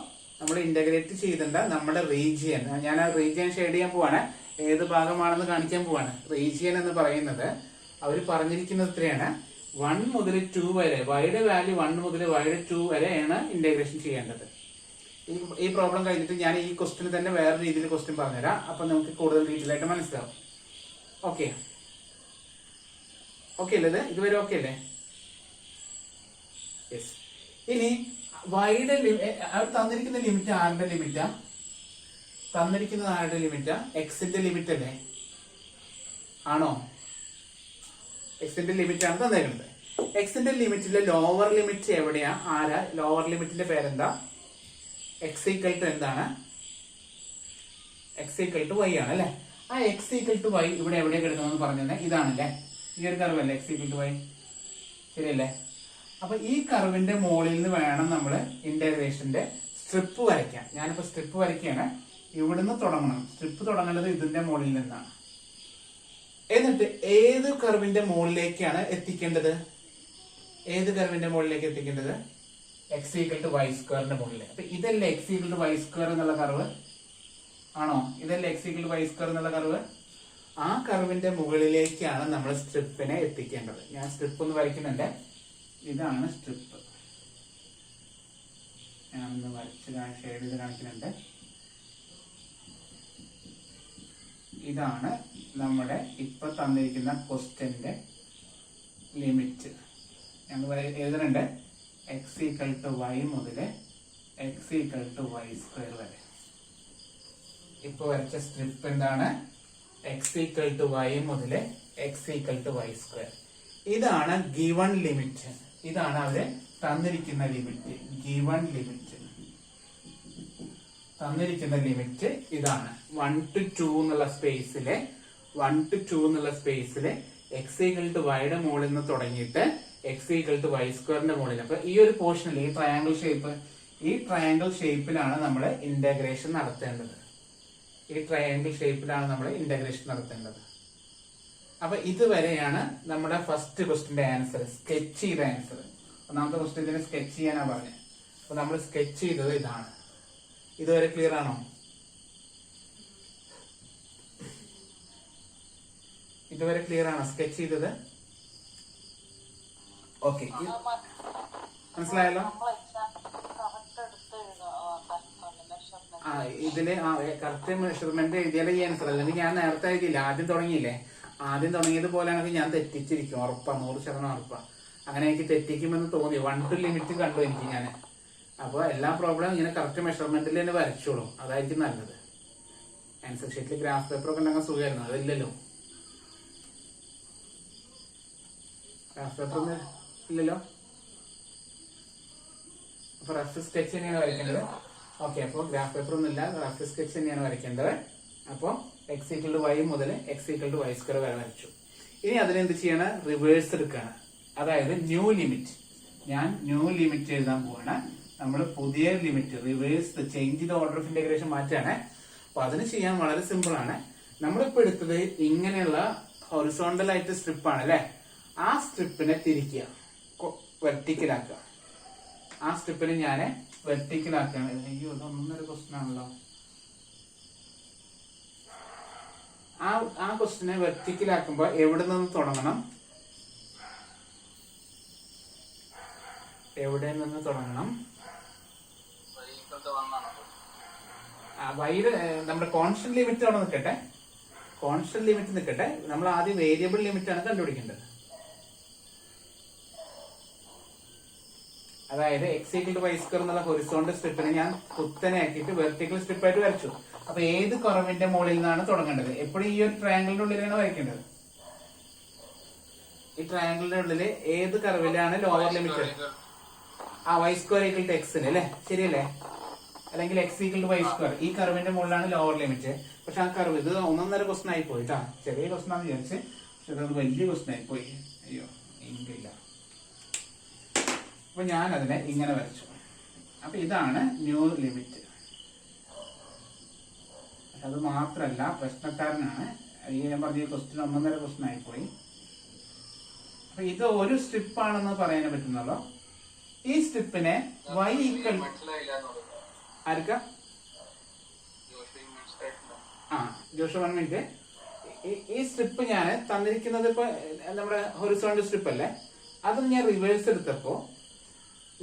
നമ്മൾ ഇന്റഗ്രേറ്റ് ചെയ്തിട്ടുണ്ട് നമ്മുടെ റീജിയൻ. ഞാൻ ആ റീജിയൻ ഷെയ്ഡ് ചെയ്യാൻ പോവാണ്, ഏത് ഭാഗമാണെന്ന് കാണിക്കാൻ പോവാണ്. റീജിയൻ എന്ന് പറയുന്നത് അവർ പറഞ്ഞിരിക്കുന്നത് ഇത്രയാണ്. 1 മുതൽ 2 വരെ വൈയുടെ വാല്യൂ 1 മുതൽ വൈയുടെ 2 വരെയാണ് ഇന്റഗ്രേഷൻ ചെയ്യേണ്ടത്. ഈ പ്രോബ്ലം കഴിഞ്ഞിട്ട് ഞാൻ ഈ ക്വസ്റ്റിന് തന്നെ വേറെ രീതിയിൽ ക്വസ്റ്റ്യൻ പറഞ്ഞുതരാം. അപ്പൊ നമുക്ക് കൂടുതൽ ഡീറ്റെയിൽ ആയിട്ട് മനസ്സിലാവും. ഓക്കെ ഓക്കെ അല്ലേ? ഇത് ഇതുവരെ ഓക്കെ അല്ലേ? യെസ്. ഇനി വൈയുടെ തന്നിരിക്കുന്ന ലിമിറ്റ് ആരുടെ ലിമിറ്റാ? തന്നിരിക്കുന്നത് ആരുടെ ലിമിറ്റാ? എക്സിന്റെ ലിമിറ്റ് അല്ലേ? ആണോ? എക്സിന്റെ ലിമിറ്റ് ആണ് തന്നേക്കുന്നത്. എക്സിന്റെ ലിമിറ്റിലെ ലോവർ ലിമിറ്റ് എവിടെയാ? ആരാ? ലോവർ ലിമിറ്റിന്റെ പേരെന്താ? എക്സ് ഈക്വൽ ടു എന്താണ്? എക്സ് ഈക്വൽ ടു വൈ ആണ് അല്ലെ? ആ എക്സ് ഈക്വൽ ടു വൈ ഇവിടെ എവിടെയാ കിടക്കുന്നതെന്ന് പറഞ്ഞത് ഇതാണല്ലേ? ഈ ഒരു കർവ് അല്ലേ എക്സ് ഈക്വൽ ടു വൈ? ശരിയല്ലേ? അപ്പൊ ഈ കർവിന്റെ മുകളിൽ നിന്ന് വേണം നമ്മൾ ഇന്റഗ്രേഷന്റെ സ്ട്രിപ്പ് വരയ്ക്കാൻ. ഞാനിപ്പോ സ്ട്രിപ്പ് വരയ്ക്കുകയാണ്. ഇവിടുന്ന് തുടങ്ങണം. സ്ട്രിപ്പ് തുടങ്ങേണ്ടത് ഇതിന്റെ മുകളിൽ നിന്നാണ്. എന്നിട്ട് ഏത് കർവിന്റെ മുകളിലേക്കാണ് എത്തിക്കേണ്ടത്? ഏത് കർവിന്റെ മുകളിലേക്ക് എത്തിക്കേണ്ടത്? എക്സ് ഈക്വൽ ടു വൈ സ്ക്വയറിന്റെ മുകളിൽ. അപ്പൊ ഇതല്ലേ x equal to y square എന്നുള്ള കർവ്? ആണോ? ഇതല്ലേ x equal to y square എന്നുള്ള കർവ്? ആ കർവിന്റെ മുകളിലേക്കാണ് നമ്മൾ സ്ട്രിപ്പിനെ എത്തിക്കേണ്ടത്. ഞാൻ സ്ട്രിപ്പ് ഒന്ന് വരയ്ക്കുന്നുണ്ട്. ഇതാണ് സ്ട്രിപ്പ്. ഞാനൊന്ന് വരച്ച് ഷെയ്ഡ് ചെയ്ത് കാണിക്കുന്നുണ്ട്. ഇതാണ് നമ്മുടെ ഇപ്പൊ തന്നിരിക്കുന്ന ക്വസ്റ്റ്യന്റെ ലിമിറ്റ്. ഞങ്ങൾ എഴുതുന്നുണ്ട് എക്സ് ഈക്വൽ ടു വൈ മുതൽ x equal to y square വരെ. ഇപ്പൊ വരച്ച സ്ട്രിപ്പ് എന്താണ്? എക്സ് ഈക്വൽ ടു വൈ മുതൽ x equal to y square. ഇതാണ് ഗിവൺ ലിമിറ്റ്. ഇതാണ് അവര് തന്നിരിക്കുന്ന ലിമിറ്റ്. ഗിവൺ ലിമിറ്റ് തന്നിരിക്കുന്ന ലിമിറ്റ് ഇതാണ്. 1 to 2 എന്നുള്ള സ്പേസിലെ 1 to 2 എന്നുള്ള സ്പേസിലെ എക്സ് ഈക്വൽ ടു വൈയുടെ മുകളിൽ നിന്ന് തുടങ്ങിയിട്ട് എക്സ് ഈക്വൽ ടു വൈ സ്ക്വയറിന്റെ മുകളിൽ. അപ്പൊ ഈ ഒരു പോർഷനിൽ ഈ ട്രയാങ്കിൾ ഷേപ്പ്, ഈ ട്രയാങ്കിൾ ഷേപ്പിലാണ് നമ്മൾ ഇന്റഗ്രേഷൻ നടത്തേണ്ടത്. ഈ ട്രയാങ്കിൾ ഷേപ്പിലാണ് നമ്മൾ ഇന്റഗ്രേഷൻ നടത്തേണ്ടത്. അപ്പൊ ഇതുവരെയാണ് നമ്മുടെ ഫസ്റ്റ് ക്വസ്റ്റിന്റെ ആൻസർ, സ്കെച്ച് ചെയ്ത ആൻസർ. ഒന്നാമത്തെ ക്വസ്റ്റ്യൻ ഇതിനെ സ്കെച്ച് ചെയ്യാനാ പറഞ്ഞത്. അപ്പൊ നമ്മൾ സ്കെച്ച് ചെയ്തത് ഇതാണ്. ഇതുവരെ ക്ലിയർ ആണോ? ഇതുവരെ ക്ലിയർ ആണോ സ്കെച്ച് ചെയ്തത്? ഓക്കെ, മനസ്സിലായല്ലോ? ആ ഇതില് കറക്റ്റ് മെഷർമെന്റ് എഴുതിയാലേ ഈ ആൻസർ. അല്ലെങ്കിൽ ഞാൻ നേരത്തെ എഴുതിയില്ല, ആദ്യം തുടങ്ങിയില്ലേ? ആദ്യം തുടങ്ങിയത് പോലെയാണെങ്കിൽ ഞാൻ തെറ്റിച്ചിരിക്കും, ഉറപ്പാ, 100% ഉറപ്പാ. അങ്ങനെ എനിക്ക് തെറ്റിക്കുമെന്ന് തോന്നി. 1 to ലിമിറ്റ് കണ്ടു എനിക്ക് ഞാൻ. അപ്പൊ എല്ലാ പ്രോബ്ലം ഇങ്ങനെ കറക്റ്റ് മെഷർമെന്റിൽ തന്നെ വരച്ചോളൂ, അതായിരിക്കും നല്ലത്. ആൻസർ ഷീറ്റിൽ ഗ്രാഫ് പേപ്പർ ഒക്കെ ഉണ്ടെങ്കിൽ സുഖമായിരുന്നു. അതില്ലല്ലോ, ഗ്രാഫ് പേപ്പർ ഒന്നും ഇല്ലല്ലോ. അപ്പൊ റഫ് സ്കെച്ച് തന്നെയാണ് വരയ്ക്കേണ്ടത്. ഓക്കെ, അപ്പോൾ ഗ്രാഫ് പേപ്പർ ഒന്നും ഇല്ല, റഫ് സ്കെച്ച് തന്നെയാണ് വരയ്ക്കേണ്ടത്. അപ്പോൾ എക്സ് ഈക്വൽ ടു വൈ മുതൽ x equal to y square വരെ വരച്ചു. ഇനി അതിനെന്ത് ചെയ്യണം? റിവേഴ്സ് എടുക്കുകയാണ്. അതായത് ന്യൂ ലിമിറ്റ്. ഞാൻ ന്യൂ ലിമിറ്റ് എഴുതാൻ പോവാണ്. നമ്മൾ പുതിയ limit, reverse, change the order of integration മാറ്റാണ്. അപ്പൊ അതിന് ചെയ്യാൻ വളരെ സിമ്പിൾ ആണ്. നമ്മളിപ്പോ എടുത്തത് ഇങ്ങനെയുള്ള ഹൊറിസോണ്ടൽ ആയിട്ട് സ്ട്രിപ്പാണ് അല്ലെ? ആ സ്ട്രിപ്പിനെ തിരിക്കുക, വെർട്ടിക്കലാക്കുക. ആ സ്ട്രിപ്പിനെ ഞാൻ വെർട്ടിക്കലാക്കുകയാണ്. അയ്യോ, ഇതൊന്നൊരു ക്വസ്റ്റ്യൻ ആണല്ലോ. ആ ക്വസ്റ്റ്യനെ വെർട്ടിക്കലാക്കുമ്പോ എവിടെ നിന്ന് തുടങ്ങണം? എവിടെ നിന്ന് തുടങ്ങണം? വൈഡ് നമ്മുടെ കോൺസ്റ്റന്റ് ലിമിറ്റ് അവിടെ നിൽക്കട്ടെ. കോൺസ്റ്റന്റ് ലിമിറ്റ് നിൽക്കട്ടെ. നമ്മൾ ആദ്യം വേരിയബിൾ ലിമിറ്റ് ആണ് കണ്ടുപിടിക്കേണ്ടത്. അതായത് x equal to y square എന്നുള്ള ഹൊറിസോണ്ടൽ സ്ട്രിപ്പിനെ ഞാൻ കുത്തനെ ആക്കിയിട്ട് വെർട്ടിക്കൽ സ്ട്രിപ്പായിട്ട് വരച്ചു. അപ്പൊ ഏത് കർവിന്റെ മുകളിൽ നിന്നാണ് തുടങ്ങേണ്ടത്? എപ്പോഴും ഈ ഒരു ട്രയാങ്കിളിന്റെ ഉള്ളിലാണ് വരയ്ക്കേണ്ടത്. ഈ ട്രയാങ്കിളിന്റെ ഉള്ളില് ഏത് കർവിലാണ് ലോവർ ലിമിറ്റ്? ആ വൈ സ്ക്വയർ ഈക്വൽ ടു എക്സിന് അല്ലെ? ശരിയല്ലേ? അല്ലെങ്കിൽ x equal to y square. ഈ കർവിന്റെ മുകളിലാണ് ലോവർ ലിമിറ്റ്. പക്ഷെ ആ കർവ് ഇത് 1.5 ക്വസ്റ്റൻ ആയി പോയി കേട്ടാ. ചെറിയ ക്വസ്റ്റൻ ആണെന്ന് വിചാരിച്ച്, പക്ഷെ അത് വലിയ ക്വസ്റ്റൻ ആയി പോയി. അയ്യോ, ഇല്ല. അപ്പൊ ഞാൻ അതിനെ ഇങ്ങനെ വരച്ചു. അപ്പൊ ഇതാണ് ന്യൂ ലിമിറ്റ്. അത് മാത്രല്ല, പ്രശ്നക്കാരനാണ്. ഈ ഞാൻ പറഞ്ഞ ക്വസ്റ്റ്യൻ 1.5 ക്വസ്റ്റൻ ആയി പോയി. അപ്പൊ ഇത് ഒരു സ്ട്രിപ്പ് ആണെന്ന് പറയാൻ പറ്റുന്നുള്ളൂ. ഈ സ്ട്രിപ്പിനെ വൈ ഈക്വൽ ആർക്ക? ജോഷു 1 മിനിറ്റ്. ഈ സ്ട്രിപ്പ് ഞാൻ തന്നിരിക്കുന്നത് ഇപ്പൊ നമ്മുടെ ഹൊറിസോണ്ടൽ സ്ട്രിപ്പ് അല്ലേ? അത് ഞാൻ റിവേഴ്സ് എടുത്തപ്പോ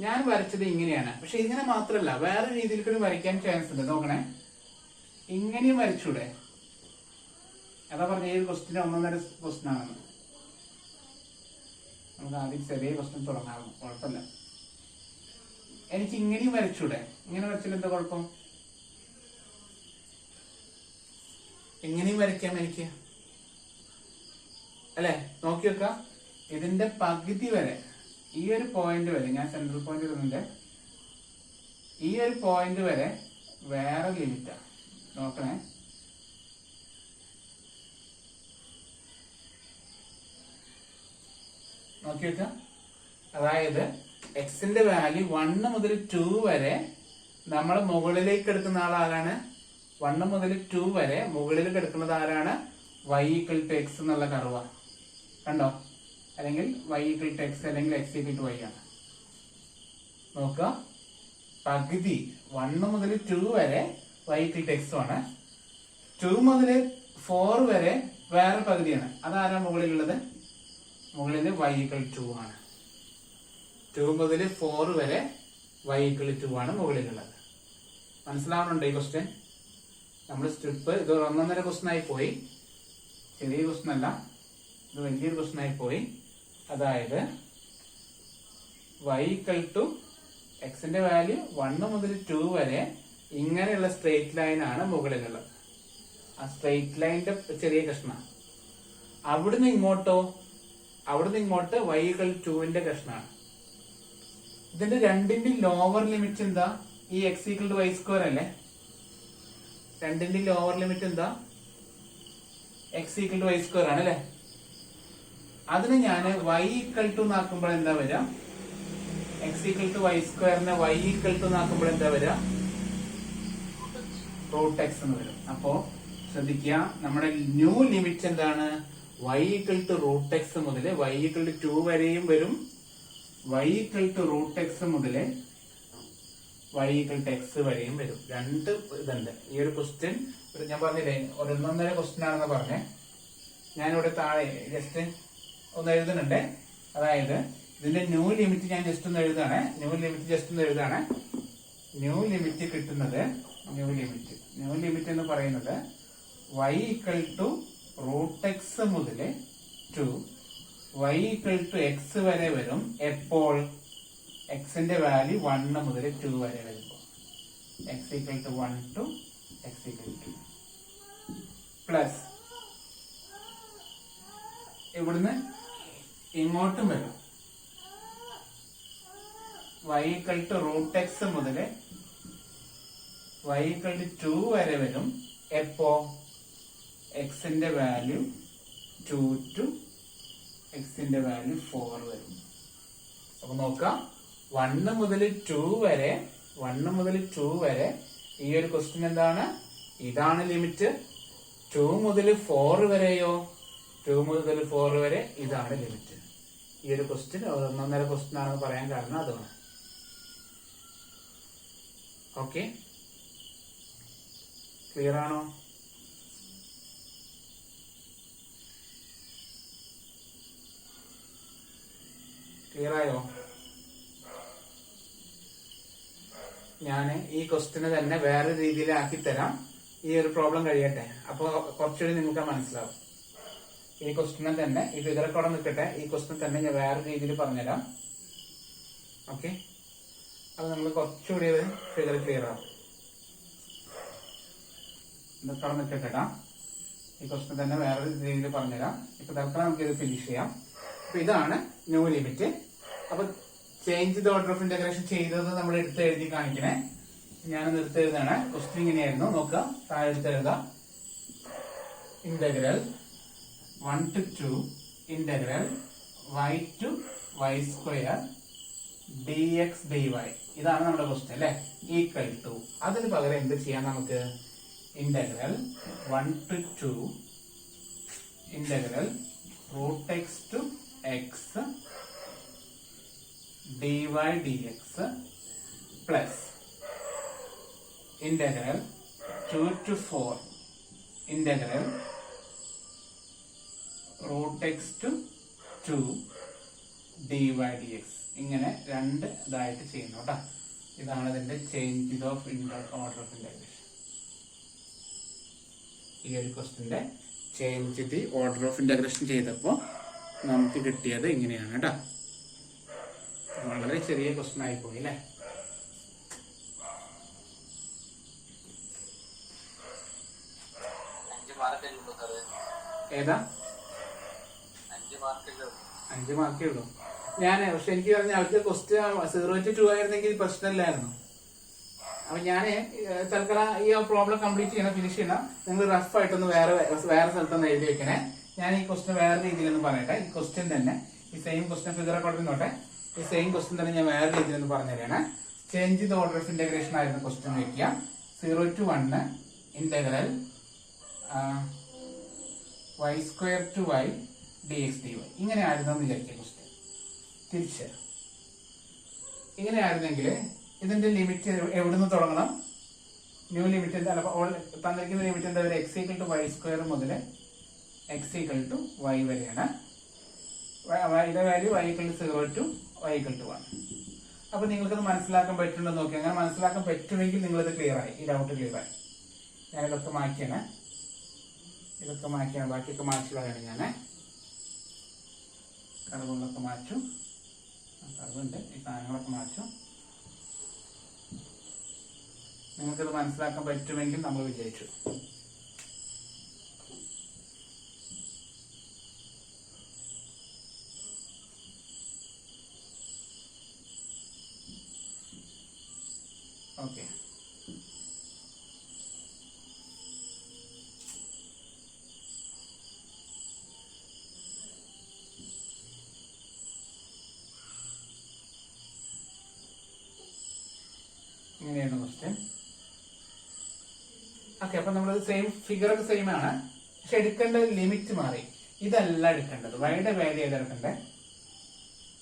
ഞാൻ വരച്ചത് ഇങ്ങനെയാണ്. പക്ഷെ ഇങ്ങനെ മാത്രമല്ല, വേറെ രീതിയിൽ കൂടി വരയ്ക്കാൻ ചാൻസ് ഉണ്ട്. നോക്കണേ, ഇങ്ങനെയും വരച്ചൂടെ? അതാ പറഞ്ഞ ഈ ക്വസ്റ്റ്യൻ ഒന്നൊന്നര ക്വസ്റ്റ്യൻ ആണെന്ന്. നമുക്ക് ആദ്യം ചെറിയ ക്വസ്റ്റ്യൻ തുടങ്ങാറുണ്ട്, കുഴപ്പമില്ല. എനിക്ക് ഇങ്ങനെയും വരച്ചൂടെ? ഇങ്ങനെ വരച്ചാൽ എന്താ കുഴപ്പം? എങ്ങനെയും വരയ്ക്കാം എനിക്ക്, അല്ലെ? നോക്കി വെക്കാം. ഇതിന്റെ പകുതി വരെ, ഈ ഒരു പോയിന്റ് വരെ, ഞാൻ സെൻട്രൽ പോയിന്റ് ഇടുന്നുണ്ട്, ഈ ഒരു പോയിന്റ് വരെ വേറെ ലിമിറ്റാ. നോക്കണേ, നോക്കി വെക്കാം. അതായത് എക്സിന്റെ വാല്യൂ 1 മുതൽ 2 വരെ നമ്മൾ മുകളിലേക്ക് എടുക്കുന്ന ആളാരാണ്? 1 മുതൽ 2 വരെ മുകളിലേക്ക് എടുക്കുന്നത് ആരാണ്? y ഈക്വൽ ടു എക്സ് എന്നുള്ള കർവ കണ്ടോ? അല്ലെങ്കിൽ y ഈക്വൽ ടു എക്സ് അല്ലെങ്കിൽ x ഈക്വൽ ടു y ആണ്. നോക്കുക, പകുതി 1 മുതൽ 2 വരെ y ഈക്വൽ ടു എക്സ് ആണ്. 2 മുതൽ 4 വരെ വേറെ പകുതിയാണ്. അതാരാ മുകളിലുള്ളത്? മുകളിൽ y ഈക്വൽ ടു ആണ്. 2 മുതൽ 4 വരെ y ഈക്വൽ ടു ആണ് മുകളിലുള്ളത്. മനസ്സിലാവുന്നുണ്ടോ ഈ ക്വസ്റ്റ്യൻ? നമ്മൾ സ്ട്രിപ്പ് ഇത് ഒന്നൊന്നര ക്വസ്റ്റ്യൻ ആയി പോയി, ചെറിയ ക്വസ്റ്റ്യൻ അല്ല, ഇത് വലിയൊരു ക്വസ്റ്റ്യൻ ആയി പോയി. അതായത് y ഈക്വൽ ടു എക്സിന്റെ വാല്യൂ 1 മുതൽ 2 വരെ ഇങ്ങനെയുള്ള സ്ട്രെയിറ്റ് ലൈൻ ആണ് മുകളിലുള്ളത്. ആ സ്ട്രെയിറ്റ് ലൈനിന്റെ ചെറിയ കഷ്ണം. അവിടുന്ന് ഇങ്ങോട്ടോ, അവിടുന്ന് ഇങ്ങോട്ട് y ഈക്വൽ ടുവിന്റെ കഷ്ണമാണ്. ഇതിന്റെ രണ്ടിന്റെ ലോവർ ലിമിറ്റ് എന്താ? ഈ x equal to y square അല്ലേ? രണ്ടിന്റെ ലോവർ ലിമിറ്റ് എന്താ? X equal to y square ആണ് അല്ലെ? അതിന് ഞാൻ y ഈക്വൽ ടു നാക്കുമ്പോൾ എന്താ വരിക? എക്സ് ഈക്വൽ ടു വൈ സ്ക്വയറിനെ y ഈക്വൽ ടു നാക്കുമ്പോൾ എന്താ വരിക? റൂട്ട് എക്സ് എന്ന് വരും. അപ്പോ ശ്രദ്ധിക്കുക, നമ്മുടെ ന്യൂ ലിമിറ്റ് എന്താണ്? y equal to root x മുതൽ y ഈക്വൽ ടു 2 വരെയും വരും, y equal to root x മുതൽ y ഈക്വൽ ടു എക്സ് വരെയും വരും. രണ്ട് ഇതുണ്ട്. ഈ ഒരു ക്വസ്റ്റ്യൻ ഞാൻ പറഞ്ഞില്ലേ ഒന്നൊന്നര ക്വസ്റ്റ്യൻ ആണെന്ന് പറഞ്ഞേ. ഞാനിവിടെ താഴെ ജസ്റ്റ് ഒന്ന് എഴുതുന്നുണ്ട്. അതായത് ഇതിന്റെ ന്യൂ ലിമിറ്റ് ഞാൻ ജസ്റ്റ് ഒന്ന് എഴുതാണ്. ന്യൂ ലിമിറ്റ് കിട്ടുന്നത്, ന്യൂ ലിമിറ്റ് എന്ന് പറയുന്നത് y equal to root x മുതൽ to y equal to x വരെ വരും. എപ്പോൾ? എക്സിന്റെ വാല്യൂ 1 മുതൽ 2 വരെ വരുമ്പോൾ. X equal to 1 to x equal to plus ഇവിടുന്ന് ഇങ്ങോട്ടും വരും. y equal to root x മുതൽ y ഈക്വൽ ടു 2 വരെ വരും. എപ്പോ? എക്സിന്റെ വാല്യൂ 2 ടു എക്സിന്റെ വാല്യൂ 4 വരും. അപ്പൊ നോക്കാം, 1 മുതൽ 2 വരെ ഈ ഒരു ക്വസ്റ്റ്യൻ എന്താണ്? ഇതാണ് ലിമിറ്റ്. 2 മുതൽ 4 വരെയോ? 2 മുതൽ 4 വരെ ഇതാണ് ലിമിറ്റ്. ഈ ഒരു ക്വസ്റ്റ്യൻ ഒന്നൊന്നര ക്വസ്റ്റ്യൻ ആണെന്ന് പറയാൻ കാരണം അതാണ്. ഓക്കെ, ക്ലിയർ ആണോ? ക്ലിയർ ആയോ? ഞാൻ ഈ ക്വസ്റ്റ്യന് തന്നെ വേറെ രീതിയിലാക്കി തരാം. ഈ ഒരു പ്രോബ്ലം കഴിയട്ടെ, അപ്പൊ കുറച്ചുകൂടി നിങ്ങൾക്ക് മനസ്സിലാവും. ഈ ക്വസ്റ്റ്യനെ തന്നെ ഈ ഫിഗറൊക്കെ അവിടെ നിൽക്കട്ടെ, ഈ ക്വസ്റ്റ്യൻ തന്നെ ഞാൻ വേറെ രീതിയിൽ പറഞ്ഞുതരാം. ഓക്കെ, അത് നമ്മൾ കുറച്ചുകൂടി ഫിഗർ ക്ലിയർ ആവും. ഇതൊക്കെ അവിടെ നിൽക്കട്ടെ. ഈ ക്വസ്റ്റ്യൻ തന്നെ വേറെ രീതിയിൽ പറഞ്ഞുതരാം. ഇപ്പൊ തൽക്കാലം നമുക്ക് ഇത് ഫിനിഷ് ചെയ്യാം. അപ്പൊ ഇതാണ് ന്യൂ ലിമിറ്റ്. അപ്പൊ change the order of integration ചെയ്തത് നമ്മൾ എടുത്ത് എഴുതി കാണിക്കണേ. ഞാനത് എടുത്ത് എഴുതാണ്. ക്വസ്റ്റ്യൻ ഇങ്ങനെയായിരുന്നു, നോക്കാം. താഴെ എടുത്ത് എഴുതാം. Integral 1 to 2 integral y to y square dx dy. ഇതാണ് നമ്മുടെ ക്വസ്റ്റ്യൻ അല്ലെ? ഈക്വൽ ടു, അതിന് പകരം എന്ത് ചെയ്യാം നമുക്ക്? Integral 1 to 2 integral root x to x dy dx plus integral 2 to 4 integral root x to 2 dx ഇങ്ങനെ രണ്ട് ഇതായിട്ട് ചെയ്യുന്നു കേട്ടോ. ഇതാണ് ഇതിന്റെ change of order of integration. ഈ ഒരു ക്വസ്റ്റിന്റെ change the order of integration ചെയ്തപ്പോൾ നമുക്ക് കിട്ടിയത് ഇങ്ങനെയാണ് കേട്ടോ. വളരെ ചെറിയ ക്വസ്റ്റ്യൻ ആയിപ്പോയി അല്ലേ. ഏതാ 5 മാർക്കേ ഉള്ളൂ. പക്ഷെ എനിക്ക് പറഞ്ഞ അവർക്ക് ക്വസ്റ്റ്യൻ 0 to 2 ആയിരുന്നെങ്കിൽ പ്രശ്നമില്ലായിരുന്നു. അപ്പൊ ഞാന് തൽക്കാലം ഈ പ്രോബ്ലം കംപ്ലീറ്റ് ചെയ്യണം, ഫിനിഷ് ചെയ്യണം. നിങ്ങൾ റഫ് ആയിട്ടൊന്ന് വേറെ സ്ഥലത്തൊന്ന് എഴുതി വെക്കണേ. ഞാൻ ഈ ക്വസ്റ്റ്യൻ വേറെ രീതിയിലൊന്ന് പറയട്ടെ. ഈ ക്വസ്റ്റ്യൻ തന്നെ ഈ സെയിം ക്വസ്റ്റ്യൻ ഫിഗർ അക്കൗണ്ടിൽ നോട്ടെ. ഈ സെയിം ക്വസ്റ്റ്യൻ തന്നെ ഞാൻ വേറെ രീതിയിലൊന്ന് പറഞ്ഞു തരാണ്. Change the order of integration ആയിരുന്നു ക്വസ്റ്റ്യൻ വെക്കുക. 0 to 1 integral y² to y dx dy ഇങ്ങനെ ആയിരുന്നു എന്ന് വിചാരിക്കുക. ക്വസ്റ്റ്യൻ തിരിച്ച് ഇങ്ങനെ ആയിരുന്നെങ്കിൽ ഇതിന്റെ ലിമിറ്റ് എവിടുന്ന് തുടങ്ങണം? ന്യൂ ലിമിറ്റ് തന്നിരിക്കുന്ന ലിമിറ്റ് എന്താ? x=y² മുതൽ x=y വരെയാണ്. യുടെ വാല്യൂ y=0 to y=1. അപ്പൊ നിങ്ങൾക്കത് മനസ്സിലാക്കാൻ പറ്റുന്നുണ്ടോ നോക്കി. അങ്ങനെ മനസ്സിലാക്കാൻ പറ്റുമെങ്കിൽ നിങ്ങളിത് ക്ലിയർ ആയി, ഈ ഡൗട്ട് ക്ലിയർ ആയി. ഞാനിതൊക്കെ മാറ്റിയാണ്, ബാക്കിയൊക്കെ മാറ്റിയുള്ളതാണ്. ഞാൻ കറവുകളൊക്കെ മാറ്റും, കറവുണ്ട്, ഈ സാധനങ്ങളൊക്കെ മാറ്റും. നിങ്ങൾക്കത് മനസ്സിലാക്കാൻ പറ്റുമെങ്കിൽ നമ്മൾ വിജയിച്ചു. ഓക്കെ, ഇങ്ങനെയാണ് ക്വസ്റ്റ്യൻ. ഓക്കെ, അപ്പൊ നമ്മൾ സെയിം ഫിഗർ ഒക്കെ സെയിം ആണ്, പക്ഷെ എടുക്കേണ്ട ലിമിറ്റ് മാറി. ഇതല്ല എടുക്കേണ്ടത്. വൈയുടെ വാല്യൂ ഏതെടുക്കണ്ടേ?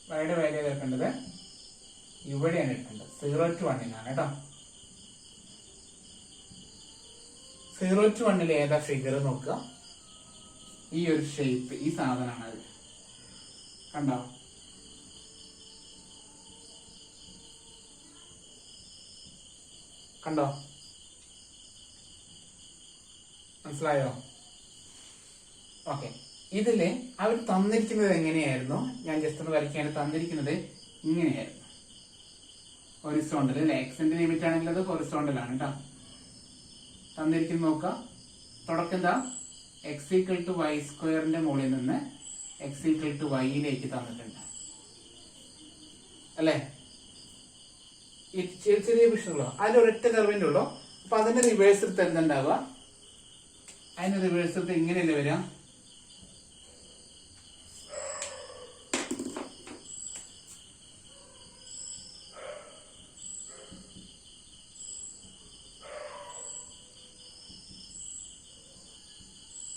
വൈയുടെ വാല്യൂ ഏതെടുക്കേണ്ടത്? ഇവിടെയാണ് എടുക്കേണ്ടത്. 0 to 1 കേട്ടോ. 0 to 1 ഏതാ ഫിഗർ നോക്കുക. ഈ ഒരു ഷേപ്പ്, ഈ സാധനമാണ് അത്. കണ്ടോ? കണ്ടോ? മനസ്സിലായോ? ഓക്കെ, ഇതില് അവർ തന്നിരിക്കുന്നത് എങ്ങനെയായിരുന്നു? ഞാൻ ജസ്റ്റ് ഒന്ന് വരയ്ക്കാണ്. തന്നിരിക്കുന്നത് ഇങ്ങനെയായിരുന്നു, ഹൊറിസോണ്ടൽ അല്ലെ. എക്സിന്റെ ലിമിറ്റ് ആണെങ്കിൽ അത് ഹൊറിസോണ്ടൽ ആണ് കേട്ടോ. തന്നിരിക്കുന്നത് നോക്കാം. തുടക്കം എന്താ? x=y² മുകളിൽ നിന്ന് x=y തന്നിട്ടുണ്ട് അല്ലെ. ഈ ചെറിയ വിഷയങ്ങളോ അതിൽ ഒരൊറ്റ കർവിന്റെ ഉള്ളോ. അപ്പൊ അതിന്റെ റിവേഴ്സ് എടുത്ത് എന്തുണ്ടാവുക? അതിന്റെ റിവേഴ്സ് എടുത്ത് ഇങ്ങനെയല്ലേ വരിക?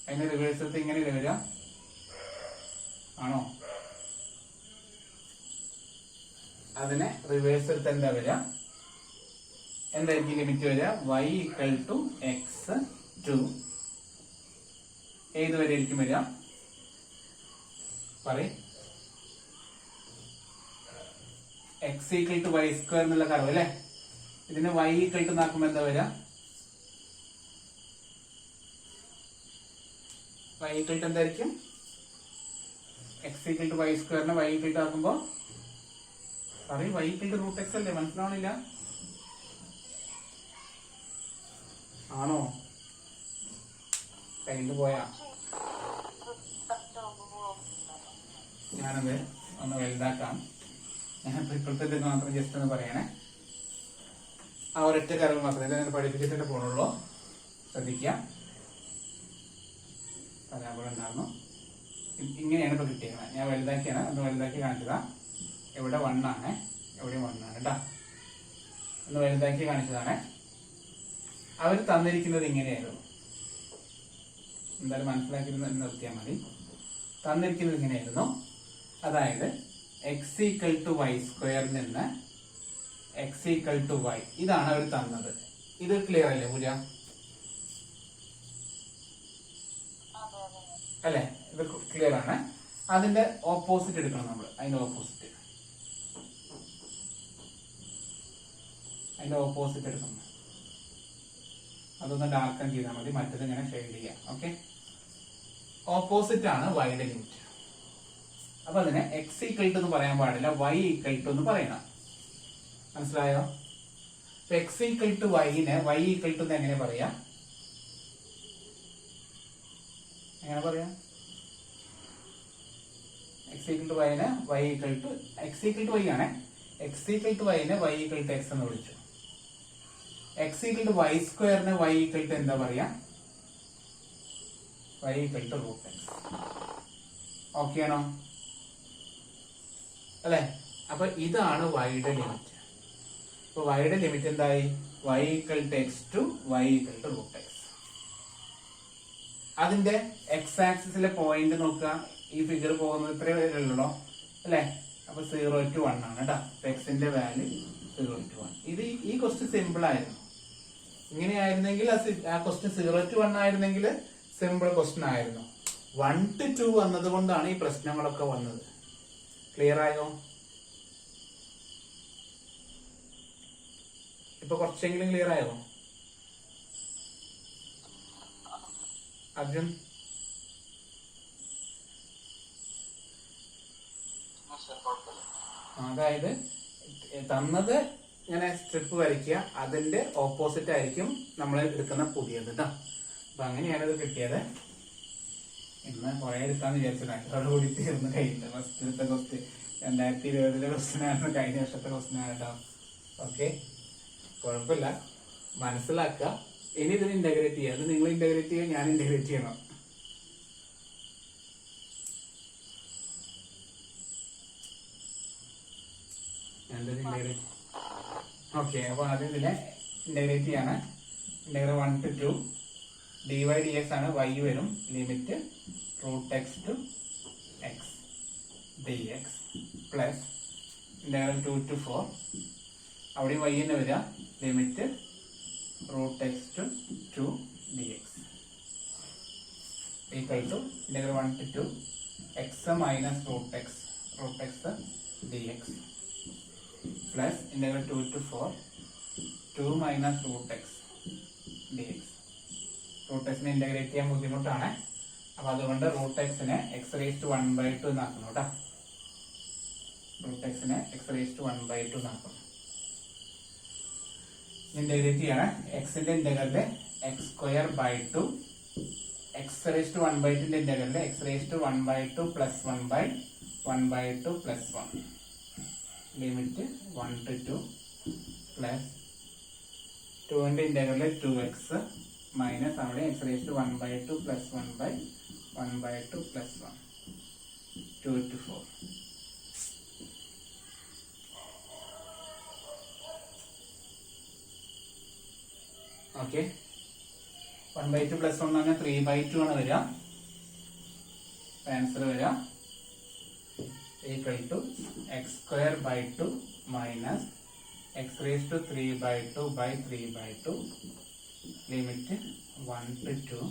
അതിന്റെ റിവേഴ്സ് എടുത്ത് ഇങ്ങനെയല്ലേ വരിക? ആണോ? അതിനെ റിവേഴ്സ് എടുത്ത് എന്താ വരിക? എന്തായിരിക്കും ലിമിറ്റ് വരിക? y=x2 ഏത് വരെ ആയിരിക്കും വരിക? പറയും. x=y² എന്നുള്ള കർവ് അല്ലെ. ഇതിന് y= നാക്കുമ്പോ എന്താ വരിക? y= എന്തായിരിക്കും? x=y² y= ആക്കുമ്പോ പറയും y=√x അല്ലേ. മനസ്സിലാവണില്ല? ആണോ? കയ്യിൽ പോയാ? ഞാനത് ഒന്ന് വലുതാക്കാം. ഞാൻ ഇപ്പോഴത്തെ മാത്രം ജസ്റ്റ് ഒന്ന് പറയണേ. ആ ഒരൊറ്റ കർവ് മാത്രമേ ഞാൻ പഠിപ്പിച്ചിട്ട് പോണുള്ളൂ. ശ്രദ്ധിക്കാം. പരാബോള ഉണ്ടായിരുന്നു. ഇങ്ങനെയാണ് ഇപ്പൊ കിട്ടിയത്. ഞാൻ വലുതാക്കിയാണ്, ഒന്ന് വലുതാക്കി കാണിച്ചതാ. ഇവിടെ 1 ആണ്, എവിടെ 1 ആണ് കേട്ടോ. ഒന്ന് വലുതാക്കി കാണിച്ചതാണ്. അവർ തന്നിരിക്കുന്നത് ഇങ്ങനെയായിരുന്നു. എന്തായാലും മനസ്സിലാക്കിയിരുന്ന നിർത്തിയാൽ മതി. തന്നിരിക്കുന്നത് ഇങ്ങനെയായിരുന്നു. അതായത് x=y² നിന്ന് x=y ഇതാണ് അവർ തന്നത്. ഇത് ക്ലിയർ അല്ലേ പൂജ? അല്ലെ, ഇത് ക്ലിയർ ആണ്. അതിന്റെ ഓപ്പോസിറ്റ് എടുക്കണം നമ്മൾ. അതിന്റെ ഓപ്പോസിറ്റ് എടുക്കണം. അതൊന്ന് ഡാർക്കൻ ചെയ്താൽ മതി, മറ്റത് ഇങ്ങനെ ഷെയ്ഡ് ചെയ്യാം. ഓക്കെ, ഓപ്പോസിറ്റ് ആണ് വൈയുടെ ലിമിറ്റ്. അപ്പൊ അതിനെ എക്സ് ഈക്വൽ ടു എന്ന് പറയാൻ പാടില്ല, വൈ ഈക്വൽ ടു എന്ന് പറയണം. മനസ്സിലായോ? എക്സ് ഈക്വൽ ടു വൈനെ വൈ ഈക്വൽ ടു എങ്ങനെ പറയാം? എങ്ങനെ പറയാം? എക്സ് ഈക്വൽ ടു വൈനെ y equal to x equal to y ആണ്. എക്സ് ഈക്വൽ ടു വൈനെ വൈ ഈക്വൽ ടു എക്സ് എന്ന് വിളിച്ചു. എക്സ് ഈക്വൽ ടു വൈ സ്ക്വയറിന് വൈ ഈക്വൽ ടു എന്താ പറയാ? Y equal to root x. Okay ആണോ? അല്ലെ? അപ്പൊ ഇതാണ് വൈയുടെ ലിമിറ്റ്. അപ്പൊ വൈയുടെ ലിമിറ്റ് എന്തായി? Y equal to x to y equal to root x. അതിന്റെ എക്സ് ആക്സിസിലെ പോയിന്റ് നോക്കുക. ഈ ഫിഗർ പോകുന്നത് ഇത്രേ വരെയുള്ളൂ അല്ലെ? അപ്പൊ 0 to 1 ആണ് കേട്ടോ. എക്സിന്റെ വാല്യൂ 0 to 1. ഇത് ഈ ക്വസ്റ്റ്യൻ സിമ്പിൾ ആയിരുന്നു. ഇങ്ങനെയായിരുന്നെങ്കിൽ ആ ക്വസ്റ്റ്യൻ 0 to 1 ആയിരുന്നെങ്കിൽ സിമ്പിൾ ക്വസ്റ്റ്യൻ ആയിരുന്നു. 1 to 2 വന്നത് കൊണ്ടാണ് ഈ പ്രശ്നങ്ങളൊക്കെ വന്നത്. ക്ലിയർ ആയോ? ഇപ്പൊ കുറച്ചെങ്കിലും ക്ലിയർ ആയോ അർജുൻ? അതായത് തന്നത് ഇങ്ങനെ സ്ട്രിപ്പ് വരയ്ക്കുക, അതിന്റെ ഓപ്പോസിറ്റ് ആയിരിക്കും നമ്മൾ എടുക്കുന്ന പുതിയത് കേട്ടോ. അപ്പൊ അങ്ങനെയാണ് ഇത് കിട്ടിയത്. ഇന്ന് കുറെ എടുക്കാന്ന് വിചാരിച്ചതാണ്, അതോടുകൂടി തീർന്ന് കഴിഞ്ഞില്ല. ഫസ്റ്റ് എടുത്ത ക്വസ്റ്റ്യൻ 2020 ക്വസ്റ്റ്യൻ ആണ്, കഴിഞ്ഞ വർഷത്തെ ക്വസ്റ്റ്യൻ ആണ് കേട്ടോ. ഓക്കെ, കുഴപ്പമില്ല, മനസ്സിലാക്കുക. ഇനി ഇതിന് ഇന്റഗ്രേറ്റ് ചെയ്യുക. അത് നിങ്ങൾ ഇന്റഗ്രേറ്റ് ചെയ്യുക, ഞാൻ ഇന്റഗ്രേറ്റ് ചെയ്യണം. ഓക്കെ, അപ്പൊ ആദ്യം ഇതിനെ ഇന്റഗ്രേറ്റ് ചെയ്യാണ്. ഇന്റഗ്രൽ 1 to 2 dy dx ആണ്. y വരും, limit root x to x dx plus integral 2 to 4 അവിടെ y തന്നെ വരിക, limit root x to 2 dx equal to integral 1 to 2 x minus root x dx plus integral 2 to 4 2 minus root x dx. Root എക്സിനെ integrate ചെയ്യാൻ ബുദ്ധിമുട്ടാണ്. അപ്പൊ അതുകൊണ്ട് root എക്സിനെ x raise to 1/2 എന്നാക്കുന്നു കേട്ടോ. റൂട്ട് എക്സിനെ എക്സ് റേസ് ടു 1/2 എന്നാക്കുന്നു. ഇന്റഗ്രേറ്റ് ചെയ്യാണ്. എക്സിന്റെ ഇന്റഗ്രലില് x square by 2, x raise to 1/2 ഇന്റഗ്രലില് x raise to 1/2 plus 1/2 plus 1 limit 1 to 2 plus 2ന്റെ ഇന്റഗ്രലിൽ 2x മൈനസ് അവിടെ x raise to 1/2 plus 1/2 plus 1 2 to 4. Okay, 1/2 plus 1 ആണ് 3/2 ആണ് വരിക. ആൻസർ വരിക equal to x square by 2 minus x raised to 3/2 by 3/2 limit 1 to 2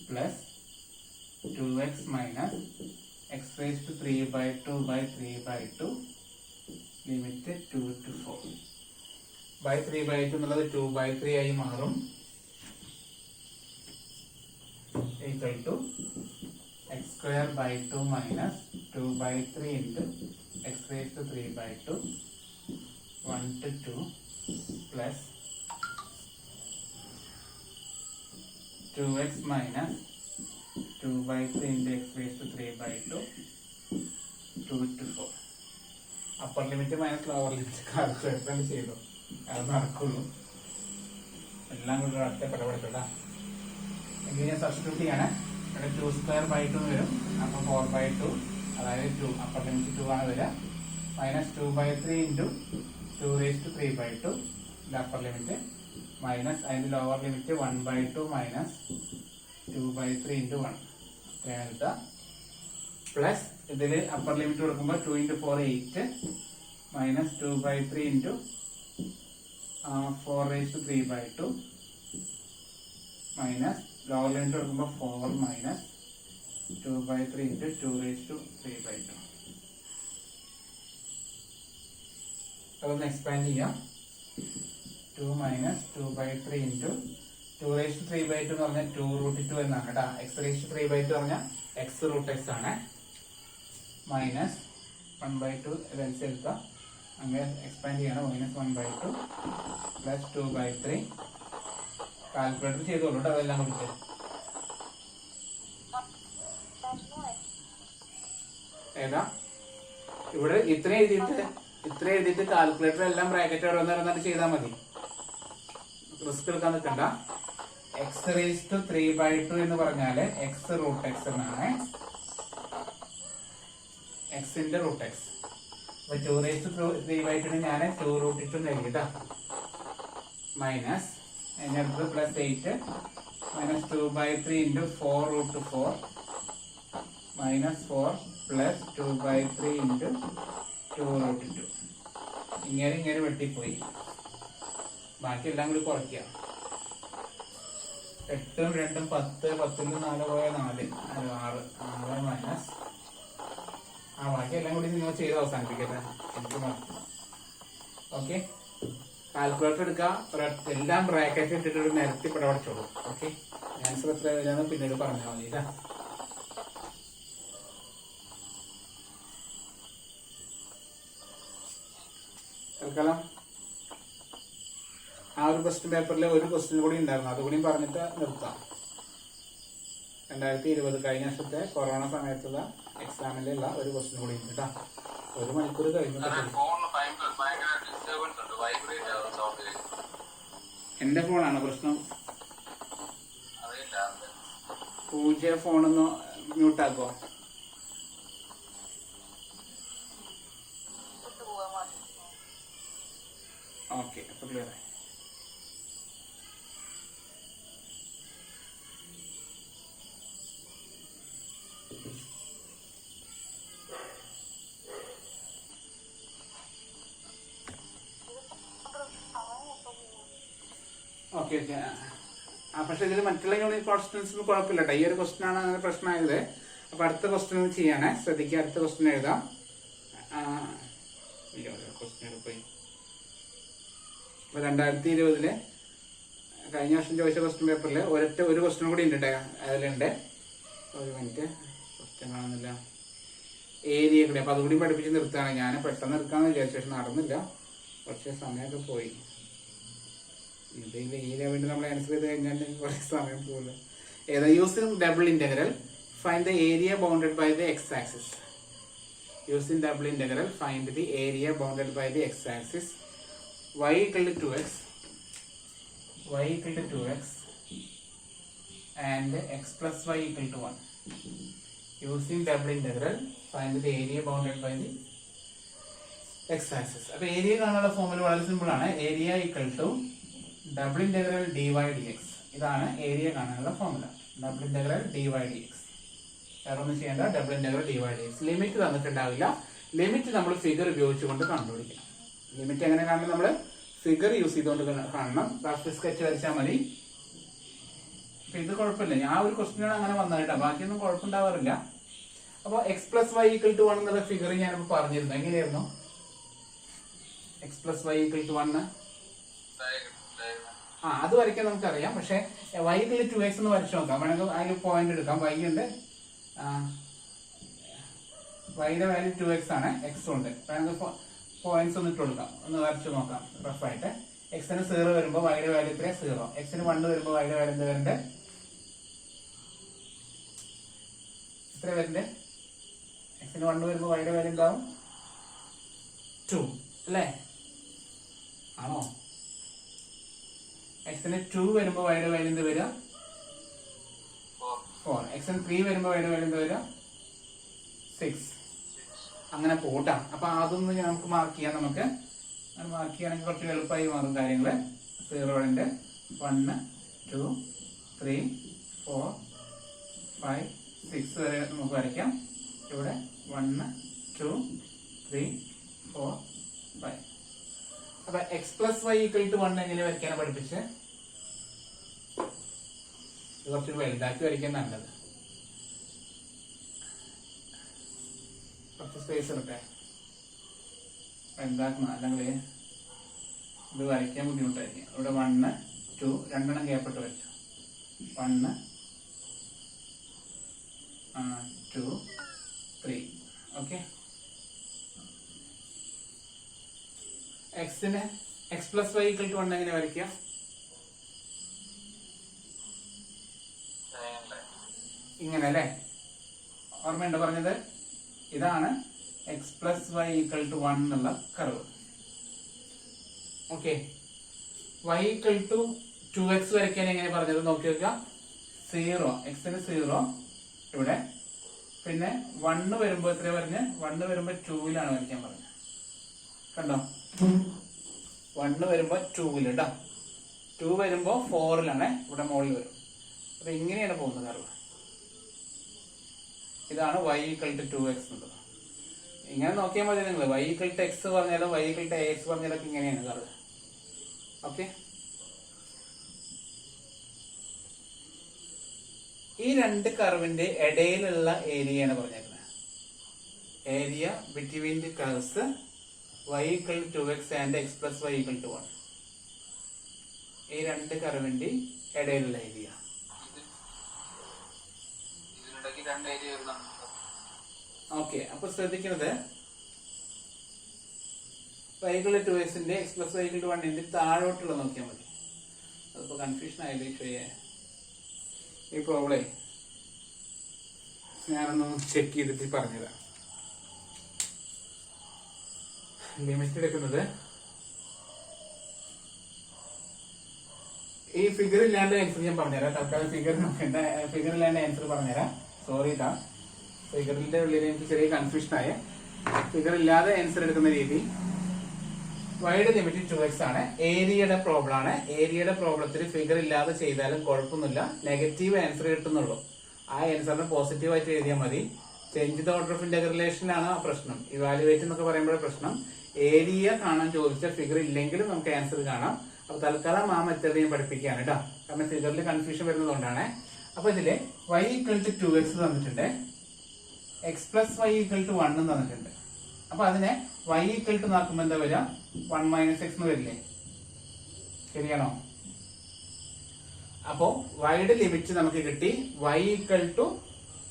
plus 2x minus x raised to 3/2 by 3/2 limit 2 to 4 by 3/2 എന്നുള്ളത് 2/3 ആയി മാറും. equal to x square by 2 minus 2/3 into x raised to 3/2 1 to 2 plus 2x minus 2/3 into x raised to 3/2 2 to 4. upper limit minus lower limit calculate ചെയ്തു, അത് നടക്കുള്ളൂ. എല്ലാം കൂടി ഒറ്റ പടപെടുത്തതാ. എങ്കിൽ ഞാൻ സബ്സ്റ്റിറ്റ്യൂട്ട് ചെയ്യാണ്. ഇവിടെ 2 square by 2 വരും. അപ്പൊ 4/2, അതായത് 2 അപ്പർ ലിമിറ്റ് 2 ആണ് വരിക. Minus 2/3 into 2 raised to 3/2 upper limit minus അതിന്റെ ലോവർ ലിമിറ്റ് 1/2 മൈനസ് 2/3 ഇൻറ്റു 1 അത്രയാണ് കിട്ടുക. പ്ലസ് ഇതിൽ അപ്പർ ലിമിറ്റ് കൊടുക്കുമ്പോൾ 2 into 4 8 minus 2/3 into 4 raised to 3/2 minus lower limit കൊടുക്കുമ്പോൾ 4 മൈനസ് 2/3 into 2^3/2. അതൊന്ന് എക്സ്പാൻഡ് ചെയ്യാം. 2 minus 2/3 into 2^3/2 എന്ന് പറഞ്ഞാൽ 2√2 എന്നാണ് കേട്ടോ. x^3/2 പറഞ്ഞാൽ x√x ആണ്. മൈനസ് 1/2 ഇതനുസരിച്ച് എടുക്കാം. അങ്ങനെ എക്സ്പാൻഡ് ചെയ്യണം. -1/2 പ്ലസ് 2/3. കാൽക്കുലേറ്റർ ചെയ്തോളൂ കേട്ടോ അതെല്ലാം കൊടുത്ത്. ഏതാ ഇവിടെ ഇത്ര എഴുതിയിട്ട് കാൽക്കുലേറ്റർ എല്ലാം ബ്രാക്കറ്റ് ഓരോന്നിട്ട് ചെയ്താൽ മതി. റിസ്ക് എടുക്കാൻ നിൽക്കണ്ട. x^3/2 എന്ന് പറഞ്ഞാല് x√x എന്നാണ്. എക്സിന്റെ √x. അപ്പൊ 2^3/2 ഞാൻ 2√2 എഴുതിട്ടാ. മൈനസ് അതിനടുത്ത് plus 8 minus 2/3 into 4√4 minus 4 plus 2/3 into 2√2. ഇങ്ങനെ വെട്ടിപ്പോയി. ബാക്കി എല്ലാം കൂടി കുറയ്ക്കുക. 8 2 10 10 4 പോയ 4 6 മൈനസ് ബാക്കി എല്ലാം കൂടി നിങ്ങൾ ചെയ്ത് അവസാനിപ്പിക്കട്ടെ. എനിക്ക് മറക്കും. ഓക്കെ, കാൽക്കുലേറ്റർ എടുക്കുക. എല്ലാം ബ്രാക്കറ്റ് ഇട്ടിട്ട് നിരത്തി പടപടച്ചോളൂ. ഓക്കെ, ആൻസർ എത്ര എഴുതാന്ന് പിന്നീട് പറഞ്ഞാൽ മതി. തൽക്കാലം ആ ഒരു ക്വസ്റ്റ്യൻ പേപ്പറിൽ ഒരു ക്വസ്റ്റ്യൻ കൂടി ഉണ്ടായിരുന്നു, അതുകൂടി പറഞ്ഞിട്ട് നിർത്താം. 2020 കഴിഞ്ഞ വർഷത്തെ കൊറോണ സമയത്തുള്ള എക്സാമിലുള്ള ഒരു ക്വസ്റ്റ്യൻ കൂടി ഉണ്ട് കേട്ടോ. 1 മണിക്കൂർ കഴിഞ്ഞിട്ട്. എന്റെ ഫോണാണ് പ്രശ്നം. പൂജ ഫോണൊന്ന് മ്യൂട്ടാക്കോ. ഓക്കെ, അപ്പൊ ക്ലിയർ ആയി. Okay okay. പക്ഷെ ഇതിൽ മറ്റുള്ള യൂണിറ്റ് ക്വസ്റ്റ്യൻസ് കുഴപ്പമില്ല കേട്ടോ. ഈ ഒരു ക്വസ്റ്റ്യൻ ആണ് അങ്ങനെ പ്രശ്നമായത്. അപ്പൊ അടുത്ത ക്വസ്റ്റ്യൻ ചെയ്യണേ, ശ്രദ്ധിക്കുക. അടുത്ത ക്വസ്റ്റ്യൻ എഴുതാം. ക്വസ്റ്റ്യൻ പോയി. അപ്പൊ 2020 കഴിഞ്ഞ വർഷം ചോദിച്ച ക്വസ്റ്റ്യൻ പേപ്പറിൽ ഒരു ക്വസ്റ്റ്യൻ കൂടി ഉണ്ട് കേട്ടോ. അതിലുണ്ട്. ഒരു മിനിറ്റ്, ക്വസ്റ്റ്യൻ കാണുന്നില്ല. ഏരിയ കൂടി. അപ്പൊ അതുകൂടി പഠിപ്പിച്ച് നിർത്തുകയാണ്. ഞാൻ പെട്ടെന്ന് എടുക്കാന്ന് വിചാരിച്ചു, പക്ഷെ നടന്നില്ല. കുറച്ച് സമയമൊക്കെ പോയി. ഏരിയ വേണ്ടി നമ്മൾ ആൻസർ ചെയ്ത് കഴിഞ്ഞാൽ കുറേ സമയം പോകുന്നു. ഏതാ? Using double integral find the area bounded by the x axis. Using double integral find the area bounded by the x axis. y equal to 2x and x plus y equal to 1. Using double integral find the area bounded by the x axis. അപ്പോൾ area കാണാനുള്ള formula വളരെ simple ആണ്. Area equal to double integral dy/dx. ഇതാണ് area കാണാനുള്ള formula. Double integral dy/dx. വേറെ ഒന്നും ചെയ്യേണ്ട. Double integral dy/dx. Limit തന്നിട്ടുണ്ടാവില്ല. ലിമിറ്റ് നമ്മൾ ഫിഗർ ഉപയോഗിച്ചുകൊണ്ട് കണ്ടുപിടിക്കണം. ലിമിറ്റ് എങ്ങനെ കാണണം? നമ്മൾ ഫിഗർ യൂസ് ചെയ്തുകൊണ്ട് കാണണം. റഫ് സ്കെച്ച് വരച്ചാൽ മതി. അപ്പൊ ഇത് കുഴപ്പമില്ല. ഞാൻ ഒരു ക്വസ്റ്റ്യനാണ് അങ്ങനെ വന്നേട്ടാ. ബാക്കിയൊന്നും കുഴപ്പമുണ്ടാവാറില്ല. അപ്പൊ x plus y equal to 1 എന്നുള്ള ഫിഗർ ഞാനിപ്പോ പറഞ്ഞിരുന്നു. എങ്ങനെയായിരുന്നു x plus y equal to 1? അത് വരയ്ക്കാൻ നമുക്കറിയാം. പക്ഷെ y equal to 2x എന്ന് വരച്ചു നോക്കാം. വേണമെങ്കിൽ അതിന് പോയിന്റ് എടുക്കാം. y ഉണ്ട്, y യുടെ വാല്യൂ 2x ആണ്. x ഉണ്ട്. വേണമെങ്കിൽ പോയിന്റ്സ് ഒന്ന് ഇട്ട് കൊടുക്കാം. ഒന്ന് വരച്ചു നോക്കാം റഫായിട്ട്. എക്സിന് 0 വരുമ്പോൾ y യുടെ വാല്യൂ 0. എക്സിന് 1 വരുമ്പോൾ y യുടെ വാല്യൂ എന്ത് വരണ്ടേ? എത്ര വരണ്ടേ? എക്സിന് 1 വരുമ്പോൾ y യുടെ വാല്യൂ എന്താവും? 2 അല്ലേ? ആണോ? എക്സിന് 2 വരുമ്പോൾ y യുടെ വാല്യൂ എന്ത് വരിക? 4. എക്സിന് 3 വരുമ്പോൾ y യുടെ വാല്യൂ എന്ത് വരിക? 6. അങ്ങനെ പോട്ടാ. അപ്പൊ അതൊന്ന് നമുക്ക് മാർക്ക് ചെയ്യാം. നമുക്ക് മാർക്ക് ചെയ്യുകയാണെങ്കിൽ കുറച്ച് എളുപ്പമായി മാറും കാര്യങ്ങള്. 0 ഉണ്ട്, 1 2 3 4 5 6 വരെ നമുക്ക് വരയ്ക്കാം. ഇവിടെ 1 2 3 4 5. അപ്പൊ x plus y equal to 1 എങ്ങനെ വരയ്ക്കാനാണ് പഠിപ്പിച്ച്? കുറച്ച് വലുതാക്കി വരയ്ക്കാൻ നല്ലത്. കുറച്ച് സ്പേസ് എടുക്കട്ടെ, എന്താക്കണം, അല്ലെങ്കിൽ ഇത് വരയ്ക്കാൻ ബുദ്ധിമുട്ടായിരിക്കും. ഇവിടെ 1 2 രണ്ടെണ്ണം ഗ്യാപ്പിട്ട് വരച്ചു. 1 2 3. ഓക്കെ, എക്സിന് x + y = 1 എങ്ങനെ വരയ്ക്കാം? ഇങ്ങനെ അല്ലേ? ഓർമ്മയുണ്ടോ പറഞ്ഞത്? ഇതാണ് x + y = 1 എന്നുള്ള കർവ്. ഓക്കെ, y = 2x വരയ്ക്കാൻ എങ്ങനെ പറഞ്ഞത് നോക്കി വെക്കുക. 0, എക്സിന് 0 ഇവിടെ, പിന്നെ 1 വരുമ്പോ എത്ര പറഞ്ഞ്? 1 വരുമ്പോ 2ലാണ് വരയ്ക്കാൻ പറഞ്ഞത്. കണ്ടോ, 1 വരുമ്പോ 2 കേട്ടോ, 2 വരുമ്പോ 4ലാണ് ഇവിടെ മുകളിൽ വരും. അപ്പൊ ഇങ്ങനെയാണ് പോകുന്നത് കർവ്. ഇതാണ് y = 2x എന്നുള്ളത്. ഇങ്ങനെ നോക്കിയാൽ മതി നിങ്ങൾ. y = x പറഞ്ഞാലും y = ax പറഞ്ഞാലൊക്കെ ഇങ്ങനെയാണ് കർവ്. ഓക്കെ, ഈ രണ്ട് കർവിന്റെ ഇടയിലുള്ള ഏരിയയാണ് പറഞ്ഞേക്കുന്നത്. Area between the curves y = 2x and x + y = 1. ഈ രണ്ട് കർവിന്റെ ഇടയിലുള്ള ഏരിയ. ഓക്കെ, അപ്പൊ ശ്രദ്ധിക്കുന്നത് y = 2x ന്റെ x + y = 1 താഴോട്ടുള്ള നോക്കിയാൽ മതി. അതിപ്പോ കൺഫ്യൂഷൻ ആയില്ലേ ചോയെ? ഈ പ്രോബ്ലേ ഞാനൊന്ന് ചെക്ക് ചെയ്തിട്ട് പറഞ്ഞുതരാം. ലിമിറ്റ് എടുക്കുന്നത് ഈ ഫിഗർ ഇല്ലാണ്ട് ആൻസർ ഞാൻ പറഞ്ഞുതരാം. തൽക്കാലം ഫിഗർ നോക്കേണ്ട, ഫിഗർ ഇല്ലാണ്ട് ആൻസർ പറഞ്ഞുതരാം. സോറി ഇതാ, ഫിഗറിന്റെ ഉള്ളിൽ എനിക്ക് ചെറിയ കൺഫ്യൂഷൻ ആയ. ഫിഗർ ഇല്ലാതെ ആൻസർ എടുക്കുന്ന രീതി. വൈഡ് ലിമിറ്റ് 2x ആണ്. ഏരിയയുടെ പ്രോബ്ലം ആണ്. ഏരിയയുടെ പ്രോബ്ലത്തിൽ ഫിഗർ ഇല്ലാതെ ചെയ്താലും കുഴപ്പമൊന്നുമില്ല, നെഗറ്റീവ് ആൻസർ കിട്ടുന്നുള്ളൂ. ആ ആൻസറിന് പോസിറ്റീവ് ആയിട്ട് എഴുതിയാൽ മതി. ചേഞ്ച് ദ ഓർഡർ ഓഫ് ഇന്റഗ്രേഷനാണ് ആ പ്രശ്നം. ഇവാലുവേറ്റ് എന്നൊക്കെ പറയുമ്പോഴേ പ്രശ്നം. ഏരിയ കാണാൻ ചോദിച്ച ഫിഗർ ഇല്ലെങ്കിലും നമുക്ക് ആൻസർ കാണാം. അപ്പൊ തൽക്കാലം ആ മെത്തേഡ് ഞാൻ പഠിപ്പിക്കുകയാണ് കേട്ടോ, കാരണം ഫിഗറിൽ കൺഫ്യൂഷൻ വരുന്നതുകൊണ്ടാണ്. അപ്പൊ ഇതില് y = 2x തന്നിട്ടുണ്ട്, x + y = 1 തന്നിട്ടുണ്ട്. അപ്പൊ അതിനെ y = നോക്കുമ്പോ എന്താ വരിക? 1 - x എന്ന് വരില്ലേ? ശരിയാണോ? അപ്പോ വൈഡ് ലിമിറ്റ് നമുക്ക് കിട്ടി. y =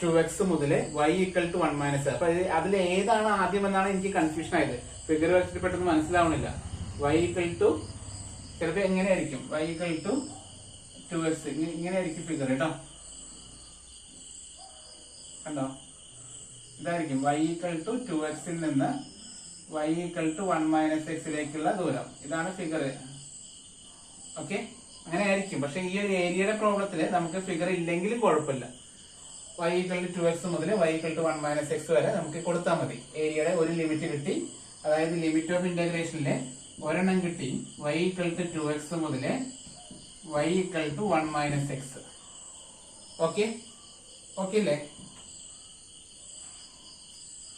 2x മുതൽ y = 1 - അപ്പൊ അതിൽ ഏതാണ് ആദ്യം എന്നാണ് എനിക്ക് കൺഫ്യൂഷൻ ആയത്. ഫിഗർ വെച്ചിട്ട് പെട്ടെന്ന് മനസ്സിലാവണില്ല. y = ചിലപ്പോ എങ്ങനെയായിരിക്കും? y = 2x ഇങ്ങനെയായിരിക്കും ഫിഗർ കേട്ടോ. കണ്ടോ, ഇതായിരിക്കും y = 2x ൽ നിന്ന് y = 1 - x ദൂരം. ഇതാണ് ഫിഗർ. ഓക്കെ, അങ്ങനെ ആയിരിക്കും. പക്ഷെ ഈ ഒരു ഏരിയയുടെ പ്രോബ്ലത്തില് നമുക്ക് ഫിഗർ ഇല്ലെങ്കിലും കുഴപ്പമില്ല. y = 2x മുതൽ y = 1 - x വരെ നമുക്ക് കൊടുത്താൽ മതി. ഏരിയയുടെ ഒരു ലിമിറ്റ് കിട്ടി, അതായത് ലിമിറ്റ് ഓഫ് ഇന്റഗ്രേഷനിലെ ഒരെണ്ണം കിട്ടി. y = 2x മുതൽ y = 1 - x. ഓക്കെ, ഓക്കെ അല്ലേ?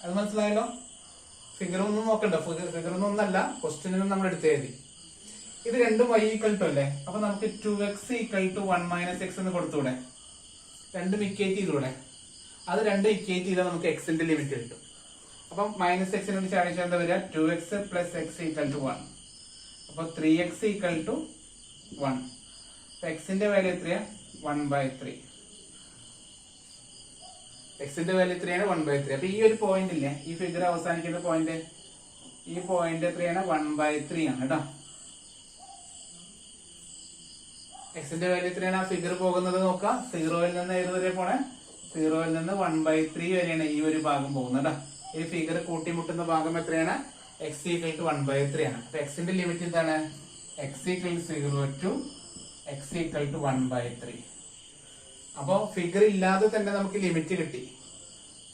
അത് മനസ്സിലായല്ലോ? ഫിഗർ ഒന്നും നോക്കണ്ട, ഫിഗർ ഒന്നല്ല, ക്വസ്റ്റ്യനും നമ്മൾ എടുത്ത് എഴുതി. ഇത് രണ്ടും y = അല്ലേ? അപ്പൊ നമുക്ക് 2x = 1 - x എന്ന് കൊടുത്തൂടെ? രണ്ടും ഇക്വേറ്റ് ചെയ്തൂടെ? അത് രണ്ടും ഇക്വേറ്റ് ചെയ്താൽ നമുക്ക് എക്സിന്റെ ലിമിറ്റ് കിട്ടും. അപ്പം -x നോട് ചാടിച്ചാൽ എന്താ വരിക? 2x + x = 1. അപ്പൊ 3x = 1. എക്സിന്റെ വാല്യൂ എത്രയാ? 1/3. എക്സിന്റെ വാല്യൂ എത്രയാണ്? 1/3. അപ്പൊ ഈ ഒരു പോയിന്റ് ഇല്ലേ, ഈ ഫിഗർ അവസാനിക്കുന്ന പോയിന്റ്, ഈ പോയിന്റ് എത്രയാണ്? 1/3 ആണ് കേട്ടോ. എക്സിന്റെ വാല്യൂ എത്രയാണ്? ആ ഫിഗർ പോകുന്നത് നോക്കാം. 0ൽ നിന്ന് ഏത് വരെ പോണേ? 0ൽ നിന്ന് 1/3 വരെയാണ് ഈ ഒരു ഭാഗം പോകുന്നത് കേട്ടോ. ഈ ഫിഗർ കൂട്ടിമുട്ടുന്ന ഭാഗം എത്രയാണ്? x = 1/3 ആണ്. അപ്പൊ എക്സിന്റെ ലിമിറ്റ് എന്താണ്? x = 0 to x = 1/3. അപ്പോ ഫിഗർ ഇല്ലാതെ തന്നെ നമുക്ക് ലിമിറ്റ് കിട്ടി.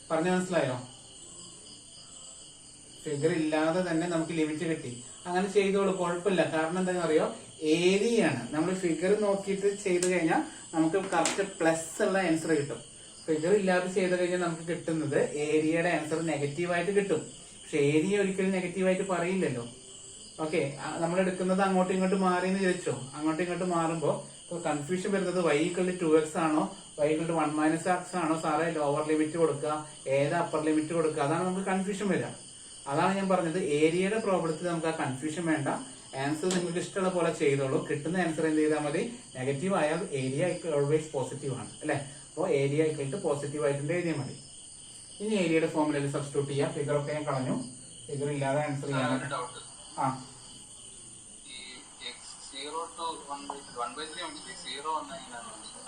പറഞ്ഞു മനസ്സിലായോ? ഫിഗർ ഇല്ലാതെ തന്നെ നമുക്ക് ലിമിറ്റ് കിട്ടി. അങ്ങനെ ചെയ്തോളൂ, കുഴപ്പമില്ല. കാരണം എന്താണെന്ന് അറിയോ? ഏരിയയാണ്. നമ്മൾ ഫിഗർ നോക്കിയിട്ട് ചെയ്ത് കഴിഞ്ഞാൽ നമുക്ക് കറക്റ്റ് പ്ലസ് ഉള്ള ആൻസർ കിട്ടും. ഫിഗർ ഇല്ലാതെ ചെയ്ത് കഴിഞ്ഞാൽ നമുക്ക് കിട്ടുന്നത് ഏരിയയുടെ ആൻസർ നെഗറ്റീവായിട്ട് കിട്ടും. പക്ഷെ ഏരിയ ഒരിക്കലും നെഗറ്റീവായിട്ട് പറയില്ലല്ലോ. ഓക്കെ, നമ്മൾ എടുക്കുന്നത് അങ്ങോട്ടും ഇങ്ങോട്ടും മാറി എന്ന് ചോദിച്ചോ. അങ്ങോട്ടും ഇങ്ങോട്ടും മാറുമ്പോ കൺഫ്യൂഷൻ വരുന്നത് y = 2x ആണോ y 1 മൈനസ് എക്സ് ആണോ സാറേ ലോവർ ലിമിറ്റ് കൊടുക്കുക, ഏത് അപ്പർ ലിമിറ്റ് കൊടുക്കുക, അതാണ് നമുക്ക് കൺഫ്യൂഷൻ വരിക. അതാണ് ഞാൻ പറഞ്ഞത്, ഏരിയയുടെ പ്രോബ്ലത്തിൽ നമുക്ക് ആ കൺഫ്യൂഷൻ വേണ്ട. ആൻസർ നിങ്ങൾക്ക് ഇഷ്ടമുള്ള പോലെ ചെയ്തോളൂ. കിട്ടുന്ന ആൻസർ എന്ത് ചെയ്താൽ മതി, നെഗറ്റീവ് ആയാൽ ഏരിയ ഓൾവേസ് പോസിറ്റീവ് ആണ് അല്ലെ. അപ്പോൾ ഏരിയ പോസിറ്റീവ് ആയിട്ട് എഴുതിയാൽ മതി. ഇനി ഏരിയയുടെ ഫോമിൽ സബ്സ്റ്റിറ്റ്യൂട്ട് ചെയ്യാം. ഫിഗർ ഒക്കെ ഞാൻ കളഞ്ഞു, ഫിഗർ ഇല്ലാതെ ആൻസർ ചെയ്യാൻ.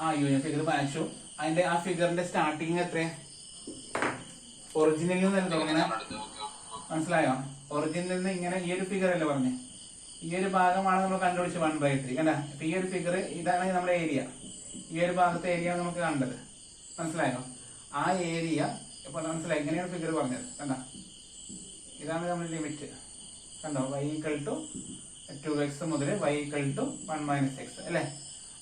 ആ ഞാൻ ഫിഗർ വായിച്ചു. അതിന്റെ ആ ഫിഗറിന്റെ സ്റ്റാർട്ടിങ് എത്രയാ, ഒറിജിനലിൽ നിന്ന് തുടങ്ങുന്നത് മനസ്സിലായോ? ഒറിജിനലിൽ നിന്ന് ഇങ്ങനെ ഈ ഒരു ഫിഗർ അല്ലേ പറഞ്ഞേ, ഈ ഒരു ഭാഗമാണ് നമ്മൾ കണ്ടുപിടിച്ച് 1/3 അല്ല. അപ്പൊ ഈ ഒരു ഫിഗർ ഇതാണ് നമ്മുടെ ഏരിയ, ഈ ഒരു ഭാഗത്തെ ഏരിയ നമുക്ക് കണ്ടത്, മനസ്സിലായോ? ആ ഏരിയ ഇപ്പൊ മനസ്സിലായി, ഇങ്ങനെയാണ് ഫിഗർ പറഞ്ഞത്, കണ്ട ഇതാണ് നമ്മുടെ ലിമിറ്റ്, കണ്ടോ y = 2x മുതൽ y = 1 - x അല്ലെ.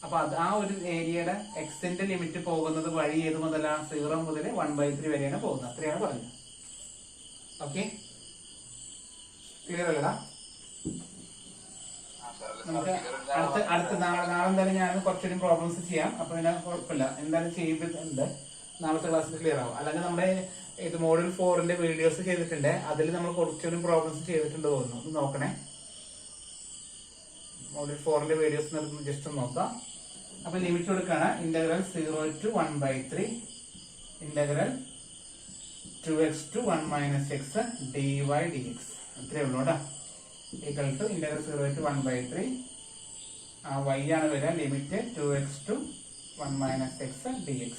അപ്പൊ അത് ആ ഒരു ഏരിയയുടെ എക്സിന്റെ ലിമിറ്റ് പോകുന്നത് വഴി ഏത് മുതലാണ്, 0 മുതൽ 1/3 വരെയാണ് പോകുന്നത്, അത്രയാണ് പറഞ്ഞത്. ഓക്കെ, ക്ലിയർ അല്ലടാ? നമുക്ക് അടുത്ത നാളെ എന്തായാലും ഞാൻ കുറച്ചുകൂടി പ്രോബ്ലംസ് ചെയ്യാം. അപ്പൊ പിന്നെ കുഴപ്പമില്ല, എന്തായാലും ചെയ്തിട്ടുണ്ട്, നാളത്തെ ക്ലാസ്സിൽ ക്ലിയർ ആവും. അല്ലെങ്കിൽ നമ്മുടെ ഇത് മോഡ്യൂൾ 4ന്റെ വീഡിയോസ് ചെയ്തിട്ടുണ്ട്, അതിൽ നമ്മൾ കുറച്ചുകൂടി പ്രോബ്ലംസ് ചെയ്തിട്ടുണ്ട് തോന്നുന്നു, ഒന്ന് നോക്കണേ. മോഡ്യൂൾ 4ന്റെ വീഡിയോസ് ജസ്റ്റ് നോക്കാം. അപ്പൊ ലിമിറ്റ് കൊടുക്കാണ്, integral 0 to 1/3 integral 2x to 1 - x dy dx, അത്രേ ഉള്ളൂ കേട്ടോ. Equal to integral 0 to 1/3 y ആണ് വരിക, limit 2x to 1 - x dx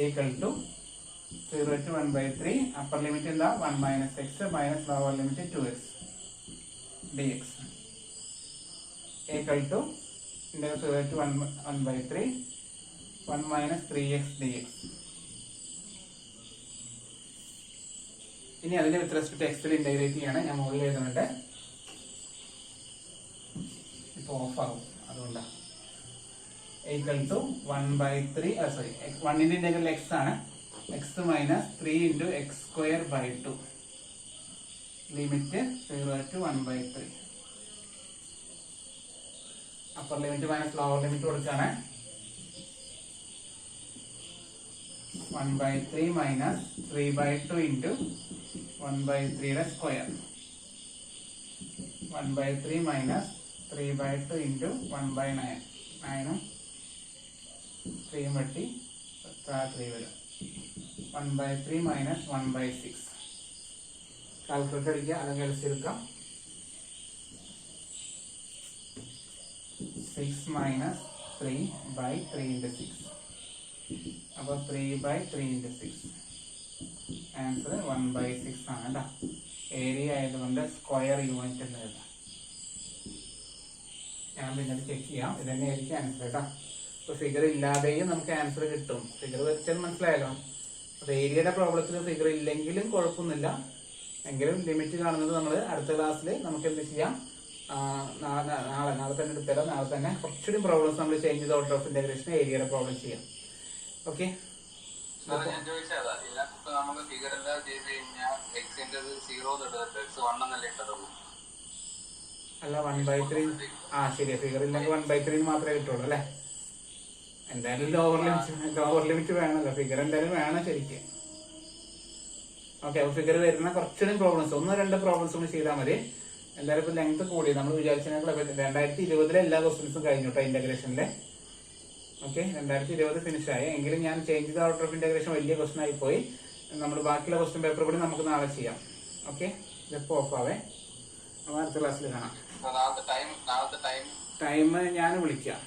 equal to 0 to 1/3 upper limit എന്താ 1 - x minus lower limit 2x dx equal to integral 0 to 1/3 1 - 3x dx. ഇനി അതിന്റെ with respect എക്സിൽ integrate ചെയ്യാണ്, ഞാൻ മുകളിൽ എഴുതുന്നുണ്ട്, ഇപ്പൊ ഓഫ് ആകും അതുകൊണ്ടാണ്. ഈക്വൽ ടു 1/3 സോറി 1ന്റെ ഇന്റഗ്രൽ x ആണ്, x - 3 × x²/2 limit 0 to 1/3 upper limit minus lower limit കൊടുക്കാണ്, 1/3 മൈനസ് 3/2 × 1/3 സ്ക്വയർ, 1/3 മൈനസ് 3/2 × 1/9 9 3 വെട്ടി 3 വരും, 1/3 മൈനസ് 1/6 കാൽക്കുലേറ്റർ അടിക്കുക, അല്ലെങ്കിൽ എടുക്കാം. 6 മൈനസ് 3/3 × 6 അപ്പോൾ 3/3 × 6 ആൻസർ 1/6 ആണ് കേട്ടോ. ഏരിയ ആയതുകൊണ്ട് സ്ക്വയർ യൂണിറ്റ് എന്ന് എഴുതാം. ഞാൻ പിന്നെ ചെക്ക് ചെയ്യാം, ഇതന്നെ ആയിരിക്കും ആൻസർ കേട്ടോ. ഇപ്പൊ ഫിഗർ ഇല്ലാതെയും നമുക്ക് ആൻസർ കിട്ടും, ഫിഗർ വെച്ചാൽ മനസ്സിലായല്ലോ. അപ്പൊ ഏരിയയുടെ പ്രോബ്ലത്തിൽ ഫിഗർ ഇല്ലെങ്കിലും കുഴപ്പമൊന്നുമില്ല, എങ്കിലും ലിമിറ്റ് കാണുന്നത് നമ്മൾ അടുത്ത ക്ലാസ്സിൽ നമുക്ക് എന്ത് ചെയ്യാം, നാളെ തന്നെ എടുത്തരാം. നാളെ തന്നെ കുറച്ചുകൂടി പ്രോബ്ലംസ് നമ്മൾ ചേഞ്ച് ചെയ്ത് ഓർഡർ ഓഫ് ഇന്റഗ്രേഷൻ ഏരിയയുടെ പ്രോബ്ലം ചെയ്യാം. ഓക്കെ, അല്ല 1/3 ശരിയാ, ഫിഗർ ഇല്ലെങ്കിൽ 1/3 മാത്രമേ കിട്ടുള്ളൂ അല്ലെ. എന്തായാലും ലോവർ ലിമിറ്റ് വേണമല്ലോ, ഫിഗർ എന്തായാലും വേണം ശരിക്കും. ഓക്കെ, അപ്പൊ ഫിഗർ വരുന്ന കുറച്ചുകൂടി പ്രോബ്ലംസ് 1-2 പ്രോബ്ലംസ് കൂടി ചെയ്താൽ മതി. എന്തായാലും ഇപ്പൊ ലെങ്ത് കൂടി നമ്മൾ വിചാരിച്ചതിനേക്കാൾ 2020 എല്ലാ ക്വസ്റ്റ്യൻസും കഴിഞ്ഞു കേട്ടോ ഇന്റഗ്രേഷനിലെ. ഓക്കെ, 2020 ഫിനിഷ് ആയി, എങ്കിലും ഞാൻ ചേഞ്ച് ചെയ്ത ഔട്ട് ഓഫ് ഇന്റഗ്രേഷൻ വലിയ ക്വസ്റ്റൻ ആയി പോയി. നമ്മൾ ബാക്കിയുള്ള ക്വസ്റ്റ്യൻ പേപ്പർ കൂടി നമുക്ക് നാളെ ചെയ്യാം. ഓക്കെ, ഇപ്പൊ ഓഫ് ആവേ, അടുത്ത ക്ലാസ്സിൽ കാണാം. ടൈം ഞാൻ വിളിക്കാം.